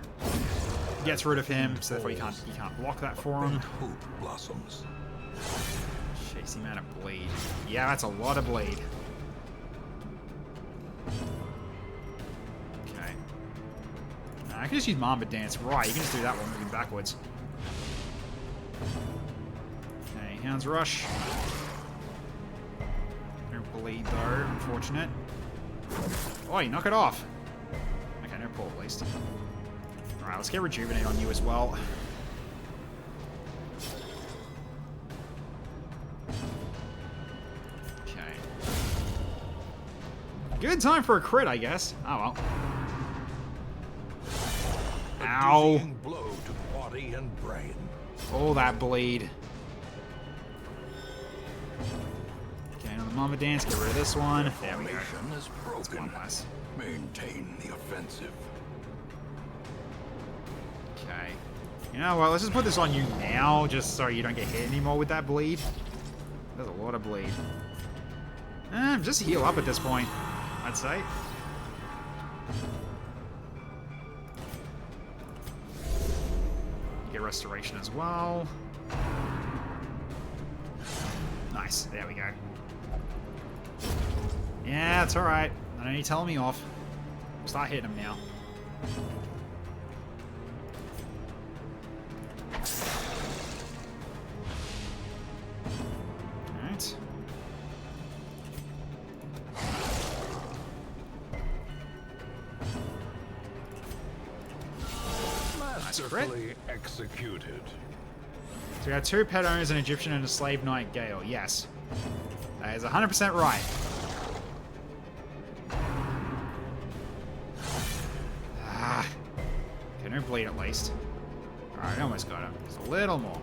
[SPEAKER 1] Gets rid of him, so therefore you can't block that for him.
[SPEAKER 4] Hope blossoms.
[SPEAKER 1] Jeez, the amount of bleed. Yeah, that's a lot of bleed. Okay. I can just use Mamba Dance. Right, you can just do that while moving backwards. Okay, Hound's Rush. No bleed though, unfortunate. Oh, you knock it off. Okay, no pull at least. Alright, let's get Rejuvenate on you as well. Okay. Good time for a crit, I guess. Oh well. Ow.
[SPEAKER 4] Dizzying blow to body and brain.
[SPEAKER 1] All that bleed. Okay, another Mama Dance. Get rid of this one. There we go.
[SPEAKER 4] Formation is
[SPEAKER 1] That's one
[SPEAKER 4] broken.
[SPEAKER 1] less.
[SPEAKER 4] Maintain the offensive.
[SPEAKER 1] Okay. You know what? Let's just put this on you now, just so you don't get hit anymore with that bleed. There's a lot of bleed. Just heal up at this point, I'd say. Get restoration as well. Nice. There we go. Yeah, it's alright. I don't need to tell me off. Start hitting him now. Alright.
[SPEAKER 4] Masterfully executed.
[SPEAKER 1] So we got 2 pet owners, an Egyptian, and a slave knight Gale. Yes. That is 100% right. Ah. Okay, no bleed at least. Alright, I almost got him. Just a little more.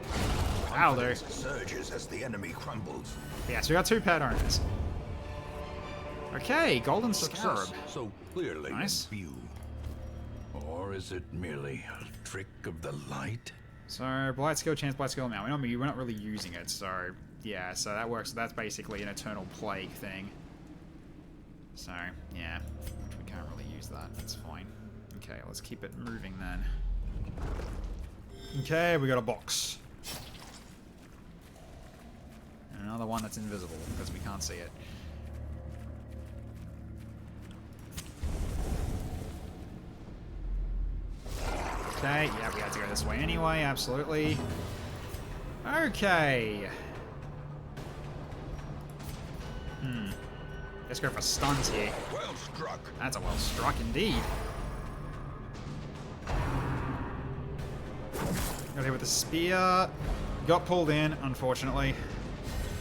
[SPEAKER 1] That'll do.
[SPEAKER 4] Surges as the enemy crumbles.
[SPEAKER 1] Yeah, so we got 2 pet owners. Okay, Golden Scarab.
[SPEAKER 4] Success so clearly
[SPEAKER 1] Nice.
[SPEAKER 4] in view. Or is it merely a trick of the light?
[SPEAKER 1] So, Blight Skill, Chance Blight Skill now. We're not really using it, so yeah, so that works. That's basically an Eternal Plague thing. So, yeah, we can't really use that. That's fine. Okay, let's keep it moving then. Okay, we got a box. And another one that's invisible because we can't see it. Okay, yeah, we had to go this way anyway, absolutely. Okay. Let's go for stuns here.
[SPEAKER 4] Well struck.
[SPEAKER 1] That's a well struck indeed. Got hit with the spear. Got pulled in, unfortunately.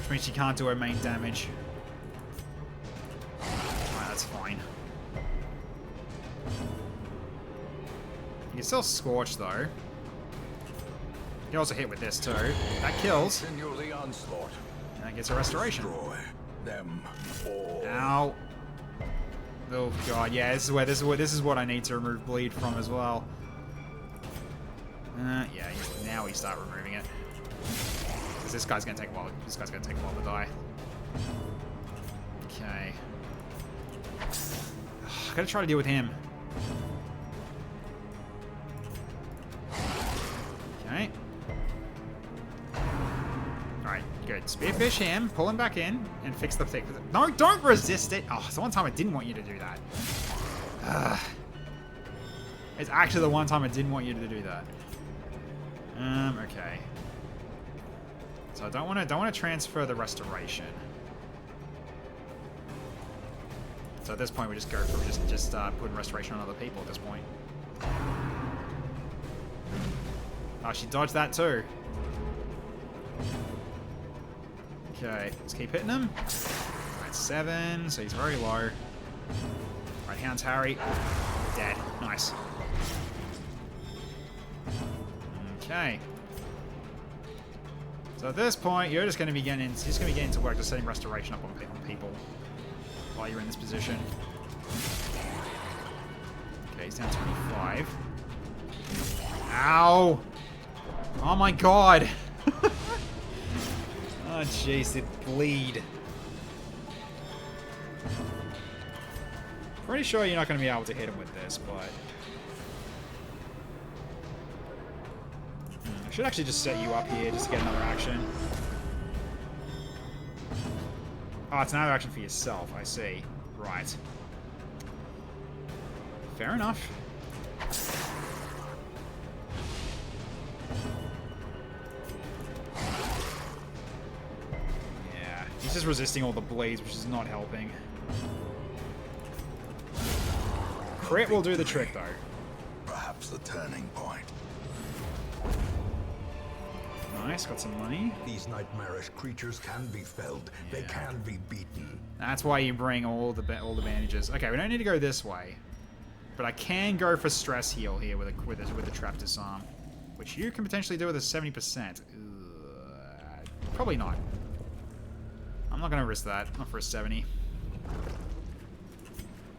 [SPEAKER 1] Which means she can't do her main damage. Alright, that's fine. You can still Scorch, though. You can also hit with this, too. That kills.
[SPEAKER 4] Continue the onslaught.
[SPEAKER 1] And that gets a restoration.
[SPEAKER 4] Destroy them all.
[SPEAKER 1] Ow. Oh god, yeah, this is what I need to remove bleed from as well. Yeah, now we start removing it. Because this guy's gonna take a while. This guy's gonna take a while to die. Okay. I gotta try to deal with him. Okay. Alright, good. Good. Spearfish him, pull him back in, and fix the thing. No, don't resist it! Oh, it's the one time I didn't want you to do that. It's actually the one time I didn't want you to do that. Okay. So I don't want to transfer the restoration. So at this point we just go for just putting restoration on other people at this point. Oh, she dodged that too. Okay, let's keep hitting him. That's 7, so he's very low. Right, Hound's Harry. Dead. Nice. Okay. So at this point, you're just going to be getting to work, just setting restoration up on people while you're in this position. Okay, he's down 25. Ow! Oh my god! Oh jeez, it bleed. Pretty sure you're not going to be able to hit him with this, but... I should actually just set you up here just to get another action. Oh, it's another action for yourself, I see. Right. Fair enough. Yeah, he's just resisting all the blades, which is not helping. Crit will do the trick, though.
[SPEAKER 4] Perhaps the turning point.
[SPEAKER 1] Nice, got some money.
[SPEAKER 4] These nightmarish creatures can be felled. They can be beaten.
[SPEAKER 1] That's why you bring all the bandages. Okay, we don't need to go this way, but I can go for stress heal here with a trap disarm, which you can potentially do with a 70%. Probably not. I'm not gonna risk that. Not for a 70.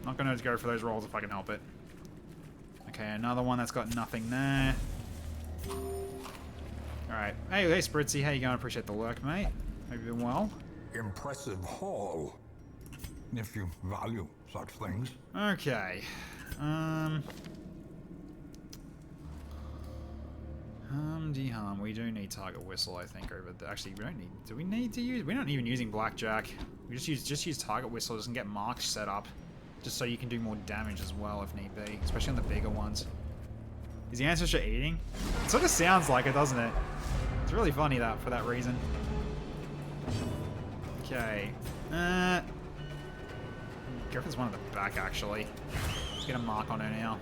[SPEAKER 1] Not gonna go for those rolls if I can help it. Okay, another one that's got nothing there. Alright. Hey, Spritzy, how you going? Appreciate the lurk, mate. Hope you've been well.
[SPEAKER 4] Impressive haul, if you value such things.
[SPEAKER 1] Okay. Hum-de-hum. We do need target whistle, I think, over the... Actually, we don't need... Do we need to use... We're not even using blackjack. We just use target whistles and get marks set up. Just so you can do more damage as well, if need be. Especially on the bigger ones. Is the ancestor eating? It sort of sounds like it, doesn't it? It's really funny that for that reason. Okay. Go for this one at the back, actually. Let's get a mark on her now.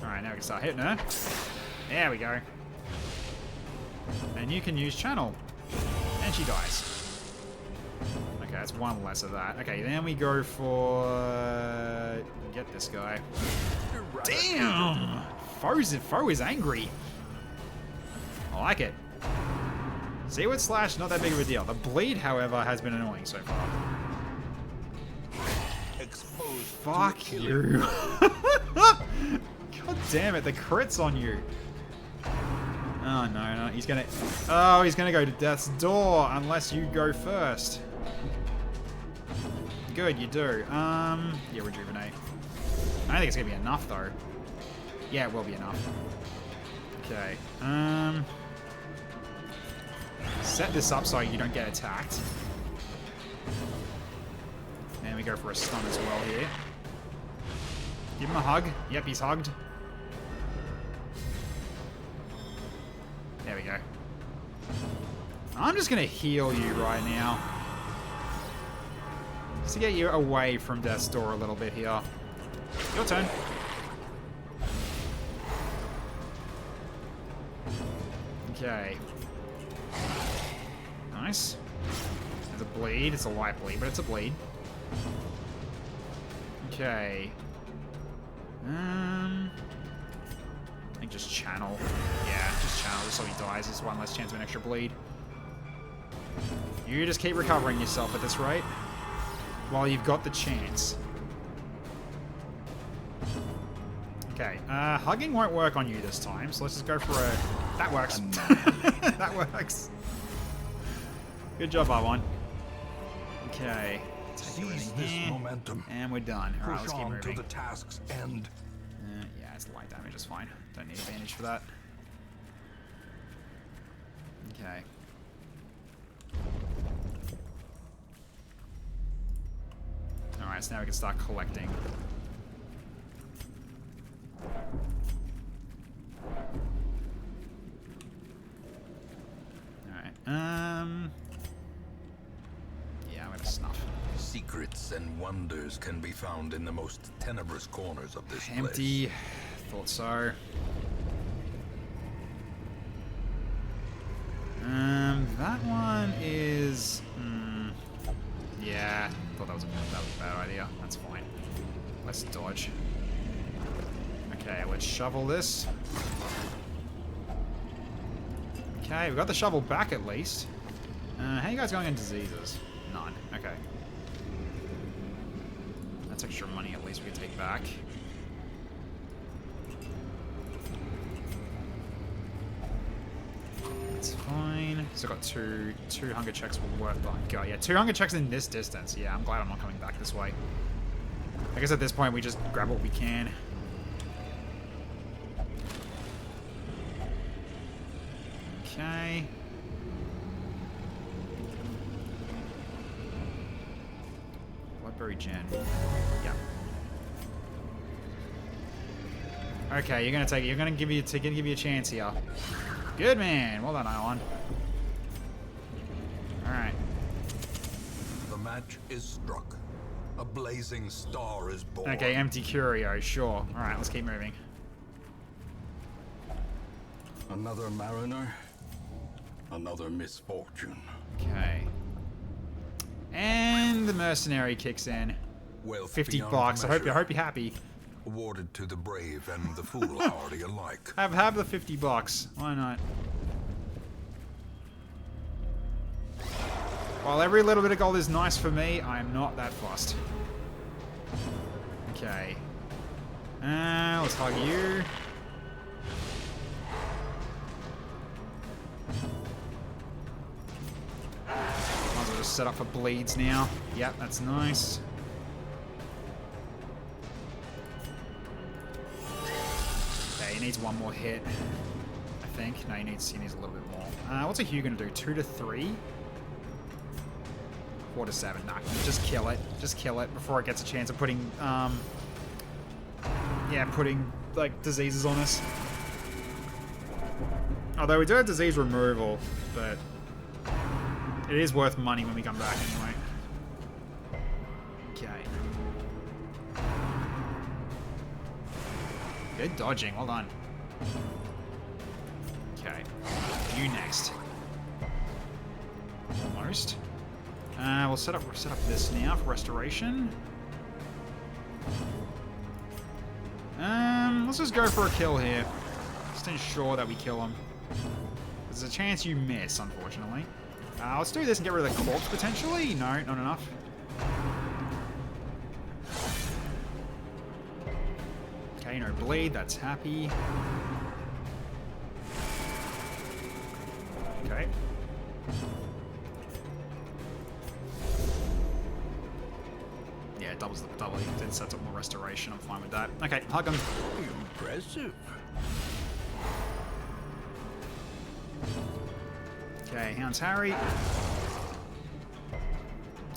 [SPEAKER 1] Alright, now we can start hitting her. There we go. And you can use channel. And she dies. Okay, that's one less of that. Okay, then we go for... Get this guy. Damn! Foe is angry. I like it. Seaward Slash, not that big of a deal. The bleed, however, has been annoying so far.
[SPEAKER 4] Exposed.
[SPEAKER 1] Fuck you. God damn it, the crit's on you. Oh, no. He's gonna... Oh, he's gonna go to death's door unless you go first. Good, you do. Yeah, rejuvenate. I don't think it's gonna be enough, though. Yeah, it will be enough. Okay. Set this up so you don't get attacked. And we go for a stun as well here. Give him a hug. Yep, he's hugged. There we go. I'm just gonna heal you right now. Just to get you away from death's door a little bit here. Your turn. Okay. Nice. There's a bleed. It's a light bleed, but it's a bleed. Okay. I think just channel. Yeah, just channel just so he dies. It's one less chance of an extra bleed. You just keep recovering yourself at this rate while you've got the chance. Okay, hugging won't work on you this time, so let's just go for a... That works. That works. Good job, R1. Okay.
[SPEAKER 4] Seize this momentum.
[SPEAKER 1] And we're done. Alright, let's
[SPEAKER 4] Push
[SPEAKER 1] keep
[SPEAKER 4] on
[SPEAKER 1] moving.
[SPEAKER 4] to the task's end.
[SPEAKER 1] Yeah, it's light damage, it's fine. Don't need advantage for that. Okay. Alright, so now we can start collecting. Alright, yeah, I'm gonna snuff.
[SPEAKER 4] Secrets and wonders can be found in the most tenebrous corners of this place.
[SPEAKER 1] Empty. Thought so. That one is... yeah, thought that was a bad idea. That's fine. Let's dodge. Okay, let's shovel this. Okay, we got the shovel back at least. How you guys going on diseases? None. Okay. That's extra money at least we can take back. That's fine. Still got two hunger checks worth. Oh god, yeah, 2 hunger checks in this distance. Yeah, I'm glad I'm not coming back this way. I guess at this point we just grab what we can. Okay. Bloodberry Gen. Yeah. Okay, you're gonna take it. You're gonna give you a chance here. Good man. Well done, Ion. Alright.
[SPEAKER 4] The match is struck. A blazing star is born.
[SPEAKER 1] Okay, empty curio, sure. Alright, let's keep moving.
[SPEAKER 4] Another mariner. Another misfortune.
[SPEAKER 1] Okay. And the mercenary kicks in.
[SPEAKER 4] Wealth
[SPEAKER 1] 50
[SPEAKER 4] beyond
[SPEAKER 1] bucks. I hope
[SPEAKER 4] measure,
[SPEAKER 1] you're happy.
[SPEAKER 4] awarded to the brave and the foolhardy alike.
[SPEAKER 1] Have the 50 bucks. Why not? While every little bit of gold is nice for me, I am not that fussed. Okay. Let's hug you. Might as well just set up for bleeds now. Yep, that's nice. Okay, he needs one more hit. I think. No, he needs a little bit more. What's a Hugh gonna do? 2 to 3? 4 to 7. Nah, just kill it. Just kill it before it gets a chance of putting, yeah, putting, like, diseases on us. Although we do have disease removal, but it is worth money when we come back anyway. Okay. Good dodging. Well done. Okay. You next. Almost. We'll set up this now for restoration. Let's just go for a kill here. Just to ensure that we kill him. There's a chance you miss, unfortunately. Let's do this and get rid of the corpse, potentially. No, not enough. Okay, no bleed. That's happy. Okay. Yeah, it doubles the double. It sets up more restoration. I'm fine with that. Okay, hug him.
[SPEAKER 4] Impressive.
[SPEAKER 1] Okay, Hound's Harry.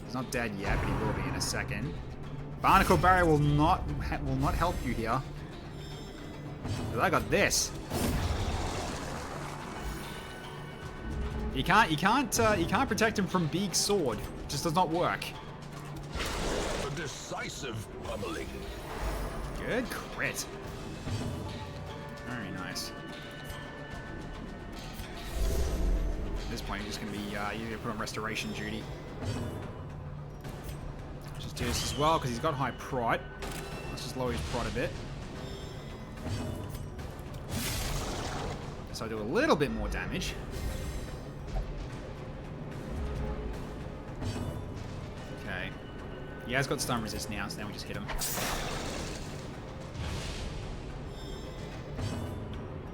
[SPEAKER 1] He's not dead yet, but he will be in a second. Barnacle Barrier will not help you here. But I got this. You can't protect him from Big Sword. It just does not work.
[SPEAKER 4] A decisive pummeling.
[SPEAKER 1] Good crit. Very nice. At this point, you're just going to be you're going to put on restoration duty. Just do this as well because he's got high prot. Let's just lower his prot a bit. So I do a little bit more damage. Okay. He has got stun resist now, so then we just hit him.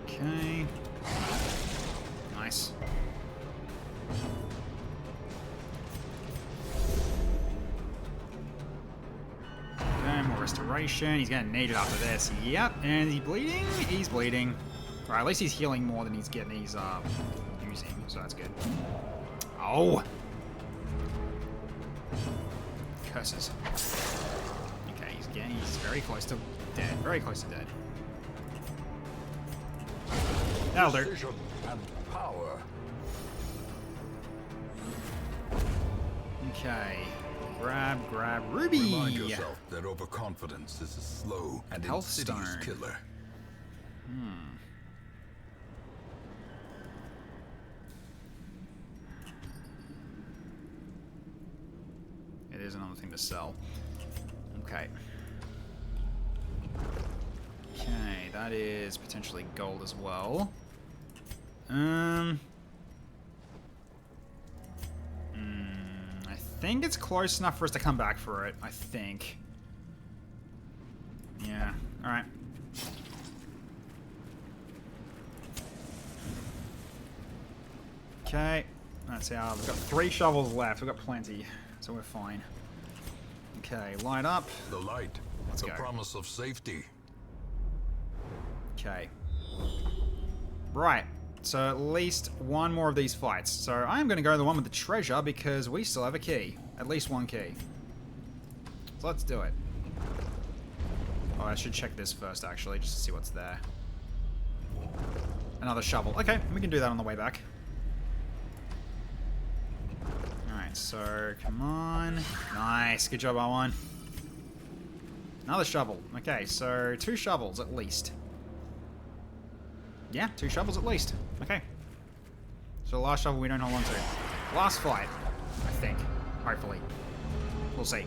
[SPEAKER 1] Okay. Nice. Okay, more restoration. He's gonna need it after this. Yep, and is he bleeding? He's bleeding. Right, at least he's healing more than he's getting these using. using, so that's good. Oh! Curses. Okay, he's very close to dead. Very close to dead. That'll do.
[SPEAKER 4] Precision and power.
[SPEAKER 1] Okay. Grab Ruby!
[SPEAKER 4] Remind yourself that overconfidence is a slow and
[SPEAKER 1] Health
[SPEAKER 4] insidious
[SPEAKER 1] stone.
[SPEAKER 4] killer.
[SPEAKER 1] It is another thing to sell. Okay. Okay, that is potentially gold as well. I think it's close enough for us to come back for it. I think. Yeah. All right. Okay. That's how we've got 3 shovels left. We've got plenty, so we're fine. Okay, light up.
[SPEAKER 4] The light,
[SPEAKER 1] Let's
[SPEAKER 4] the
[SPEAKER 1] go.
[SPEAKER 4] promise of safety.
[SPEAKER 1] Okay. Right. So at least one more of these fights. So I am going to go to the one with the treasure because we still have a key. At least one key. So let's do it. Oh, I should check this first actually, just to see what's there. Another shovel. Okay, we can do that on the way back. Alright, so come on. Nice. Good job, R1. Another shovel. Okay, so 2 shovels at least. Yeah, 2 shovels at least. Okay. So the last shovel we don't hold on to. Last fight, I think. Hopefully. We'll see.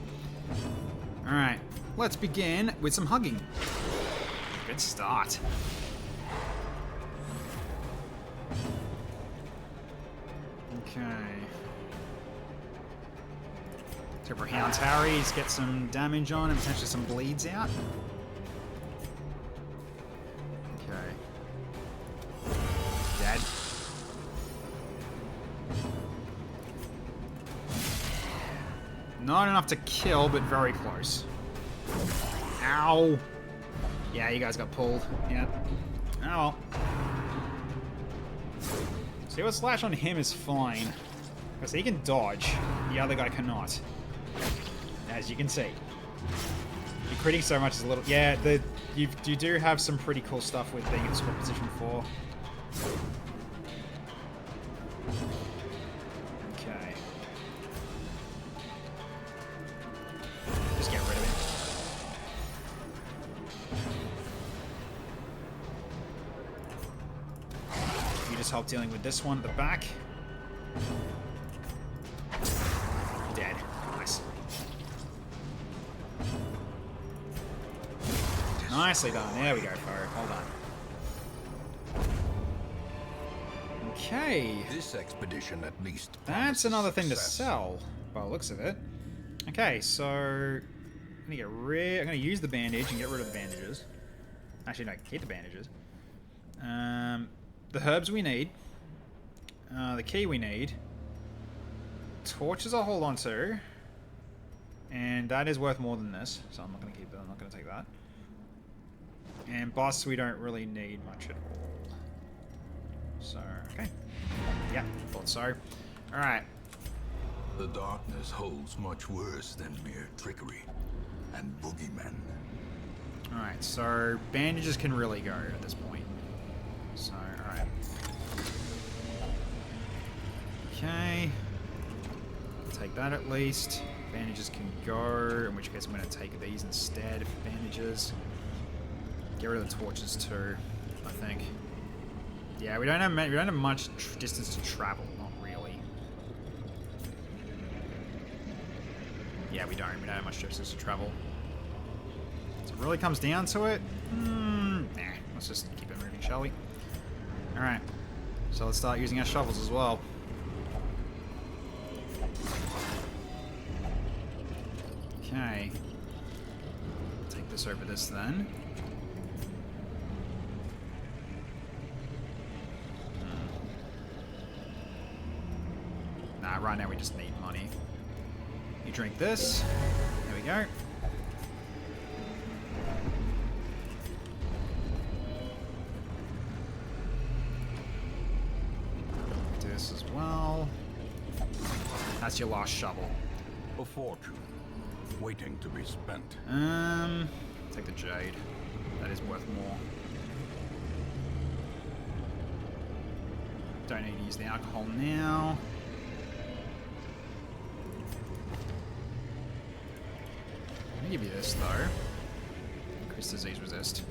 [SPEAKER 1] Alright. Let's begin with some hugging. Good start. Okay. Super Hound's Harry's get some damage on and potentially some bleeds out. Okay. Dead. Not enough to kill, but very close. Ow! Yeah, you guys got pulled. Yeah. Oh well. See, what slash on him is fine. Because he can dodge. The other guy cannot. As you can see. You're critting so much is a little... Yeah, you do have some pretty cool stuff with being in squad position 4. Okay. Just get rid of him. You just help dealing with this one at the back. Dead. Nice. Nicely done. There we go, Faro. Hold on. Okay.
[SPEAKER 4] This expedition at least.
[SPEAKER 1] That's
[SPEAKER 4] promises
[SPEAKER 1] another thing to
[SPEAKER 4] success.
[SPEAKER 1] sell, by the looks of it. Okay, so I'm gonna use the bandage and get rid of the bandages. Actually, no, keep the bandages. The herbs we need. The key we need. Torches I'll hold on to. And that is worth more than this, so I'm not gonna keep that. I'm not gonna take that. And boss we don't really need much at all. So, okay. Yeah, thought so. Alright.
[SPEAKER 4] The darkness holds much worse than mere trickery and boogeymen.
[SPEAKER 1] Alright, so bandages can really go at this point. So, alright. Okay. Take that at least. Bandages can go, in which case I'm going to take these instead for bandages. Get rid of the torches too, I think. Yeah, we don't have much distance to travel, not really. Yeah, we don't have much distance to travel. So it really comes down to it. Nah, let's just keep it moving, shall we? Alright, so let's start using our shovels as well. Okay. Take this over this then. Nah, right now we just need money. You drink this. There we go. Do well. That's your last shovel.
[SPEAKER 4] A fortune, waiting to be spent.
[SPEAKER 1] Take the jade. That is worth more. Don't need to use the alcohol now. I'm gonna give you this though. Increase disease resist.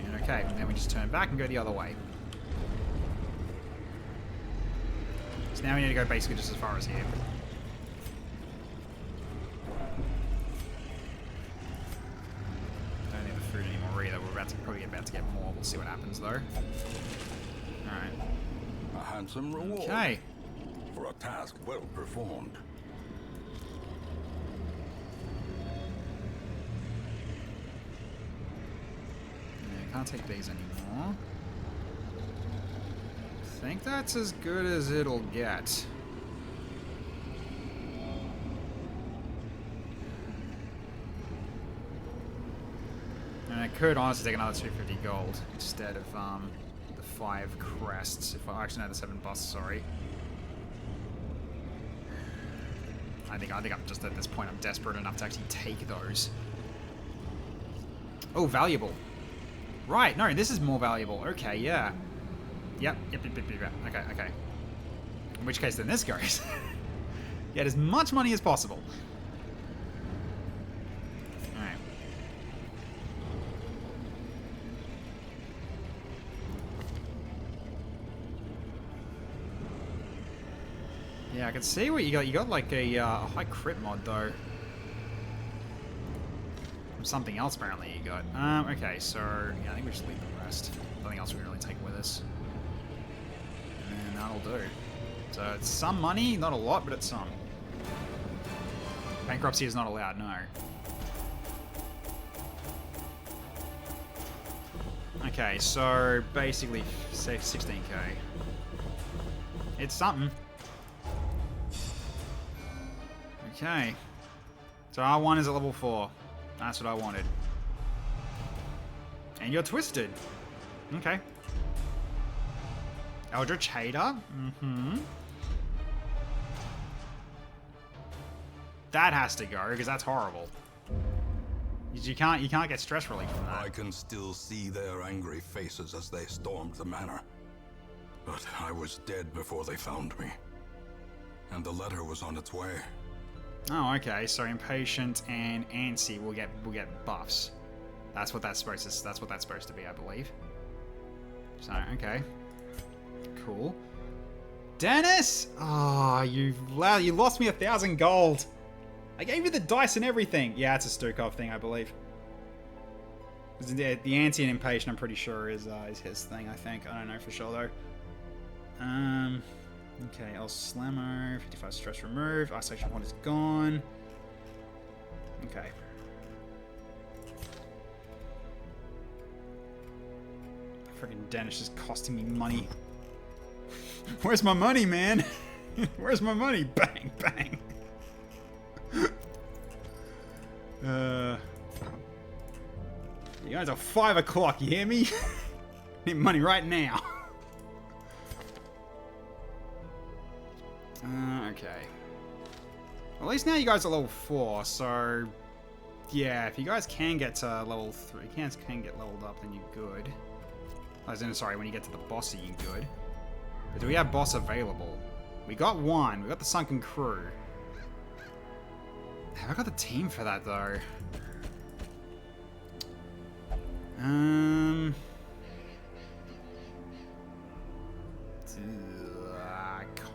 [SPEAKER 1] And okay, then we just turn back and go the other way. So now we need to go basically just as far as here. Don't need the food anymore either. We're probably about to get more. We'll see what happens though. Alright.
[SPEAKER 4] A handsome reward.
[SPEAKER 1] Okay.
[SPEAKER 4] For a task well performed.
[SPEAKER 1] Yeah, can't take these anymore. I think that's as good as it'll get. And I could honestly take another 250 gold instead of the 5 crests. If I actually no, the 7 busts, sorry. I think I'm just at this point I'm desperate enough to actually take those. Oh, valuable. Right, no, this is more valuable. Okay, yeah. Yep. Okay. In which case then this goes. Get as much money as possible. Alright. Yeah, I can see what you got. You got like a high crit mod though. From something else apparently you got. Okay, so yeah, I think we just leave the rest. Nothing else we can really take with us. And that'll do. So it's some money, not a lot, but it's some. Bankruptcy is not allowed, no. Okay, so basically, say 16k. It's something. Okay. So R1 is at level 4. That's what I wanted. And you're twisted. Okay. Eldritch Hater? Mm-hmm. That has to go, because that's horrible. You can't get stress relief from that.
[SPEAKER 4] I can still see their angry faces as they stormed the manor. But I was dead before they found me. And the letter was on its way.
[SPEAKER 1] Oh, okay. So impatient and antsy will get buffs. That's what that's supposed to be, I believe. So okay, cool. Dennis, oh, you lost me 1,000 gold. I gave you the dice and everything. Yeah, it's a Stukov thing, I believe. The antsy and impatient, I'm pretty sure is his thing. I think I don't know for sure though. Okay, El Slammer, 55 stress removed. Isolation 1 is gone. Okay. Freaking Dennis is costing me money. Where's my money, man? Where's my money? Bang, bang. You guys are 5 o'clock, you hear me? Need money right now. Okay. Well, at least now you guys are level 4, so... Yeah, if you guys can get to level 3, can get leveled up, then you're good. Sorry, when you get to the boss, you're good. But do we have boss available? We got one. We got the Sunken Crew. Have I got the team for that, though?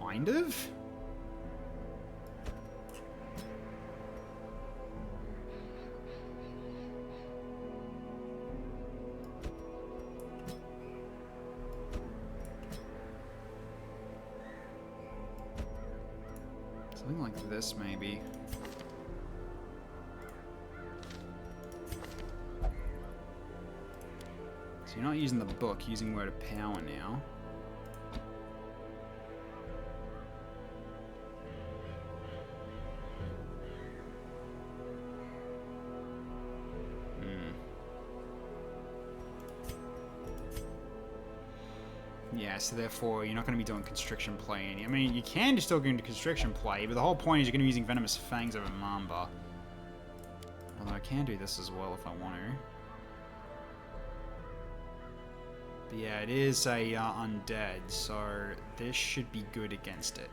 [SPEAKER 1] Kind of? Something like this, maybe. So you're not using the book, you're using Word of Power now. Yeah, so therefore you're not going to be doing constriction play. I mean, you can just still go into constriction play, but the whole point is you're going to be using Venomous Fangs over Mamba. Although I can do this as well if I want to. But yeah, it is a undead, so this should be good against it.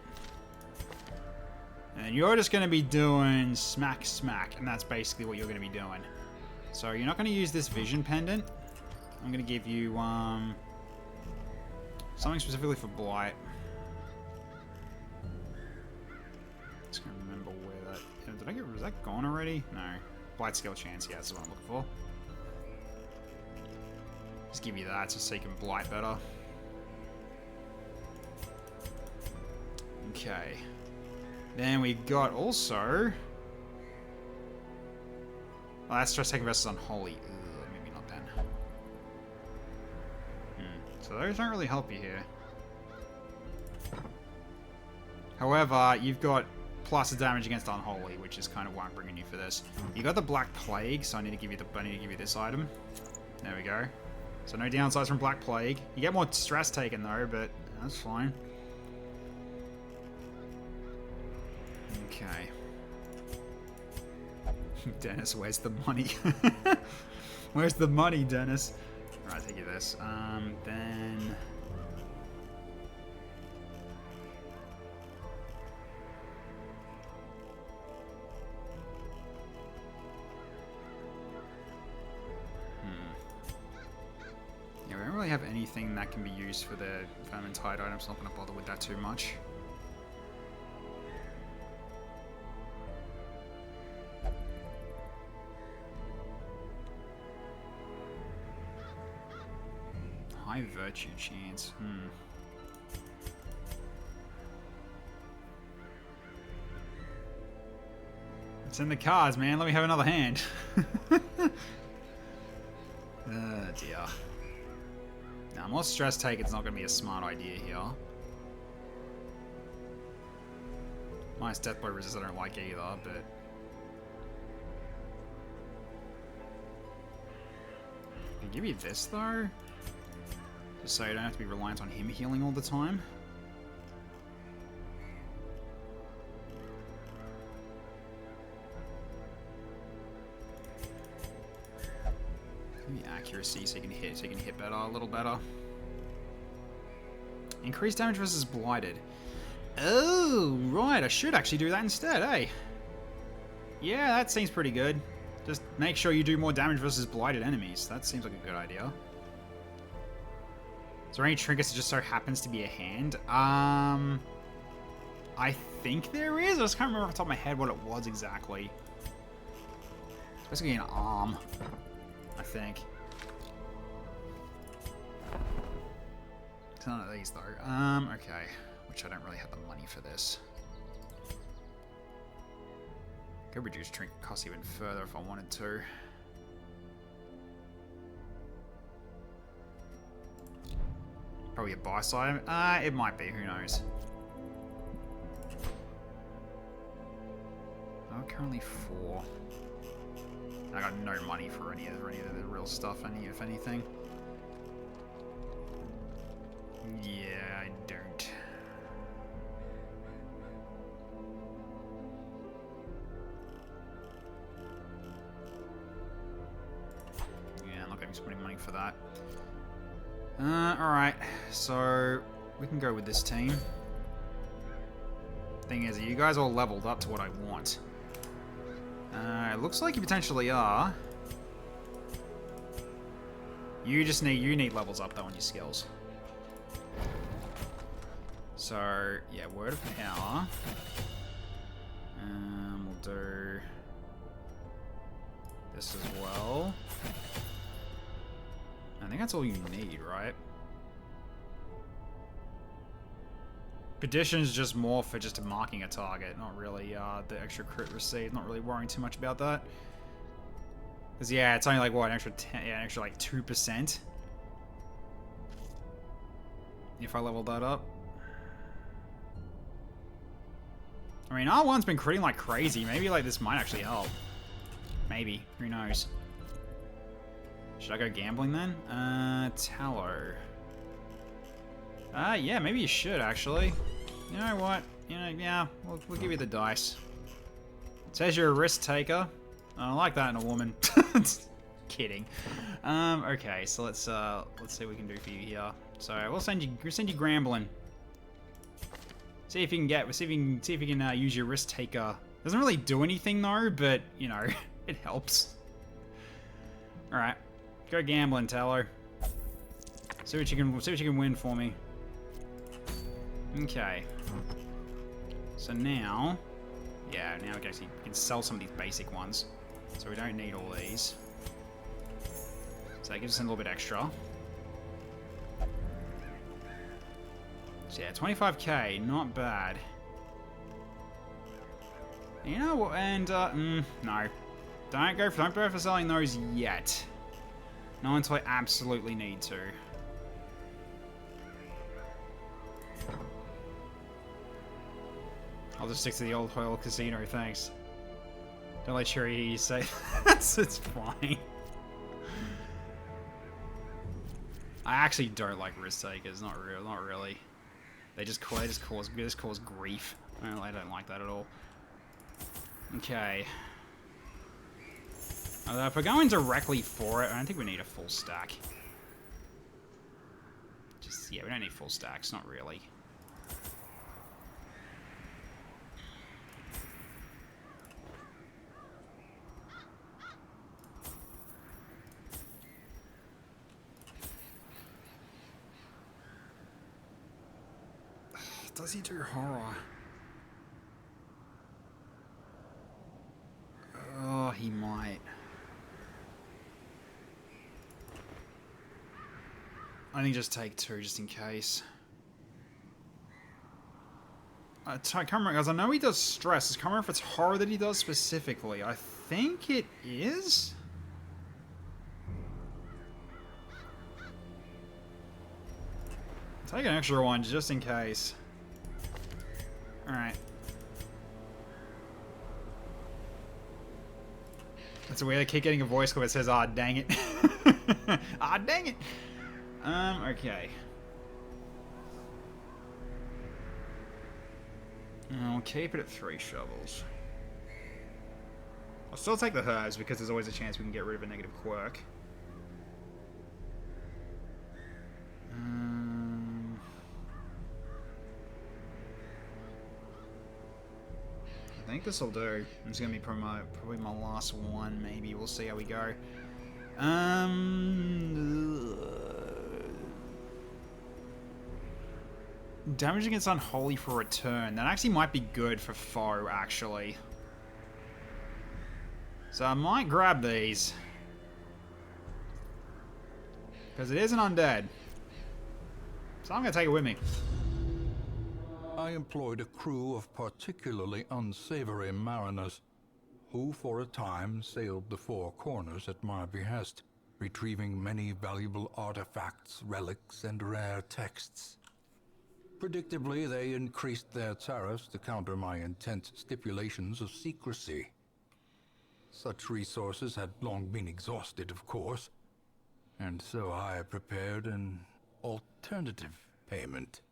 [SPEAKER 1] And you're just going to be doing smack, smack, and that's basically what you're going to be doing. So you're not going to use this vision pendant. I'm going to give you something specifically for Blight. Just going to remember where that... Did I get... Was that gone already? No. Blight skill chance, yeah, that's what I'm looking for. Just give you that so you can Blight better. Okay. Then we got also... Oh, that's stress taking versus Unholy. Ugh, maybe not then. So those don't really help you here. However, you've got plus the damage against Unholy, which is kind of why I'm bringing you for this. You got the Black Plague, so I need to give you this item. There we go. So no downsides from Black Plague. You get more stress taken though, but that's fine. Okay. Dennis, where's the money? Where's the money, Dennis? Alright, take you this. Then... Yeah, we don't really have anything that can be used for the Vermintide items, so I'm not going to bother with that too much. High virtue chance. It's in the cards, man. Let me have another hand. Oh dear. Now, more stress take, it's not going to be a smart idea here. Minus death blow resist I don't like either, but... I can give you this though. Just so you don't have to be reliant on him healing all the time. Maybe accuracy so you can hit better, a little better. Increased damage versus blighted. Oh, right, I should actually do that instead, eh? Yeah, that seems pretty good. Just make sure you do more damage versus blighted enemies. That seems like a good idea. Is there any trinkets that just so happens to be a hand? I think there is. I just can't remember off the top of my head what it was exactly. It's basically an arm, I think. It's none of these though. Okay. Which I don't really have the money for this. Could reduce trinket costs even further if I wanted to. Probably a buy side. It might be. Who knows? Oh, currently 4. I got no money for any of the real stuff. If anything. Yeah, I don't. Yeah, I'm not going to be spending money for that. Alright, so we can go with this team. Thing is, you guys all leveled up to what I want. It looks like you potentially are. You need levels up though on your skills. So, yeah, Word of Power. We'll do this as well. I think that's all you need, right? Petition's just more for just marking a target, not really the extra crit received. Not really worrying too much about that. Because yeah, it's only like what, an extra 10, yeah, an extra like 2%. If I level that up. I mean, R1's been critting like crazy. Maybe like this might actually help. Maybe. Who knows? Should I go gambling then? Tallow. Yeah, maybe you should, actually. You know what? You know, yeah, we'll give you the dice. It says you're a risk taker. I don't like that in a woman. Kidding. Okay, so let's see what we can do for you here. So we'll send you Grambling. See if you can use your risk taker. Doesn't really do anything though, but you know, it helps. All right, go gambling, Tallow. See what you can win for me. Okay. So now, yeah, now we can sell some of these basic ones. So we don't need all these. So that gives us a little bit extra. So yeah, 25k, not bad. You know what? And no, don't go for selling those yet. Not until I absolutely need to. I'll just stick to the old Hoyle Casino, thanks. Don't let Cherry hear you say that. It's fine. I actually don't like risk takers, not really. They just cause grief. I don't like that at all. Okay. Although if we're going directly for it, I don't think we need a full stack. Yeah, we don't need full stacks, not really. Does he do horror? Oh, he might. I think just take 2 just in case. I can't remember, guys. I know he does stress. I can't remember if it's horror that he does specifically. I think it is. Take an extra one just in case. Alright. That's weird. I keep getting a voice call that says, "Ah, dang it." Ah, dang it. Okay. I'll keep it at 3 shovels. I'll still take the herbs because there's always a chance we can get rid of a negative quirk. I think this will do. It's gonna be probably my last one. Maybe we'll see how we go. Damage against Unholy for return. That actually might be good for foe, actually. So I might grab these. Because it is an undead. So I'm going to take it with me.
[SPEAKER 4] I employed a crew of particularly unsavory mariners, who for a time sailed the 4 corners at my behest, retrieving many valuable artifacts, relics, and rare texts. Predictably, they increased their tariffs to counter my intense stipulations of secrecy. Such resources had long been exhausted, of course, and so I prepared an alternative payment.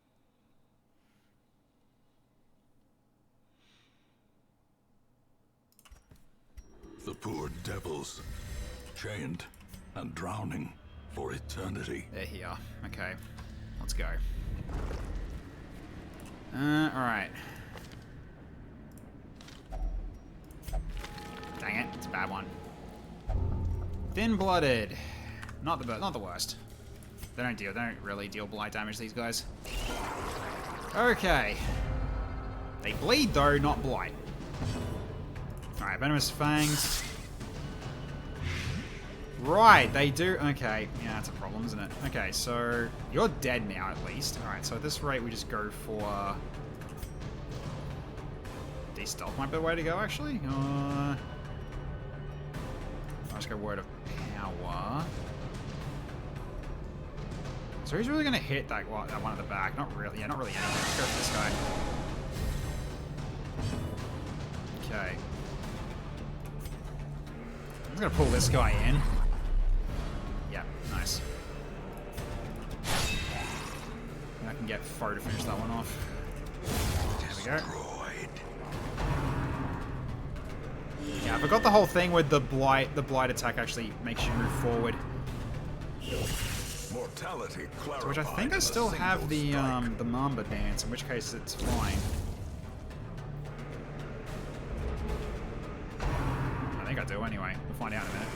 [SPEAKER 4] The poor devils, chained and drowning for eternity.
[SPEAKER 1] There you are. Okay, let's go. Alright. Dang it, it's a bad one. Thin-blooded. Not the worst. They don't really deal blight damage, these guys. Okay. They bleed though, not blight. Alright, Venomous Fangs. Right, they do. Okay, yeah, that's a problem, isn't it? Okay, so you're dead now at least. Alright, so at this rate we just go for de-stealth might be the way to go, actually. I'll just go Word of Power. So who's really gonna hit that one at the back? Not really. Yeah, not really anything. Let's go for this guy. Okay. I'm just gonna pull this guy in. Yeah, nice. And I can get foe to finish that one off. There we go. Yeah, I forgot the whole thing with the blight. The blight attack actually makes you move forward.
[SPEAKER 5] Mortality
[SPEAKER 1] So, which I think I still have the Mamba dance, in which case it's fine. I think I do anyway. We'll find out in a minute.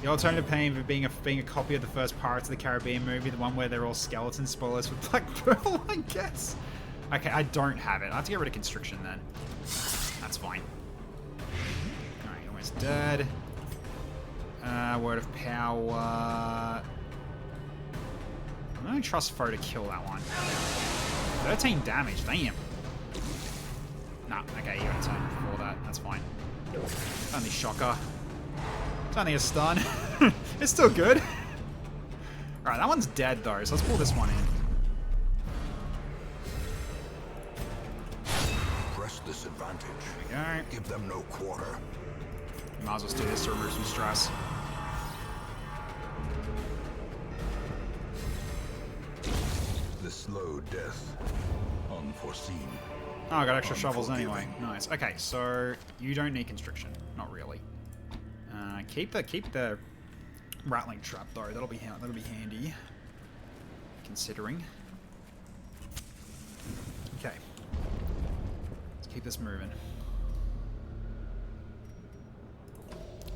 [SPEAKER 1] The alternative pain for being a copy of the first Pirates of the Caribbean movie, the one where they're all skeleton spoilers with Black Pearl, I guess. Okay, I don't have it. I have to get rid of Constriction then. That's fine. Alright, almost dead. Word of Power. I'm gonna trust Foe to kill that one. 13 damage, damn. Nah, okay, you got a turn before that. That's fine. It's only Shocker. It's only a stun. It's still good. Alright, that one's dead though, so let's pull this one in.
[SPEAKER 5] Press this advantage.
[SPEAKER 1] There we go.
[SPEAKER 5] Give them no quarter.
[SPEAKER 1] Might as well do this to remove some stress.
[SPEAKER 5] The slow death. Unforeseen.
[SPEAKER 1] Oh, I got extra shovels anyway. Nice. Okay, so you don't need Constriction. Not really. Keep the rattling trap though. That'll be handy. Considering. Okay. Let's keep this moving.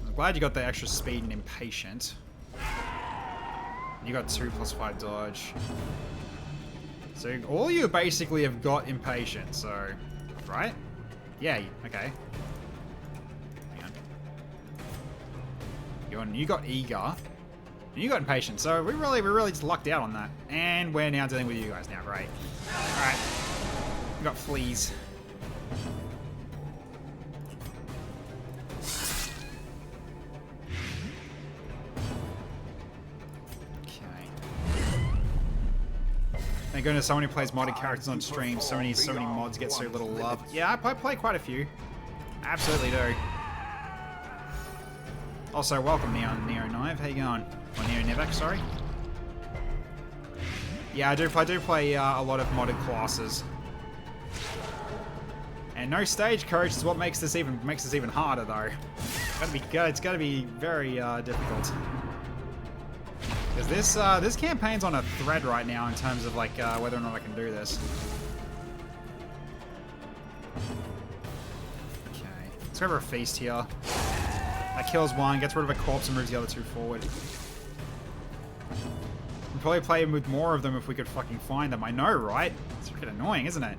[SPEAKER 1] I'm glad you got the extra speed and impatient. You got 2+5 dodge. So all you basically have got impatient, so right? Yeah, okay. Hang on. You got eager. And you got impatient, so we really just lucked out on that. And we're now dealing with you guys now, great. Alright. We got fleas. Thank goodness someone who plays modded characters on stream. So many mods get so little love. Yeah, I play quite a few. Absolutely do. Also, welcome Neo9. How you going? Or Neo Nevek, sorry. Yeah, I do play a lot of modded classes. And no Stagecoach is what makes this even harder though. It's gotta be very difficult. Because this campaign's on a thread right now in terms of like whether or not I can do this. Okay, let's go for a feast here. That kills one, gets rid of a corpse and moves the other two forward. We'd probably play with more of them if we could fucking find them. I know, right? It's freaking annoying, isn't it?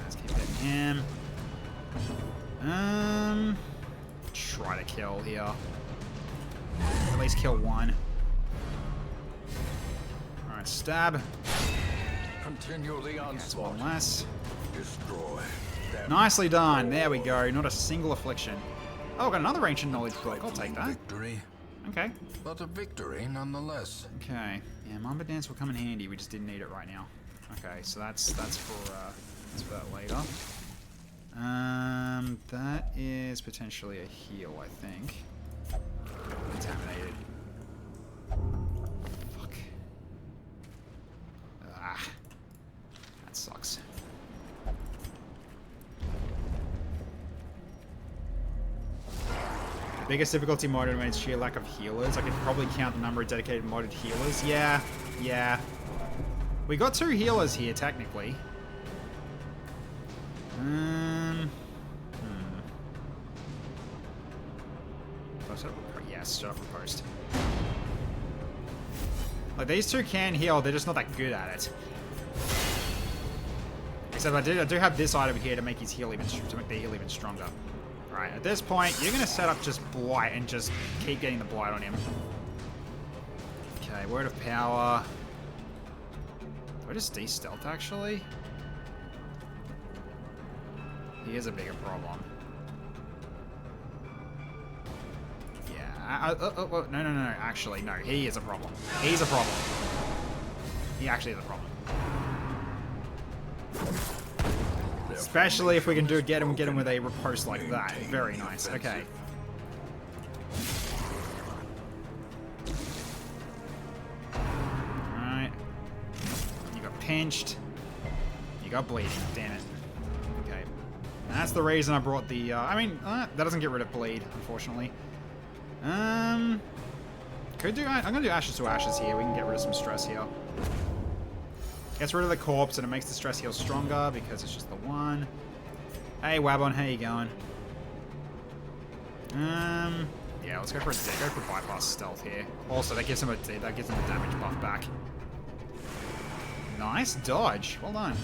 [SPEAKER 1] Let's keep hitting him. Try to kill here. At least kill one. Alright, stab.
[SPEAKER 5] Continue the
[SPEAKER 1] That's
[SPEAKER 5] onslaught.
[SPEAKER 1] one less.
[SPEAKER 5] Destroy them.
[SPEAKER 1] Nicely done. There we go. Not a single affliction. Oh, got another ancient knowledge book. I'll take that.
[SPEAKER 4] Victory,
[SPEAKER 1] Okay.
[SPEAKER 4] but a victory nonetheless.
[SPEAKER 1] Okay. Yeah, Mamba Dance will come in handy. We just didn't need it right now. Okay, so that's for that later. That is potentially a heal, I think. Contaminated. Fuck. Ah. That sucks. Biggest difficulty mod remains sheer lack of healers. I could probably count the number of dedicated modded healers. Yeah. We got 2 healers here, technically. Yes, set up a post. Like, these 2 can heal, they're just not that good at it. Except I do have this item here to make his heal to make the heal even stronger. Alright, at this point, you're gonna set up just Blight and just keep getting the Blight on him. Okay, Word of Power. Do I just de-stealth, actually? He is a bigger problem. Yeah, no, actually, no, he is a problem. He's a problem. He actually is a problem. Especially if we can get him with a riposte like that. Very nice. Okay. pinched. You got bleeding. Damn it. Okay. And that's the reason I brought the... that doesn't get rid of bleed, unfortunately. Could do... I'm going to do Ashes to Ashes here. We can get rid of some stress here. Gets rid of the corpse, and it makes the stress heal stronger because it's just the one. Hey, Wabon, how you going? Yeah, let's go for bypass stealth here. Also, that gives him a damage buff back. Nice dodge. Well done.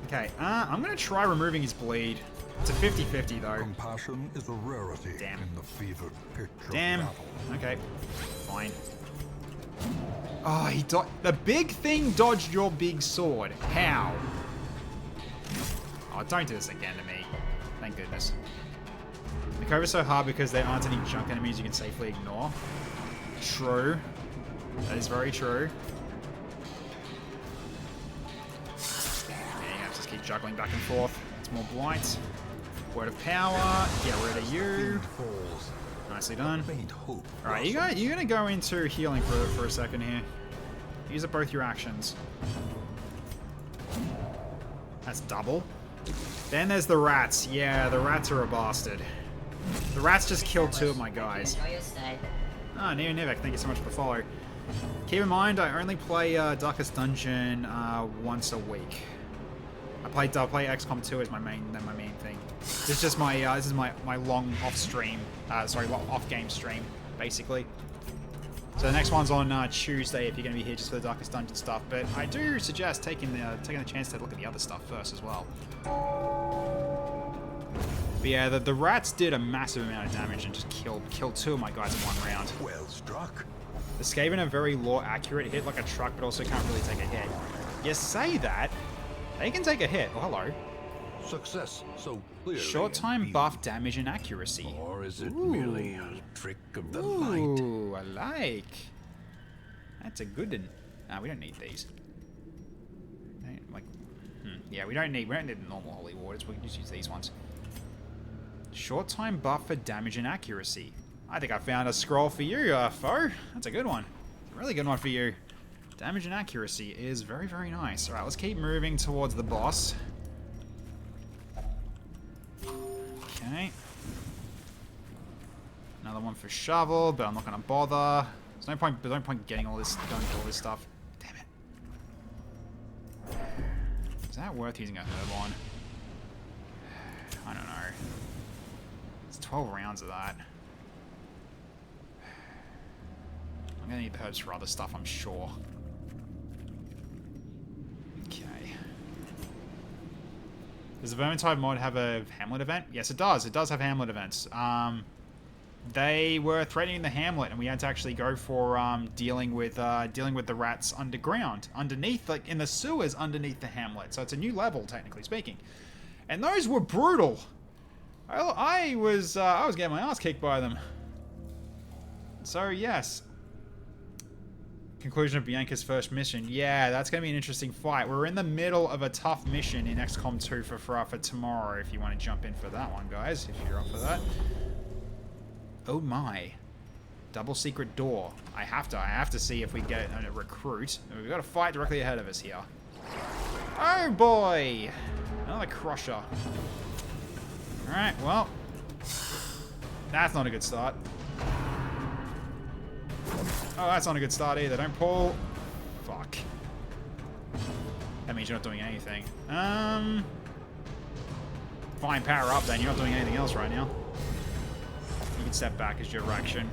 [SPEAKER 1] Okay, I'm gonna try removing his bleed. It's a 50-50 though.
[SPEAKER 4] Compassion is a rarity in the fevered pitch of battle.
[SPEAKER 1] Okay, fine. Oh, he the big thing dodged your big sword. How? Oh, don't do this again to me. Thank goodness. Makova's so hard because there aren't any junk enemies you can safely ignore. True. That is very true. Yeah, you have to just keep juggling back and forth. It's more blight. Word of power. Get rid of you. Nicely done. Alright, you're gonna go into healing for a second here. Use up both your actions. That's double. Then there's the rats. Yeah, the rats are a bastard. The rats just killed two of my guys.
[SPEAKER 3] Enjoy your stay.
[SPEAKER 1] Oh, Neo Nivek, thank you so much for the follow. Keep in mind, I only play Darkest Dungeon once a week. I play XCOM 2 as my main thing. This is just my this is my long off game stream, basically. So the next one's on Tuesday if you're going to be here just for the Darkest Dungeon stuff. But I do suggest taking the chance to look at the other stuff first as well. But yeah, the rats did a massive amount of damage and just killed two of my guys in one round.
[SPEAKER 5] Well struck.
[SPEAKER 1] The Skaven are very lore accurate, hit like a truck, but also can't really take a hit. You say that, they can take a hit. Oh, hello.
[SPEAKER 5] Success so clearly.
[SPEAKER 1] Short time buff damage and accuracy.
[SPEAKER 5] Or is it merely a trick of the light?
[SPEAKER 1] Ooh, I like. That's a good one. We don't need these. Yeah, we don't need the normal holy waters. We can just use these ones. Short time buff for damage and accuracy. I think I found a scroll for you, foe. That's a good one. It's a really good one for you. Damage and accuracy is very, very nice. Alright, let's keep moving towards the boss. Okay. Another one for shovel, but I'm not going to bother. There's no point getting all this, going through all this stuff. Damn it. Is that worth using a herb on? I don't know. It's 12 rounds of that. I'm going to need the herbs for other stuff, I'm sure. Okay. Does the Vermintide mod have a Hamlet event? Yes, it does. It does have Hamlet events. They were threatening the Hamlet, and we had to actually go for dealing with the rats underground, underneath, like in the sewers underneath the Hamlet. So it's a new level, technically speaking. And those were brutal. I was getting my ass kicked by them. So yes. Conclusion of Bianca's first mission. Yeah, that's going to be an interesting fight. We're in the middle of a tough mission in XCOM 2 for tomorrow, if you want to jump in for that one, guys, if you're up for that. Oh my. Double secret door. I have to see if we get a recruit. We've got a fight directly ahead of us here. Oh boy! Another crusher. Alright, well. That's not a good start. Oh, that's not a good start either. Don't pull. Fuck. That means you're not doing anything. Fine, power up then. You're not doing anything else right now. You can step back as your action.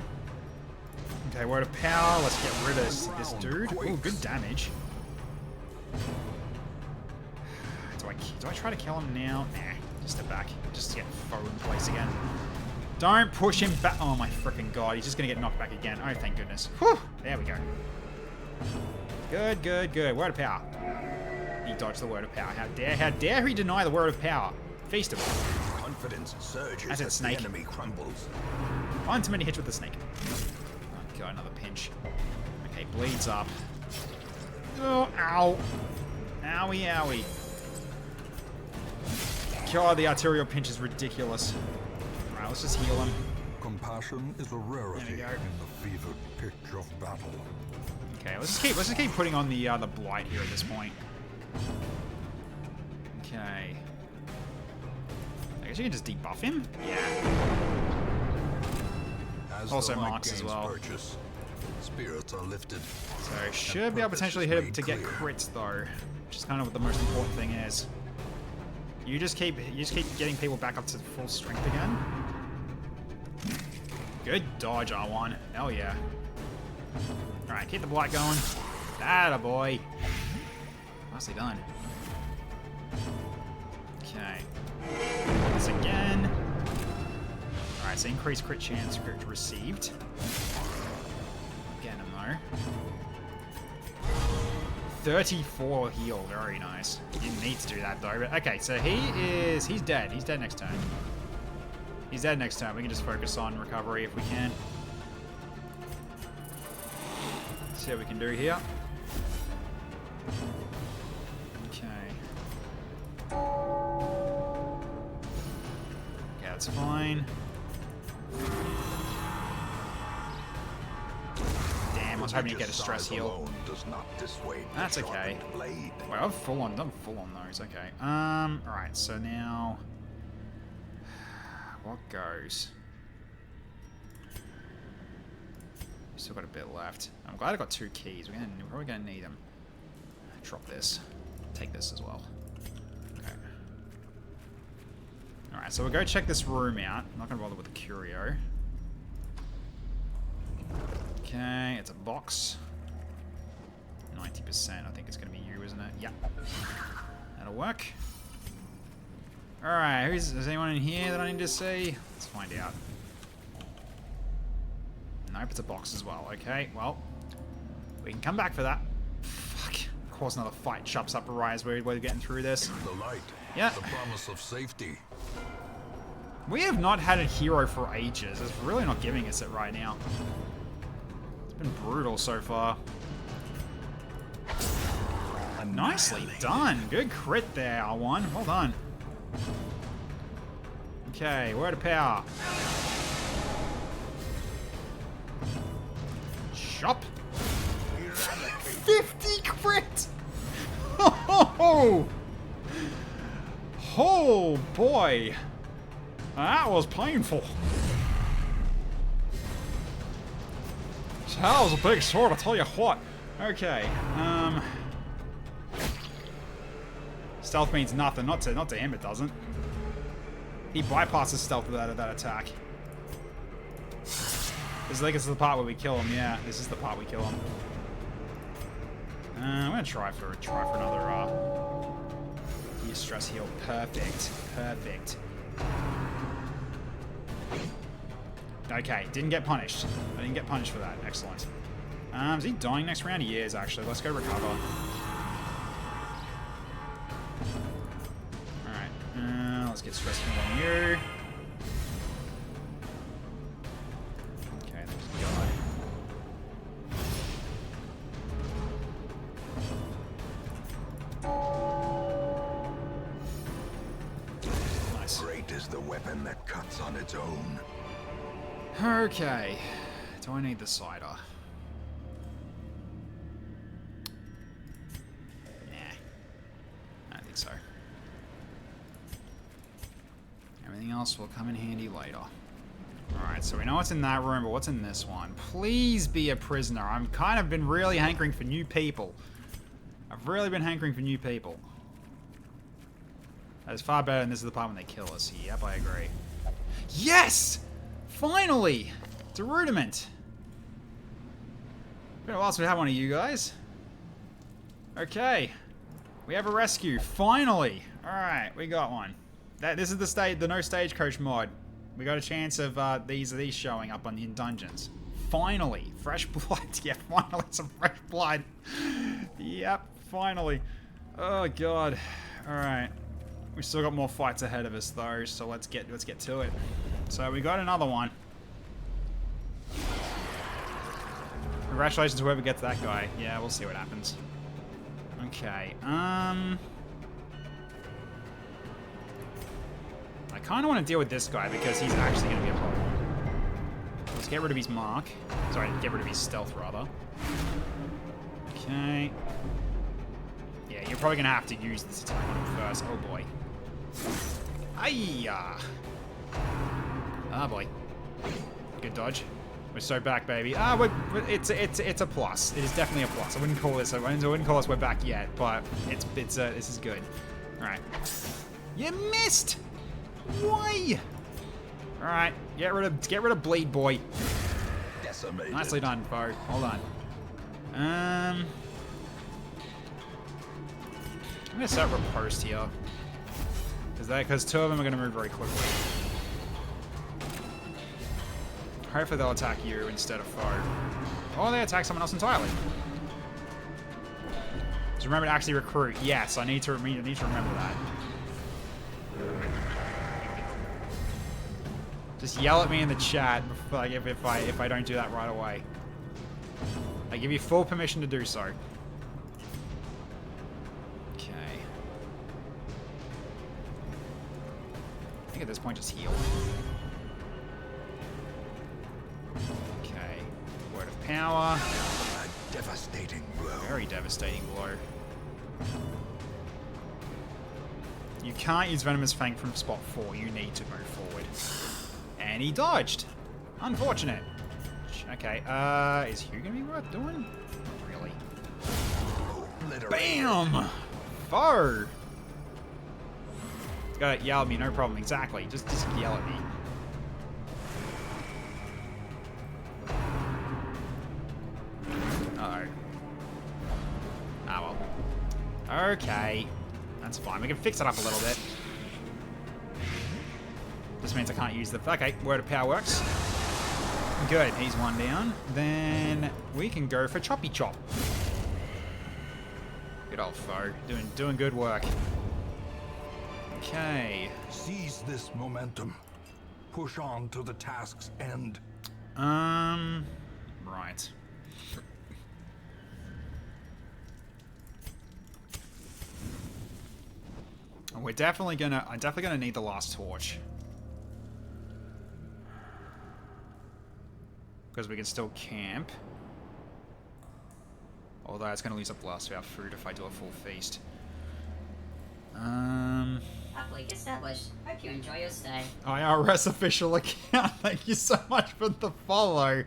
[SPEAKER 1] Okay, word of power. Let's get rid of this dude. Ooh, good damage. Do I try to kill him now? Nah, just step back. Just get foe in place again. Don't push him back. Oh my freaking god, he's just gonna get knocked back again. Oh, thank goodness. Whew, there we go. Good, good, good. Word of power. He dodged the word of power. How dare he deny the word of power? Feast him.
[SPEAKER 5] Confidence surges
[SPEAKER 1] That's it,
[SPEAKER 5] as
[SPEAKER 1] snake.
[SPEAKER 5] the enemy crumbles.
[SPEAKER 1] Find too many hits with the snake. Oh god, another pinch. Okay, bleeds up. Oh, ow. Owie, owie. God, the arterial pinch is ridiculous. Alright, let's just heal him.
[SPEAKER 4] Compassion is a rarity in the fevered pitch of battle.
[SPEAKER 1] Okay, let's just keep putting on the blight here at this point. Okay. I guess you can just debuff him? Yeah.
[SPEAKER 4] As
[SPEAKER 1] Also
[SPEAKER 4] the light
[SPEAKER 1] marks as
[SPEAKER 4] gains
[SPEAKER 1] well.
[SPEAKER 4] purchase, spirits are lifted.
[SPEAKER 1] So should be able to potentially hit him to get crits though, which is kind of what the most important thing is. You just keep getting people back up to full strength again. Good dodge, R1. Hell yeah. Alright, keep the blight going. Atta boy. Nicely done. Okay. This again. Alright, so increased crit chance, crit received. Again, no. 34 heal, very nice. You didn't need to do that though, but okay, so he's dead. He's dead next turn. He's dead next turn. We can just focus on recovery if we can. See what we can do here. Okay. Okay, that's fine. Damn, I was hoping to get a stress heal.
[SPEAKER 5] Does not dissuade the
[SPEAKER 1] That's okay.
[SPEAKER 5] sharpened blade.
[SPEAKER 1] Wait, I'm full on those. Okay. Alright, so now what goes? Still got a bit left. I'm glad I got 2 keys. We're probably gonna need them. Drop this. Take this as well. Okay. Alright, so we'll go check this room out. I'm not gonna bother with the curio. Okay, it's a box. 90%. I think it's gonna be you, isn't it? Yep. That'll work. Alright, is anyone in here that I need to see? Let's find out. Nope, it's a box as well. Okay, well, we can come back for that. Fuck. Of course, another fight chops up right as we're getting through this.
[SPEAKER 4] The light.
[SPEAKER 1] Yeah.
[SPEAKER 4] The promise of safety.
[SPEAKER 1] We have not had a hero for ages. It's really not giving us it right now. It's been brutal so far. Nicely done. Good crit there, R1. Well done. Okay, word of power. Shop. 50 crit! Oh, oh boy. That was painful. That was a big sword, I'll tell you what. Okay, stealth means nothing. Not to him, it doesn't. He bypasses stealth without that attack. This is the part where we kill him. Yeah, this is the part we kill him. I'm gonna try for another stress heal. Perfect. Perfect. Okay, didn't get punished. I didn't get punished for that. Excellent. Is he dying next round? He is, actually. Let's go recover. Alright, let's get stress heal on you. Okay, there's the guy. Nice.
[SPEAKER 5] Great is the weapon that cuts on its own.
[SPEAKER 1] Okay. Do I need the cider? Nah. I don't think so. Everything else will come in handy later. Alright, so we know what's in that room, but what's in this one? Please be a prisoner. I'm kind of been really hankering for new people. I've really been hankering for new people. That is far better than this is the part when they kill us. Yep, I agree. Yes! Finally! It's a rudiment. Been a while since we had one of you guys. Okay. We have a rescue. Finally! Alright, we got one. This is the no stagecoach mod. We got a chance of these showing up in dungeons. Finally! Fresh blood. Yeah, finally some fresh blood. Yep, finally. Oh god. Alright. We still got more fights ahead of us though, so let's get to it. So we got another one. Congratulations to whoever gets that guy. Yeah, we'll see what happens. Okay, I kind of want to deal with this guy because he's actually going to be a problem. Let's get rid of his mark. Sorry, get rid of his stealth, rather. Okay. Yeah, you're probably gonna have to use this attack on him first. Oh boy. Ayya! Ah boy. Good dodge. We're so back, baby. It's a plus. It is definitely a plus. I wouldn't call this we're back yet, but this is good. All right. You missed. Why? All right. Get rid of Bleed Boy.
[SPEAKER 5] Decimated.
[SPEAKER 1] Nicely done, Bo. Hold on. I'm gonna set riposte here, because two of them are gonna move very quickly. Hopefully they'll attack you instead of foe. Or they attack someone else entirely. So remember to actually recruit. Yes, I need to remember that. Just yell at me in the chat like if I don't do that right away. I give you full permission to do so. Okay. I think at this point just heal. Okay. Word of power.
[SPEAKER 5] A devastating blow.
[SPEAKER 1] Very devastating blow. You can't use Venomous Fang from spot 4. You need to move forward. And he dodged. Unfortunate. Okay, is Hugh gonna be worth doing? Not really. BAM! Foe! He's gotta yell at me, no problem. Exactly. Just yell at me. Uh-oh. Ah, well. Okay. That's fine. We can fix it up a little bit. This means I can't use the... Okay, Word of Power works. Good, he's one down. Then we can go for Choppy Chop. Good old foe. Doing good work. Okay.
[SPEAKER 4] Seize this momentum. Push on to the task's end.
[SPEAKER 1] Right. I'm definitely gonna need the last torch. Because we can still camp. Although it's going to lose up last of our food if I do a full feast.
[SPEAKER 3] Uplink established. Hope you enjoy your stay.
[SPEAKER 1] IRS official account. Thank you so much for the follow.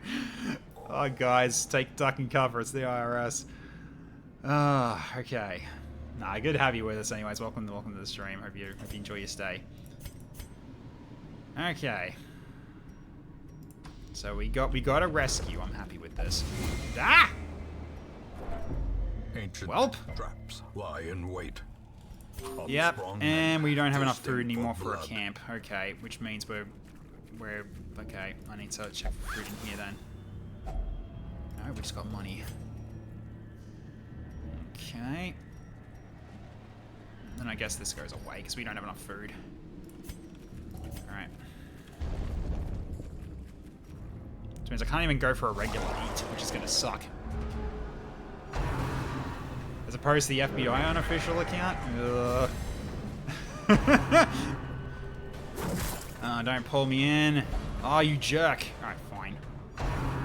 [SPEAKER 1] Oh, guys, take duck and cover. It's the IRS. Okay. Nah, good to have you with us anyways. Welcome to the stream. Hope you enjoy your stay. Okay. So we got a rescue. I'm happy with this. Ah!
[SPEAKER 4] Ancient
[SPEAKER 1] Welp.
[SPEAKER 4] traps lie in wait.
[SPEAKER 1] Yep,
[SPEAKER 4] Unstrung
[SPEAKER 1] and we don't have enough
[SPEAKER 4] thirsting
[SPEAKER 1] food anymore
[SPEAKER 4] for
[SPEAKER 1] for a
[SPEAKER 4] blood.
[SPEAKER 1] camp. Okay, which means we're okay. I need to check for food in here then. No, we just got money. Okay. Then I guess this goes away because we don't have enough food. Alright. Which means I can't even go for a regular eat, which is gonna suck. As opposed to the FBI unofficial account. Ugh. Don't pull me in. Oh, you jerk. Alright, fine.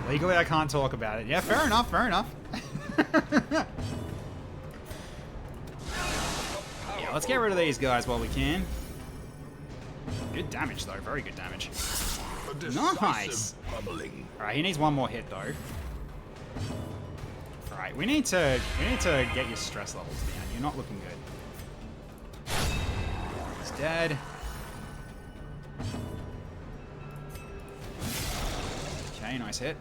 [SPEAKER 1] Legally, I can't talk about it. Yeah, fair enough, fair enough. Yeah, let's get rid of these guys while we can. Good damage, though. Very good damage. Nice. Alright, he needs one more hit, though. Alright, we need to get your stress levels down. You're not looking good. He's dead. Okay, nice hit.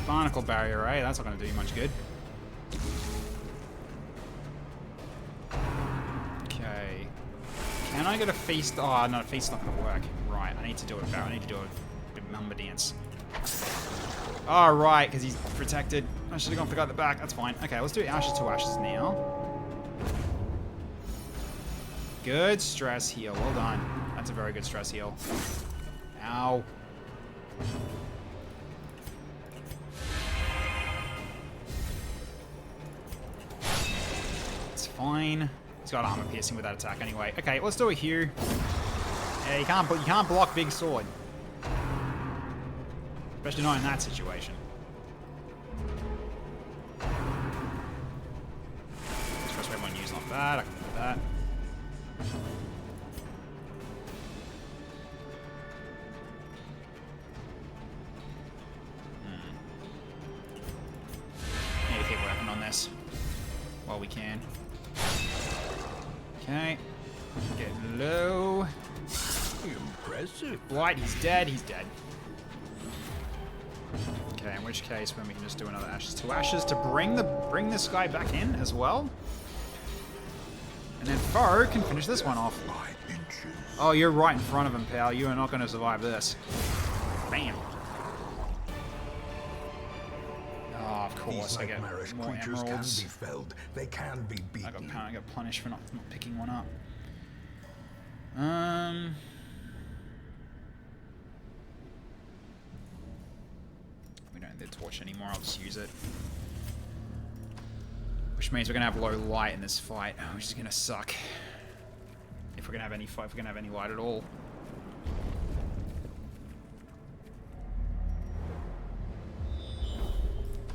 [SPEAKER 1] Barnacle barrier, eh? That's not going to do you much good. Okay. Can I get a feast? Oh, no, a feast's not going to work. Right, I need to do it. I need to do a bit of number dance. Oh, right, because he's protected. I should have gone for the back. That's fine. Okay, let's do Ashes to Ashes now. Good stress heal. Well done. That's a very good stress heal. Ow. It's fine. He's got armor piercing with that attack anyway. Okay, let's do a Hugh. Yeah, you can't block big sword. Especially not in that situation. that. I can do that. Need to keep working on this while we can. Okay. Getting low.
[SPEAKER 5] Impressive.
[SPEAKER 1] Blight, he's dead. He's dead. Okay, in which case, when we can just do another Ashes to Ashes to bring this guy back in as well. And then Foe can finish this one off.
[SPEAKER 5] 5 inches.
[SPEAKER 1] Oh, you're right in front of him, pal. You are not going to survive this. Bam. Oh, of course.
[SPEAKER 5] These
[SPEAKER 1] I get
[SPEAKER 5] nightmarish
[SPEAKER 1] more
[SPEAKER 5] creatures
[SPEAKER 1] emeralds.
[SPEAKER 5] can be felled. They can be
[SPEAKER 1] I
[SPEAKER 5] beaten.
[SPEAKER 1] got punished for not picking one up. We don't need the torch anymore. I'll just use it. Which means we're gonna have low light in this fight, which is gonna suck. If we're gonna have any fight, if we're gonna have any light at all.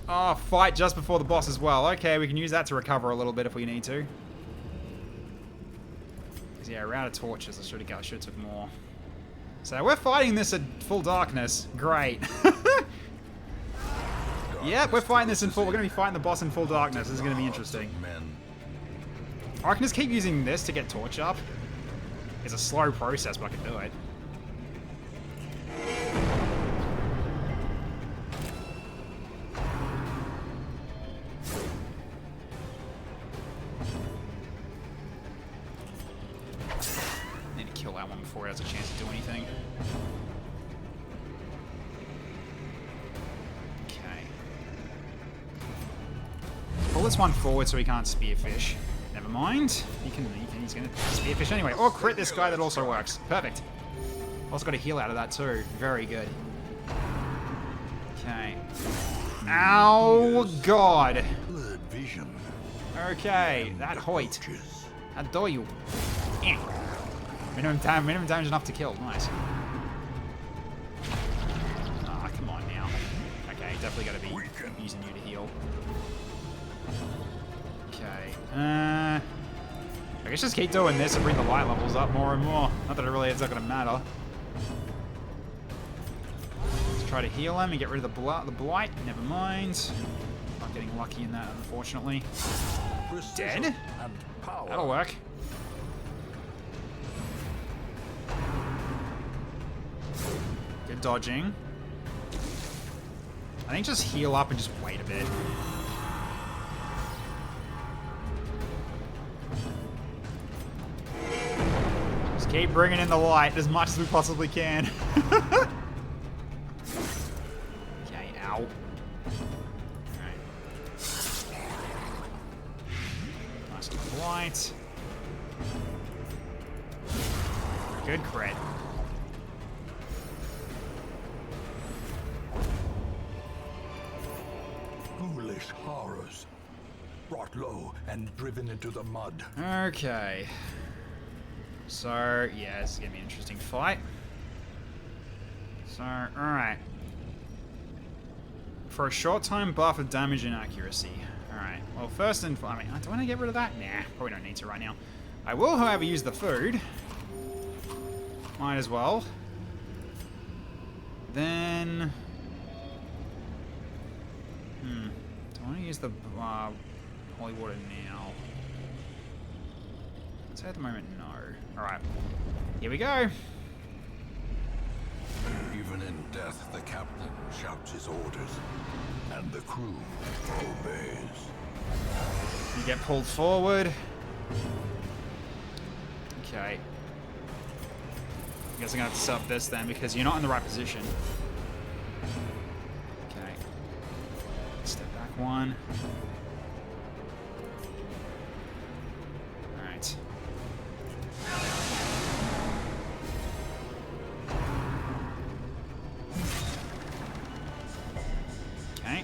[SPEAKER 1] Oh, fight just before the boss as well. Okay, we can use that to recover a little bit if we need to. Yeah, we're out of torches. I should have took more. So we're fighting this at full darkness. Great. Yep, we're fighting this in full. We're going to be fighting the boss in full darkness. This is going to be interesting.
[SPEAKER 5] Men.
[SPEAKER 1] I can just keep using this to get torch up. It's a slow process, but I can do it. Need to kill that one before it has a chance to do anything. Pull this one forward so he can't spearfish. Never mind. He's gonna spearfish anyway. Or crit this guy, that also works. Perfect. Also got a heal out of that too. Very good. Okay. Ow, God.
[SPEAKER 5] Blurred vision.
[SPEAKER 1] Okay, that hoit.
[SPEAKER 5] Torches.
[SPEAKER 1] Adore you. Eh. Minimum damage enough to kill. Nice. Ah, come on now. Okay, definitely gotta be using you to heal. Okay. I guess just keep doing this and bring the light levels up more and more. Not that it really is not going to matter. Let's try to heal him and get rid of the blight. Never mind. Not getting lucky in that, unfortunately.
[SPEAKER 5] Precision
[SPEAKER 1] Dead?
[SPEAKER 5] and power.
[SPEAKER 1] That'll work. Good dodging. I think just heal up and just wait a bit. Just keep bringing in the light as much as we possibly can. Okay, ow. Alright. Nice little light. Good crit.
[SPEAKER 5] Foolish horrors. Brought low and driven into the mud.
[SPEAKER 1] Okay. So, yeah, this is going to be an interesting fight. So, alright. For a short time, buff of damage and accuracy. Alright, well, first and I mean, do I want to get rid of that? Nah, probably don't need to right now. I will, however, use the food. Might as well. Then... do I want to use the holy water now? I'd say at the moment, no. Alright. Here we go.
[SPEAKER 5] Even in death, the captain shouts his orders, and the crew obeys.
[SPEAKER 1] You get pulled forward. Okay. I guess I'm gonna have to set up this then because you're not in the right position. Okay. Step back one. Alright. Okay.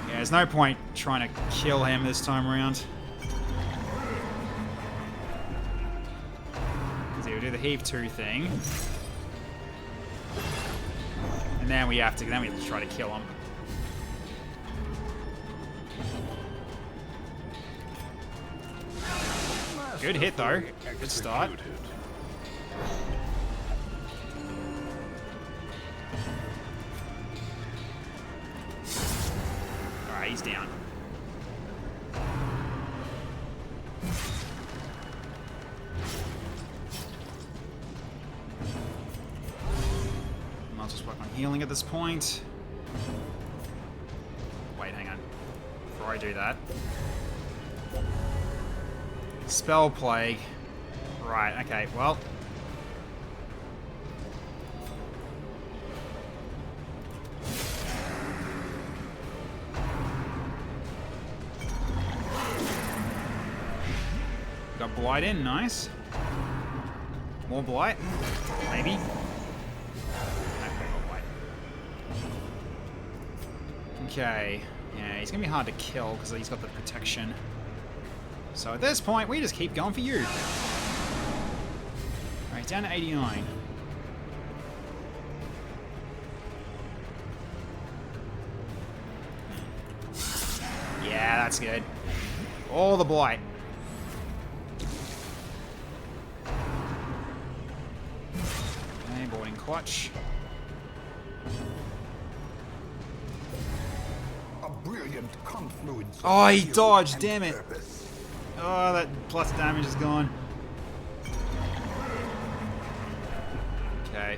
[SPEAKER 1] Yeah, there's no point trying to kill him this time around. So we'll do the heave 2 thing. And then we have to try to kill him. Good hit, though. Good start. Alright, he's down. I'll just work on healing at this point. Wait, hang on. Before I do that. Spell Plague. Right, okay, well. Got Blight in, nice. More Blight? Maybe? Okay. Yeah, he's gonna be hard to kill because he's got the protection. So at this point, we just keep going for you. Alright, down to 89. Yeah, that's good. All the Blight. Okay, boarding clutch.
[SPEAKER 5] A brilliant confluence. of
[SPEAKER 1] Oh, he
[SPEAKER 5] skill
[SPEAKER 1] dodged,
[SPEAKER 5] and
[SPEAKER 1] damn it.
[SPEAKER 5] purpose.
[SPEAKER 1] Oh, that plus damage is gone. Okay.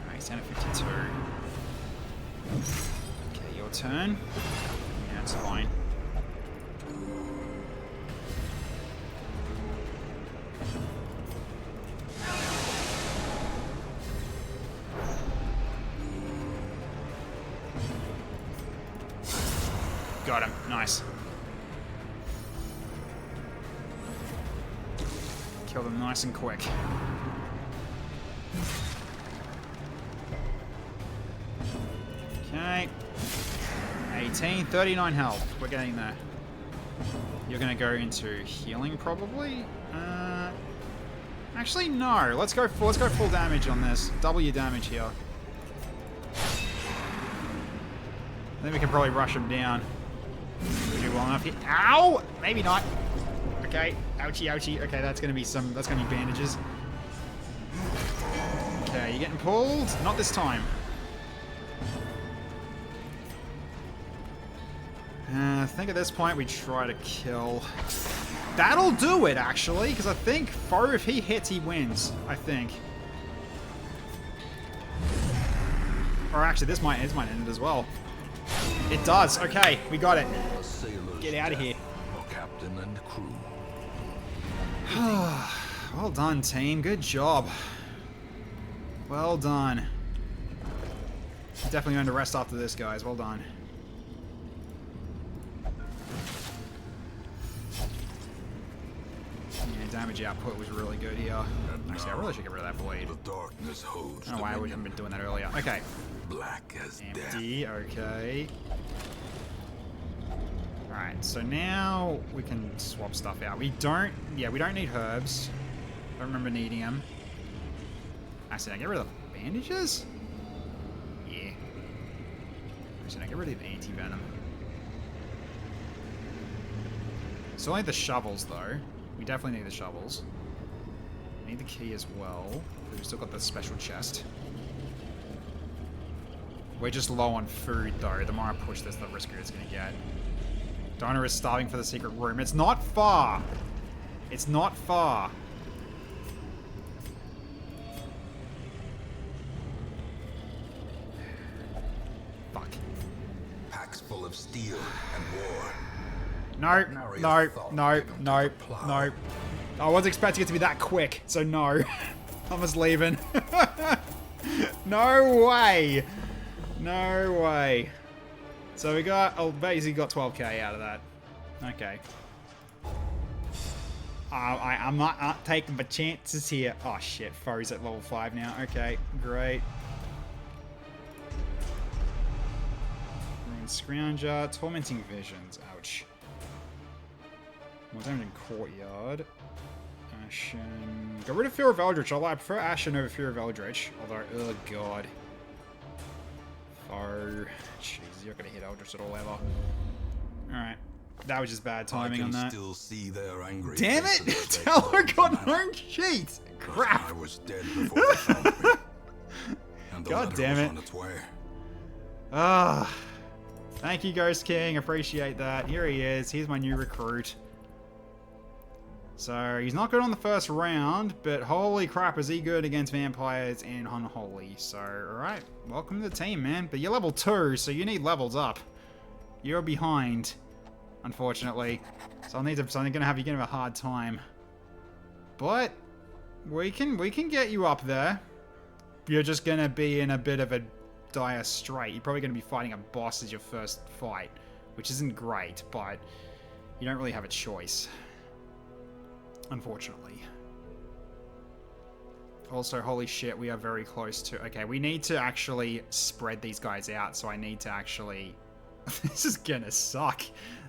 [SPEAKER 1] Alright, he's down at 52. Okay, your turn. Yeah, it's fine. Got him. Nice. Kill them nice and quick. Okay. 18, 39 health. We're getting there. You're gonna go into healing probably. Actually, no. Let's go full damage on this. Double your damage here. Then we can probably rush him down. We do well enough here. Ow! Maybe not. Okay. Ouchie, ouchie. Okay, that's gonna be bandages. Okay, you're getting pulled. Not this time. I think at this point we try to kill. That'll do it, actually, because I think Foe, if he hits, he wins. I think. Or actually, this might end it as well. It does. Okay, we got it.
[SPEAKER 5] A sailor's
[SPEAKER 1] Get out of
[SPEAKER 5] death
[SPEAKER 1] here.
[SPEAKER 5] for captain and crew.
[SPEAKER 1] Well done, team. Good job. Well done. Definitely earned a rest after this, guys. Well done. Yeah, damage output was really good here. Actually, I really should get rid of that blade.
[SPEAKER 5] The darkness holds
[SPEAKER 1] I don't know why I
[SPEAKER 5] dominion.
[SPEAKER 1] haven't been doing that earlier. Okay.
[SPEAKER 5] Black as death.
[SPEAKER 1] Empty, okay. Alright, so now we can swap stuff out. We don't need herbs. I don't remember needing them. Actually, I get rid of the bandages? Yeah. Actually, I get rid of the anti-venom. Still need the shovels, though. We definitely need the shovels. Need the key as well. We've still got the special chest. We're just low on food, though. The more I push this, the riskier it's going to get. Donor is starving for the secret room. It's not far. It's not far. Fuck.
[SPEAKER 5] Packs full of steel and war.
[SPEAKER 1] No, no, no, no, no. I was expecting it to be that quick, so no. I'm just leaving. No way. No way. So we got, oh, basically got 12k out of that. Okay. I'm not taking my chances here. Oh shit, Foe's at level 5 now. Okay, great. Ruined Scrounger, Tormenting Visions. Ouch. More damage in Courtyard. Ashen. Got rid of Fear of Eldritch. Although I prefer Ashen over Fear of Eldritch. Although, oh god. Oh, jeez, you're not gonna hit Eldritch at all ever. Alright. That was just bad timing on that.
[SPEAKER 5] Still see their angry
[SPEAKER 1] Damn it!
[SPEAKER 5] faces
[SPEAKER 1] Teller got no cheat! Crap!
[SPEAKER 5] I was dead before they found me. And the
[SPEAKER 1] God
[SPEAKER 5] letter
[SPEAKER 1] damn
[SPEAKER 5] was
[SPEAKER 1] it.
[SPEAKER 5] on its way.
[SPEAKER 1] Ah. Thank you, Ghost King. Appreciate that. Here he is. Here's my new recruit. So, he's not good on the first round, but holy crap, is he good against vampires and unholy. So, alright. Welcome to the team, man. But you're level 2, so you need levels up. You're behind, unfortunately. So I'm gonna have a hard time. But we can get you up there. You're just gonna be in a bit of a dire strait. You're probably gonna be fighting a boss as your first fight, which isn't great, but you don't really have a choice. Unfortunately. Also, holy shit, we are very close to... Okay, we need to actually spread these guys out, so I need to actually... This is gonna suck.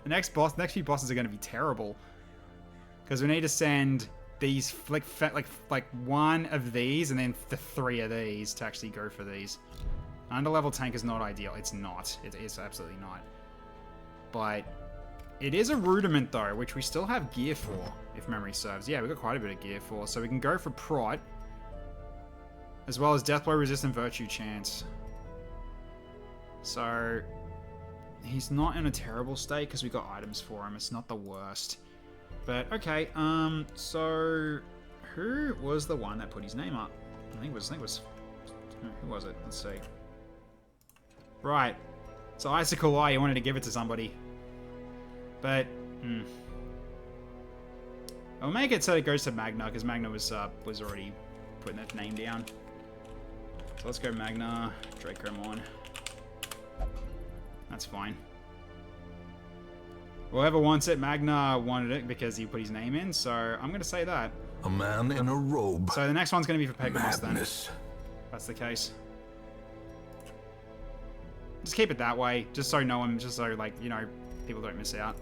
[SPEAKER 1] The next few bosses are gonna be terrible. Because we need to send these, like one of these, and then the 3 of these to actually go for these. Underlevel tank is not ideal. It's not. It's absolutely not. But... it is a rudiment, though, which we still have gear for, if memory serves. Yeah, we've got quite a bit of gear for, so we can go for Prot, as well as Deathblow Resistant Virtue Chance. So, he's not in a terrible state, because we got items for him. It's not the worst. But, okay, so, who was the one that put his name up? I think it was, who was it? Let's see. Right. So, Icicle Eye, you wanted to give it to somebody. But, I'll make it so it goes to Magna, because Magna was already putting that name down. So let's go Magna, Dracomon. That's fine. Whoever wants it, Magna wanted it because he put his name in, so I'm going to say that.
[SPEAKER 5] A man in a robe.
[SPEAKER 1] So the next one's going to be for Pegasus then.
[SPEAKER 5] Madness.
[SPEAKER 1] That's the case. Just keep it that way, just so no one, just so, like, you know, people don't miss out.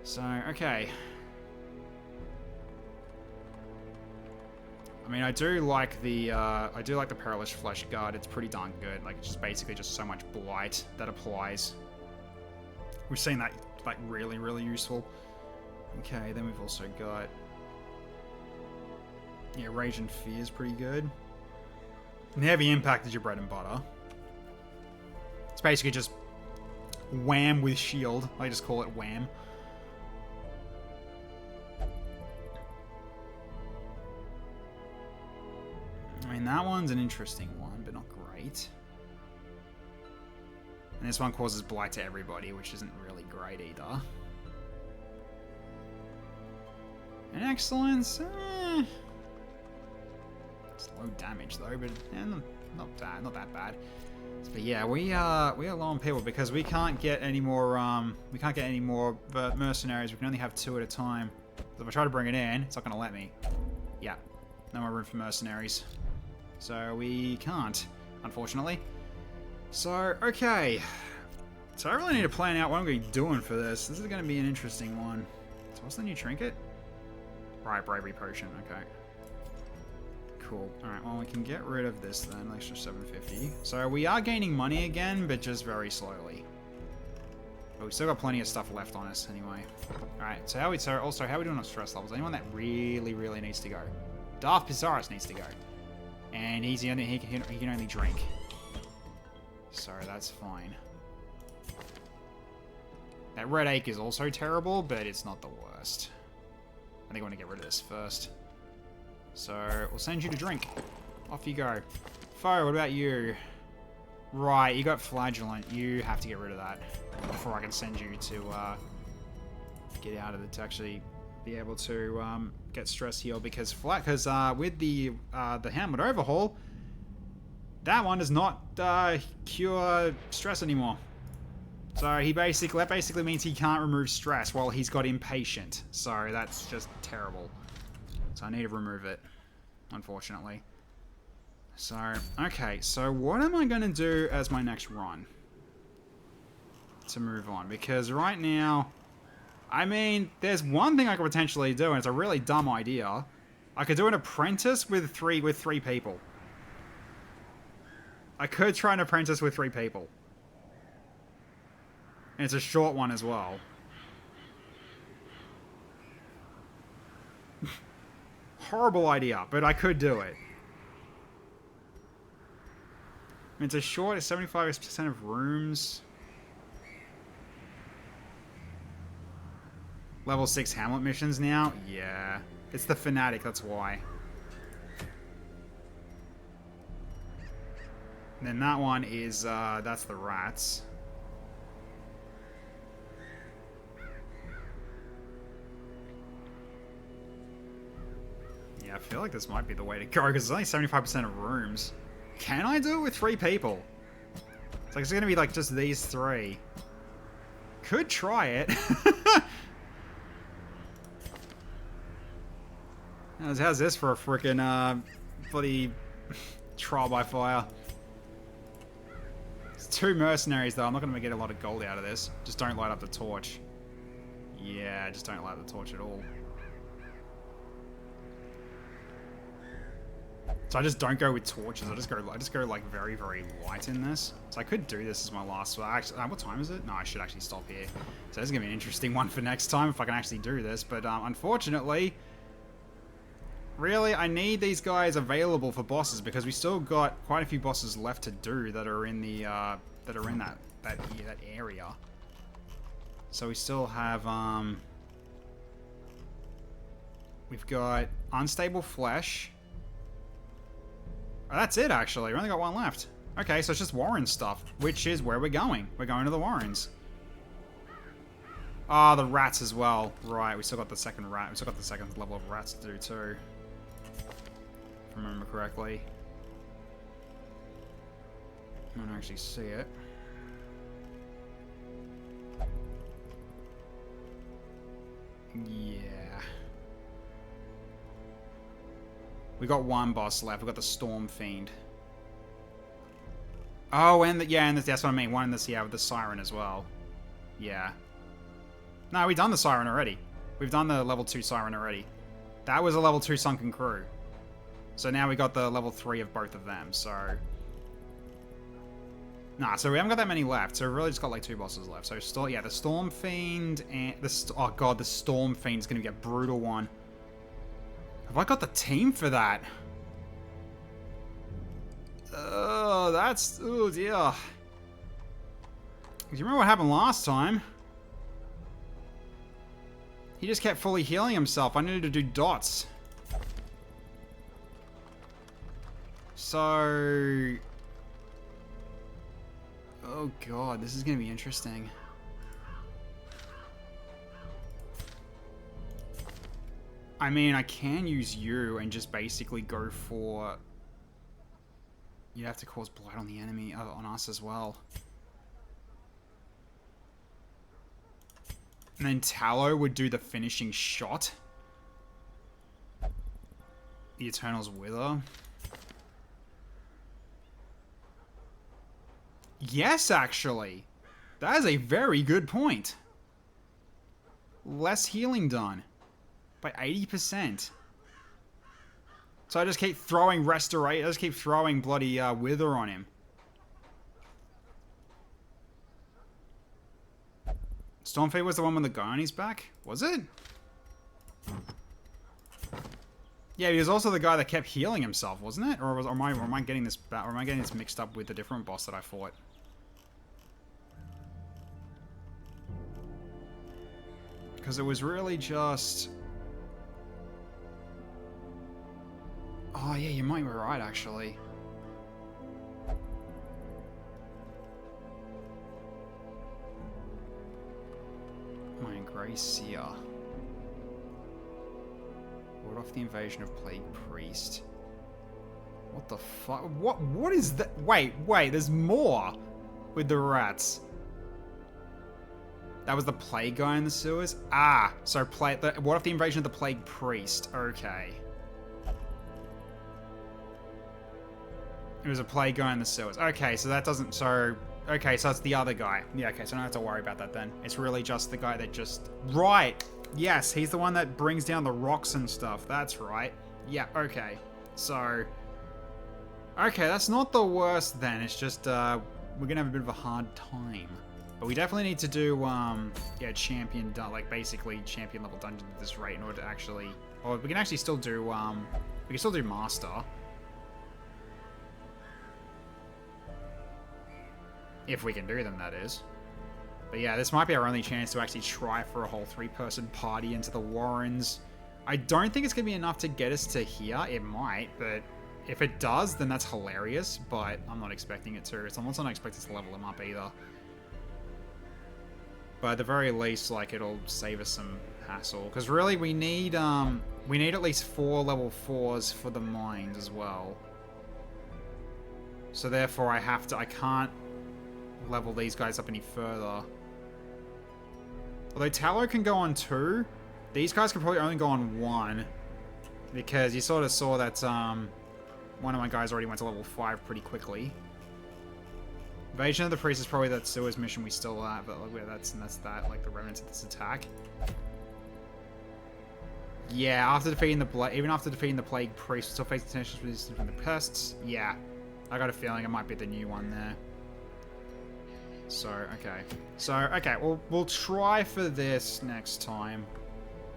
[SPEAKER 1] So, okay. I mean, I do like the Perilous Flesh Guard. It's pretty darn good. Like, it's just basically just so much blight that applies. We've seen that, like, really, really useful. Okay, then we've also got... yeah, Rage and Fear is pretty good. And the Heavy Impact is your bread and butter. It's basically just wham with shield. I just call it wham. I mean, that one's an interesting one, but not great. And this one causes blight to everybody, which isn't really great either. And excellence, it's low damage though, but not that bad. But yeah, we are low on people because we can't get any more mercenaries. We can only have 2 at a time. So if I try to bring it in, it's not going to let me. Yeah, no more room for mercenaries. So we can't, unfortunately. So, okay. So I really need to plan out what I'm going to be doing for this. This is going to be an interesting one. So what's the new trinket? Right, Bravery Potion, okay. Cool. Alright, well we can get rid of this then, extra 750. So we are gaining money again, but just very slowly. But we've still got plenty of stuff left on us anyway. Alright, so how are we doing on stress levels? Anyone that really, really needs to go? Darth Pizarros needs to go. And he can only drink. So that's fine. That Red Ache is also terrible, but it's not the worst. I think I want to get rid of this first. So, we'll send you to drink. Off you go. Foe, what about you? Right, you got Flagellant. You have to get rid of that before I can send you to get out of it, to actually be able to get stress heal, because with the Helmet Overhaul, that one does not cure stress anymore. So that basically means he can't remove stress while he's got Impatient. So that's just terrible. So I need to remove it, unfortunately. So, okay, so what am I going to do as my next run to move on? Because right now, I mean, there's one thing I could potentially do, and it's a really dumb idea. I could do an apprentice with three people. I could try an apprentice with 3 people. And it's a short one as well. Horrible idea, but I could do it. It's a short, it's 75% of rooms. Level 6 Hamlet missions now? Yeah. It's the Fanatic, that's why. And then that one is, that's the rats. Yeah, I feel like this might be the way to go, because it's only 75% of rooms. Can I do it with 3 people? It's like, it's gonna be like just these 3. Could try it. How's this for a frickin' bloody trial by fire? It's 2 mercenaries though. I'm not gonna get a lot of gold out of this. Just don't light up the torch. Yeah, just don't light the torch at all. So I just don't go with torches. I just go like very, very light in this. So I could do this as my last. Well, actually, what time is it? No, I should actually stop here. So this is gonna be an interesting one for next time if I can actually do this. But unfortunately, really, I need these guys available for bosses because we still got quite a few bosses left to do that are in the that area. So we still have we've got unstable flesh. Oh, that's it, actually. We only got 1 left. Okay, so it's just Warren stuff, which is where we're going. We're going to the Warrens. Ah, the rats as well. Right, we still got the second rat. We still got the second level of rats to do, too. If I remember correctly. I don't actually see it. Yeah. We got 1 boss left. We got the Storm Fiend. Oh, and that's what I mean. 1 in this, yeah, with the Siren as well. Yeah. No, we've done the Siren already. We've done the level 2 Siren already. That was a level 2 Sunken Crew. So now we got the level 3 of both of them, so... Nah, so we haven't got that many left, so we really just got like 2 bosses left. So still, yeah, the Storm Fiend and oh god, the Storm Fiend's gonna be a brutal one. Have I got the team for that? Oh, that's... Oh, dear. Do you remember what happened last time? He just kept fully healing himself. I needed to do dots. So... Oh, God. This is going to be interesting. I mean, I can use you and just basically go for... You'd have to cause blight on the enemy, on us as well. And then Tallow would do the finishing shot. The Eternal's Wither. Yes, actually. That is a very good point. Less healing done. By 80%. So I just keep throwing Restorate. I just keep throwing bloody Wither on him. Stormfeet was the one with the guy on his back? Was it? Yeah, he was also the guy that kept healing himself, wasn't it? Or am I getting this mixed up with a different boss that I fought? Because it was really just... Oh, yeah, you might be right, actually. My Grey Seer. Ward off the invasion of Plague Priest. What the fuck? What is that? Wait, there's more with the rats. That was the Plague guy in the sewers? Ah, so ward off the invasion of the Plague Priest. Okay. It was a Plague guy in the sewers. Okay, so that doesn't... So, Okay, so it's the other guy. Yeah, okay, so I don't have to worry about that then. It's really just the guy that just... Right! Yes, he's the one that brings down the rocks and stuff. That's right. Yeah, okay. So... Okay, that's not the worst then. It's just, we're gonna have a bit of a hard time. But we definitely need to do, yeah, champion, like, basically champion level dungeons at this rate in order to actually... Or we can actually still do, we can still do master. If we can do them, that is. But yeah, this might be our only chance to actually try for a whole 3-person party into the Warrens. I don't think it's going to be enough to get us to here. It might, but if it does, then that's hilarious. But I'm not expecting it to. So I'm also not expecting to level them up either. But at the very least, like, it'll save us some hassle. Because really, we need at least 4 level 4s for the mines as well. So therefore, I can't level these guys up any further. Although Tallow can go on 2, these guys can probably only go on 1. Because you sort of saw that one of my guys already went to level 5 pretty quickly. Invasion of the Priest is probably that sewers mission we still have, but like, that's that, like the remnants of this attack. Yeah, after defeating even after defeating the Plague Priest, still facing tensions resistance from the pests. Yeah, I got a feeling it might be the new one there. So, okay. So, okay, we'll try for this next time.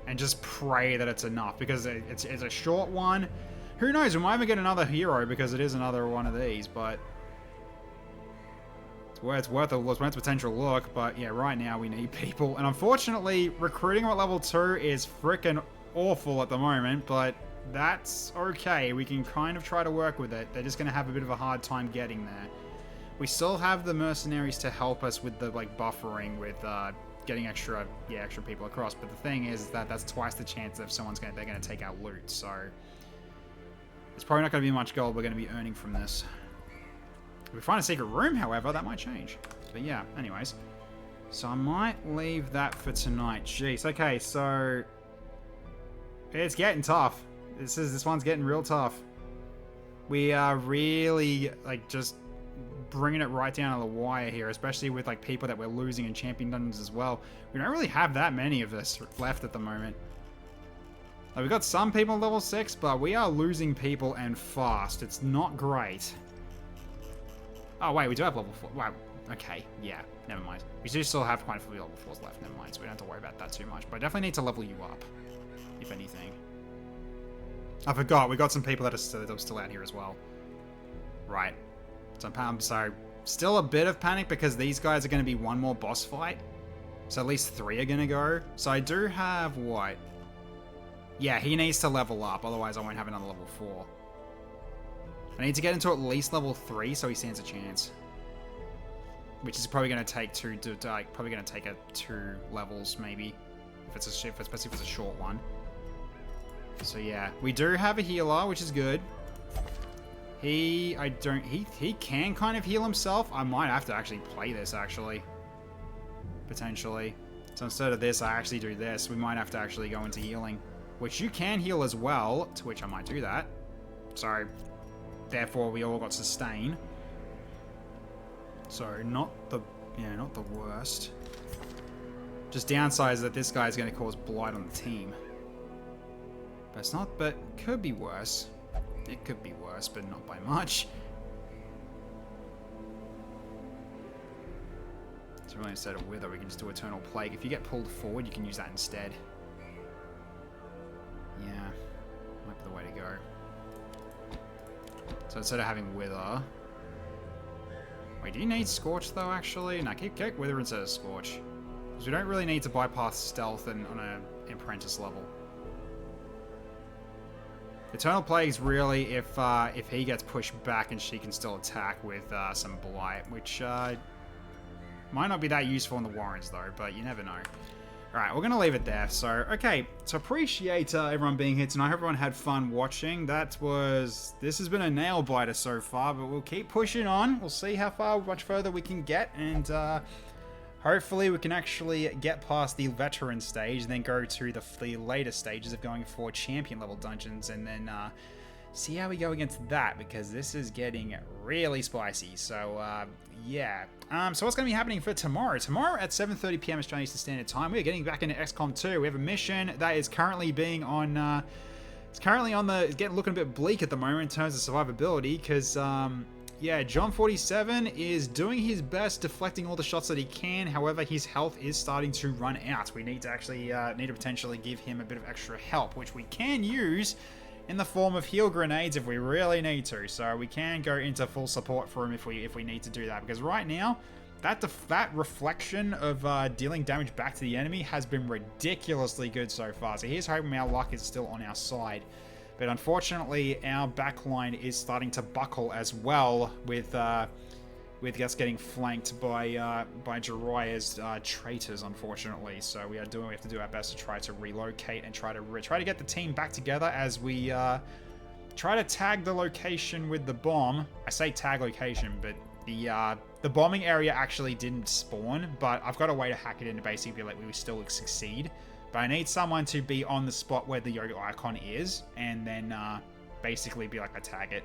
[SPEAKER 1] And just pray that it's enough, because it's a short one. Who knows, we might even get another hero, because it is another one of these, but... It's worth a potential look, but yeah, right now we need people. And unfortunately, recruiting at level 2 is freaking awful at the moment, but that's okay. We can kind of try to work with it. They're just going to have a bit of a hard time getting there. We still have the mercenaries to help us with the like buffering with getting extra people across. But the thing is that that's twice the chance if they're going to take our loot. So it's probably not going to be much gold we're going to be earning from this. If we find a secret room, however, that might change. But yeah, anyways. So I might leave that for tonight. Jeez. Okay, so it's getting tough. This one's getting real tough. We are really like just bringing it right down to the wire here, especially with like people that we're losing in champion dungeons as well. We don't really have that many of us left at the moment. Like, we've got some people level 6, but we are losing people and fast. It's not great. Oh, wait, we do have level 4. Wow, okay, yeah, never mind. We do still have quite a few level 4s left, never mind, so we don't have to worry about that too much. But I definitely need to level you up, if anything. I forgot, we got some people that are still out here as well. Right. So I'm sorry. Still a bit of panic because these guys are going to be one more boss fight. So at least 3 are going to go. So I do have what? Yeah, he needs to level up, otherwise I won't have another level 4. I need to get into at least level 3 so he stands a chance. Which is probably going to take probably going to take 2 levels maybe, especially if it's a short one. So yeah, we do have a healer, which is good. He can kind of heal himself. I might have to actually play this actually, potentially. So instead of this, I actually do this. We might have to actually go into healing, which you can heal as well. To which I might do that. So. Therefore, we all got sustain. So, not the worst. Just downside is that this guy is going to cause blight on the team. But it's not, but could be worse. It could be worse, but not by much. So really instead of Wither, we can just do Eternal Plague. If you get pulled forward, you can use that instead. Yeah, might be the way to go. So instead of having Wither... Wait, do you need Scorch though, actually? No, keep Wither instead of Scorch. Because we don't really need to bypass Stealth on an Apprentice level. Eternal Plague's really if he gets pushed back and she can still attack with some Blight, which might not be that useful in the Warrens though, but you never know. Alright, we're going to leave it there. So, okay. So, appreciate everyone being here tonight. I hope everyone had fun watching. This has been a nail-biter so far, but we'll keep pushing on. We'll see how much further we can get, and hopefully we can actually get past the veteran stage, and then go to the later stages of going for champion-level dungeons, and then see how we go against that, because this is getting really spicy. So, yeah. So what's going to be happening for tomorrow? Tomorrow at 7:30 p.m. Australian Eastern Standard Time, we're getting back into XCOM 2. We have a mission that is currently being on... it's currently on the... It's looking a bit bleak at the moment in terms of survivability, because... yeah, John 47 is doing his best deflecting all the shots that he can. However, his health is starting to run out. We need to actually potentially give him a bit of extra help, which we can use in the form of heal grenades if we really need to. So we can go into full support for him if we need to do that. Because right now, that reflection of dealing damage back to the enemy has been ridiculously good so far. So here's hoping our luck is still on our side. But unfortunately, our backline is starting to buckle as well, with us getting flanked by Jiraiya's traitors, unfortunately. So we have to do our best to try to relocate and try to get the team back together as we try to tag the location with the bomb. I say tag location, but the bombing area actually didn't spawn. But I've got a way to hack it in to basically be like we still succeed. But I need someone to be on the spot where the Yoga icon is, and then basically be like, I tag it.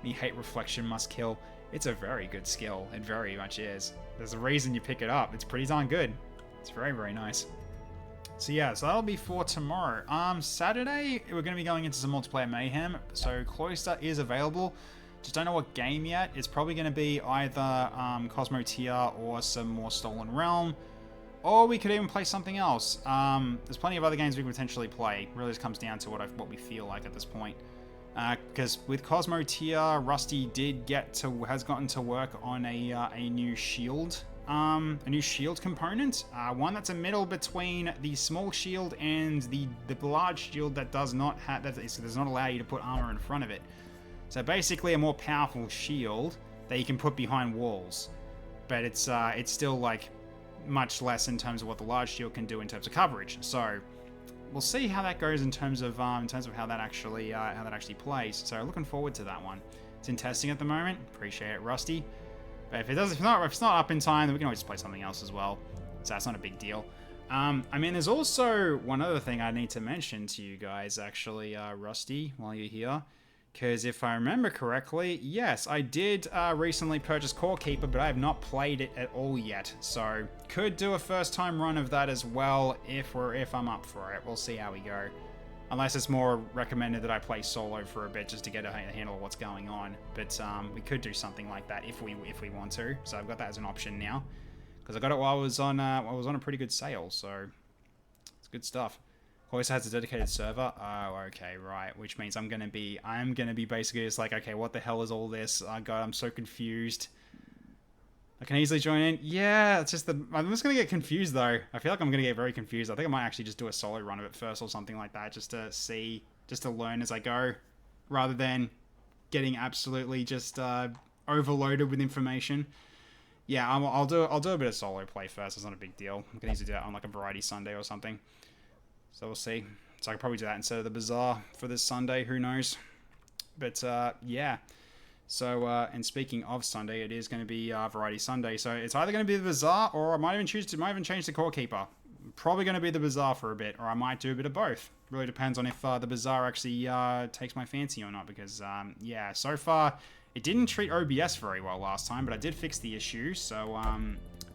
[SPEAKER 1] The hate reflection must kill. It's a very good skill. It very much is. There's a reason you pick it up. It's pretty darn good. It's very, very nice. So yeah, so that'll be for tomorrow. Saturday, we're going to be going into some multiplayer mayhem. So Cloister is available. Just don't know what game yet. It's probably going to be either Cosmo Tier or some more Stolen Realm. Or we could even play something else. There's plenty of other games we could potentially play. Really just comes down to what we feel like at this point. Because with Cosmo Tier, Rusty has gotten to work on a new shield. A new shield component. One that's a middle between the small shield and the large shield that does not allow you to put armor in front of it. So basically a more powerful shield that you can put behind walls. But it's still like much less in terms of what the large shield can do in terms of coverage. So we'll see how that goes in terms of how that actually plays. So looking forward to that one. It's in testing at the moment. Appreciate it, Rusty. But if it's not up in time, then we can always play something else as well. So that's not a big deal. I mean, there's also one other thing I need to mention to you guys, actually, Rusty, while you're here. Because if I remember correctly, yes, I did recently purchase Core Keeper, but I have not played it at all yet. So could do a first time run of that as well if I'm up for it. We'll see how we go. Unless it's more recommended that I play solo for a bit just to get a handle of what's going on. But we could do something like that if we want to. So I've got that as an option now, because I got it while I was on a pretty good sale. So it's good stuff. Also has a dedicated server. Oh, okay, right. Which means I'm gonna be basically just like, okay, what the hell is all this? Oh god, I'm so confused. I can easily join in. Yeah, it's just I'm just gonna get confused though. I feel like I'm gonna get very confused. I think I might actually just do a solo run of it first or something like that, just to learn as I go, rather than getting absolutely just overloaded with information. Yeah, I'll do a bit of solo play first. It's not a big deal. I can easily do that on like a variety Sunday or something. So we'll see. So I could probably do that instead of the Bazaar for this Sunday. Who knows? But yeah. So and speaking of Sunday, it is going to be Variety Sunday. So it's either going to be the Bazaar, or I might even change the Core Keeper. Probably going to be the Bazaar for a bit, or I might do a bit of both. Really depends on if the Bazaar actually takes my fancy or not. Because yeah, so far it didn't treat OBS very well last time, but I did fix the issue. So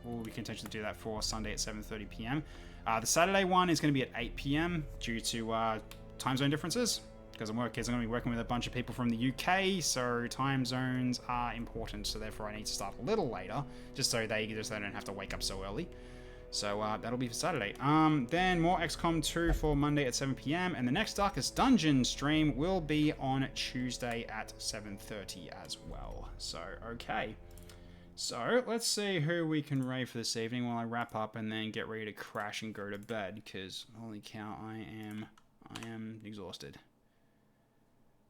[SPEAKER 1] we can potentially do that for Sunday at 7:30 p.m. The Saturday one is going to be at 8 p.m. due to time zone differences, because I'm going to be working with a bunch of people from the UK, so time zones are important. So therefore, I need to start a little later, just so they don't have to wake up so early. So that'll be for Saturday. Then more XCOM 2 for Monday at 7 p.m. And the next Darkest Dungeon stream will be on Tuesday at 7:30 as well. So okay. So, let's see who we can raid for this evening while I wrap up and then get ready to crash and go to bed, because, holy cow, I am exhausted.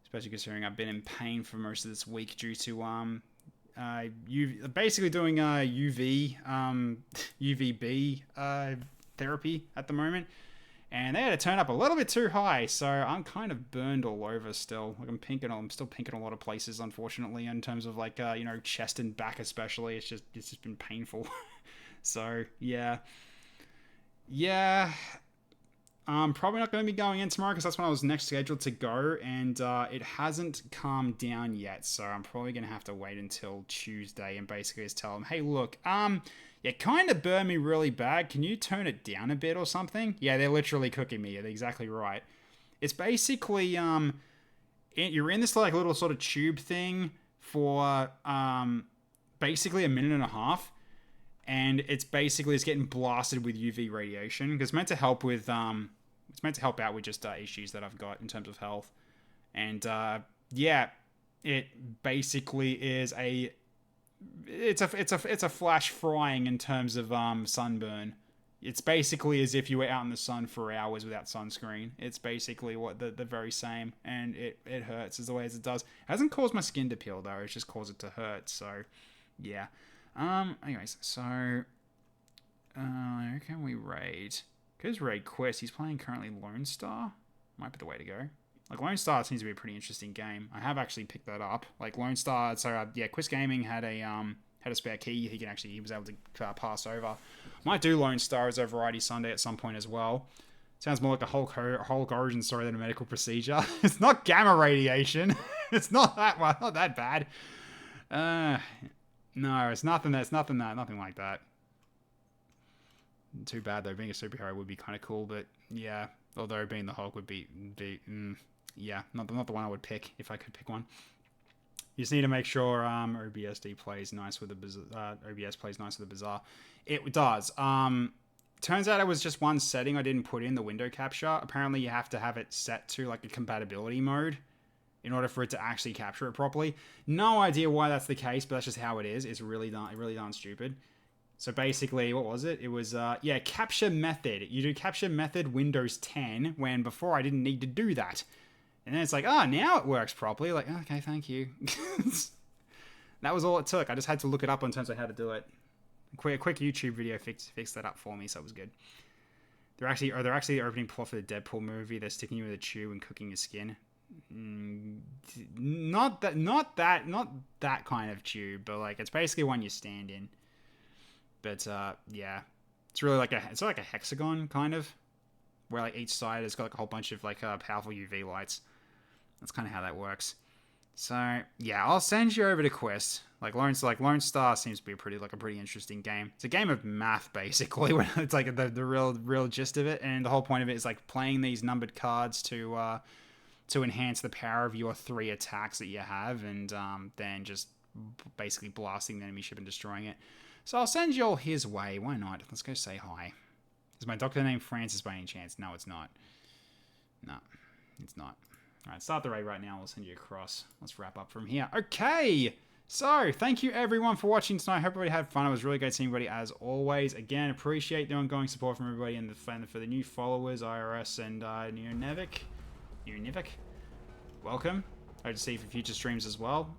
[SPEAKER 1] Especially considering I've been in pain for most of this week due to, basically doing, UVB, therapy at the moment. And they had to turn up a little bit too high, so I'm kind of burned all over still. Like I'm still pink in a lot of places, unfortunately, in terms of like, chest and back especially. It's just been painful. So, yeah. Yeah. I'm probably not going to be going in tomorrow because that's when I was next scheduled to go, and it hasn't calmed down yet, so I'm probably going to have to wait until Tuesday and basically just tell them, hey, look, you kind of burned me really bad. Can you tone it down a bit or something? Yeah, they're literally cooking me. They're exactly right. It's basically, you're in this like little sort of tube thing for basically a minute and a half. And it's getting blasted with UV radiation because it's meant to help with it's meant to help out with just issues that I've got in terms of health. And yeah, it basically is it's a flash frying in terms of sunburn. It's basically as if you were out in the sun for hours without sunscreen. It's basically what the very same, and it hurts as the way as it does. It hasn't caused my skin to peel though. It's just caused it to hurt. So yeah. Anyways, so, who can we raid? Because raid Quest, he's playing currently Lone Star. Might be the way to go. Like, Lone Star seems to be a pretty interesting game. I have actually picked that up. Like, Lone Star, so, yeah, Quest Gaming had a spare key he was able to pass over. Might do Lone Star as a Variety Sunday at some point as well. Sounds more like a Hulk origin story than a medical procedure. It's not gamma radiation. It's not that bad. No, it's nothing like that. Too bad though. Being a superhero would be kind of cool, but yeah. Although being the Hulk would be yeah, not the one I would pick if I could pick one. You just need to make sure OBSD plays nice with the Bazaar. OBS plays nice with the Bazaar. It does. Turns out it was just one setting I didn't put in, the window capture. Apparently you have to have it set to like a compatibility mode in order for it to actually capture it properly. No idea why that's the case, but that's just how it is. It's really darn stupid. So basically, what was it? It was, yeah, capture method. You do capture method Windows 10, when before I didn't need to do that. And then it's like, oh, now it works properly. Like, okay, thank you. That was all it took. I just had to look it up in terms of how to do it. A quick YouTube video fixed that up for me, so it was good. They're actually the opening plot for the Deadpool movie. They're sticking you with a tube and cooking your skin. Not that kind of tube, but like it's basically one you stand in. But yeah, it's really like a hexagon kind of, where like each side has got like a whole bunch of like powerful UV lights. That's kind of how that works. So yeah, I'll send you over to Quest. Like Lone Star seems to be a pretty interesting game. It's a game of math basically. It's like the real gist of it, and the whole point of it is like playing these numbered cards to enhance the power of your 3 attacks that you have, and then just basically blasting the enemy ship and destroying it. So I'll send you all his way. Why not? Let's go say hi. Is my doctor named Francis by any chance? No, it's not. No, it's not. All right, start the raid right now. We'll send you across. Let's wrap up from here. Okay. So, thank you everyone for watching tonight. I hope everybody had fun. It was really great seeing everybody as always. Again, appreciate the ongoing support from everybody and for the new followers, IRS and Neonivik. Welcome. Hope to see you for future streams as well.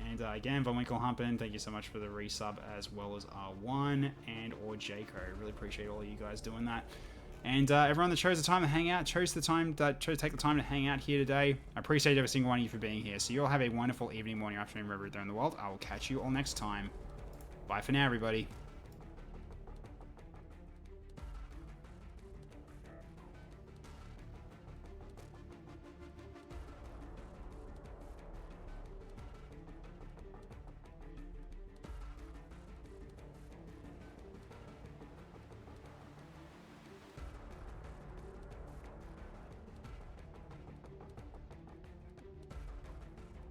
[SPEAKER 1] And again, Von Winklehumpin, thank you so much for the resub, as well as R1 and or Jayco. Really appreciate all of you guys doing that. And everyone that chose the time to hang out, chose to take the time to hang out here today. I appreciate every single one of you for being here. So you all have a wonderful evening, morning, afternoon, wherever you're in the world. I will catch you all next time. Bye for now, everybody.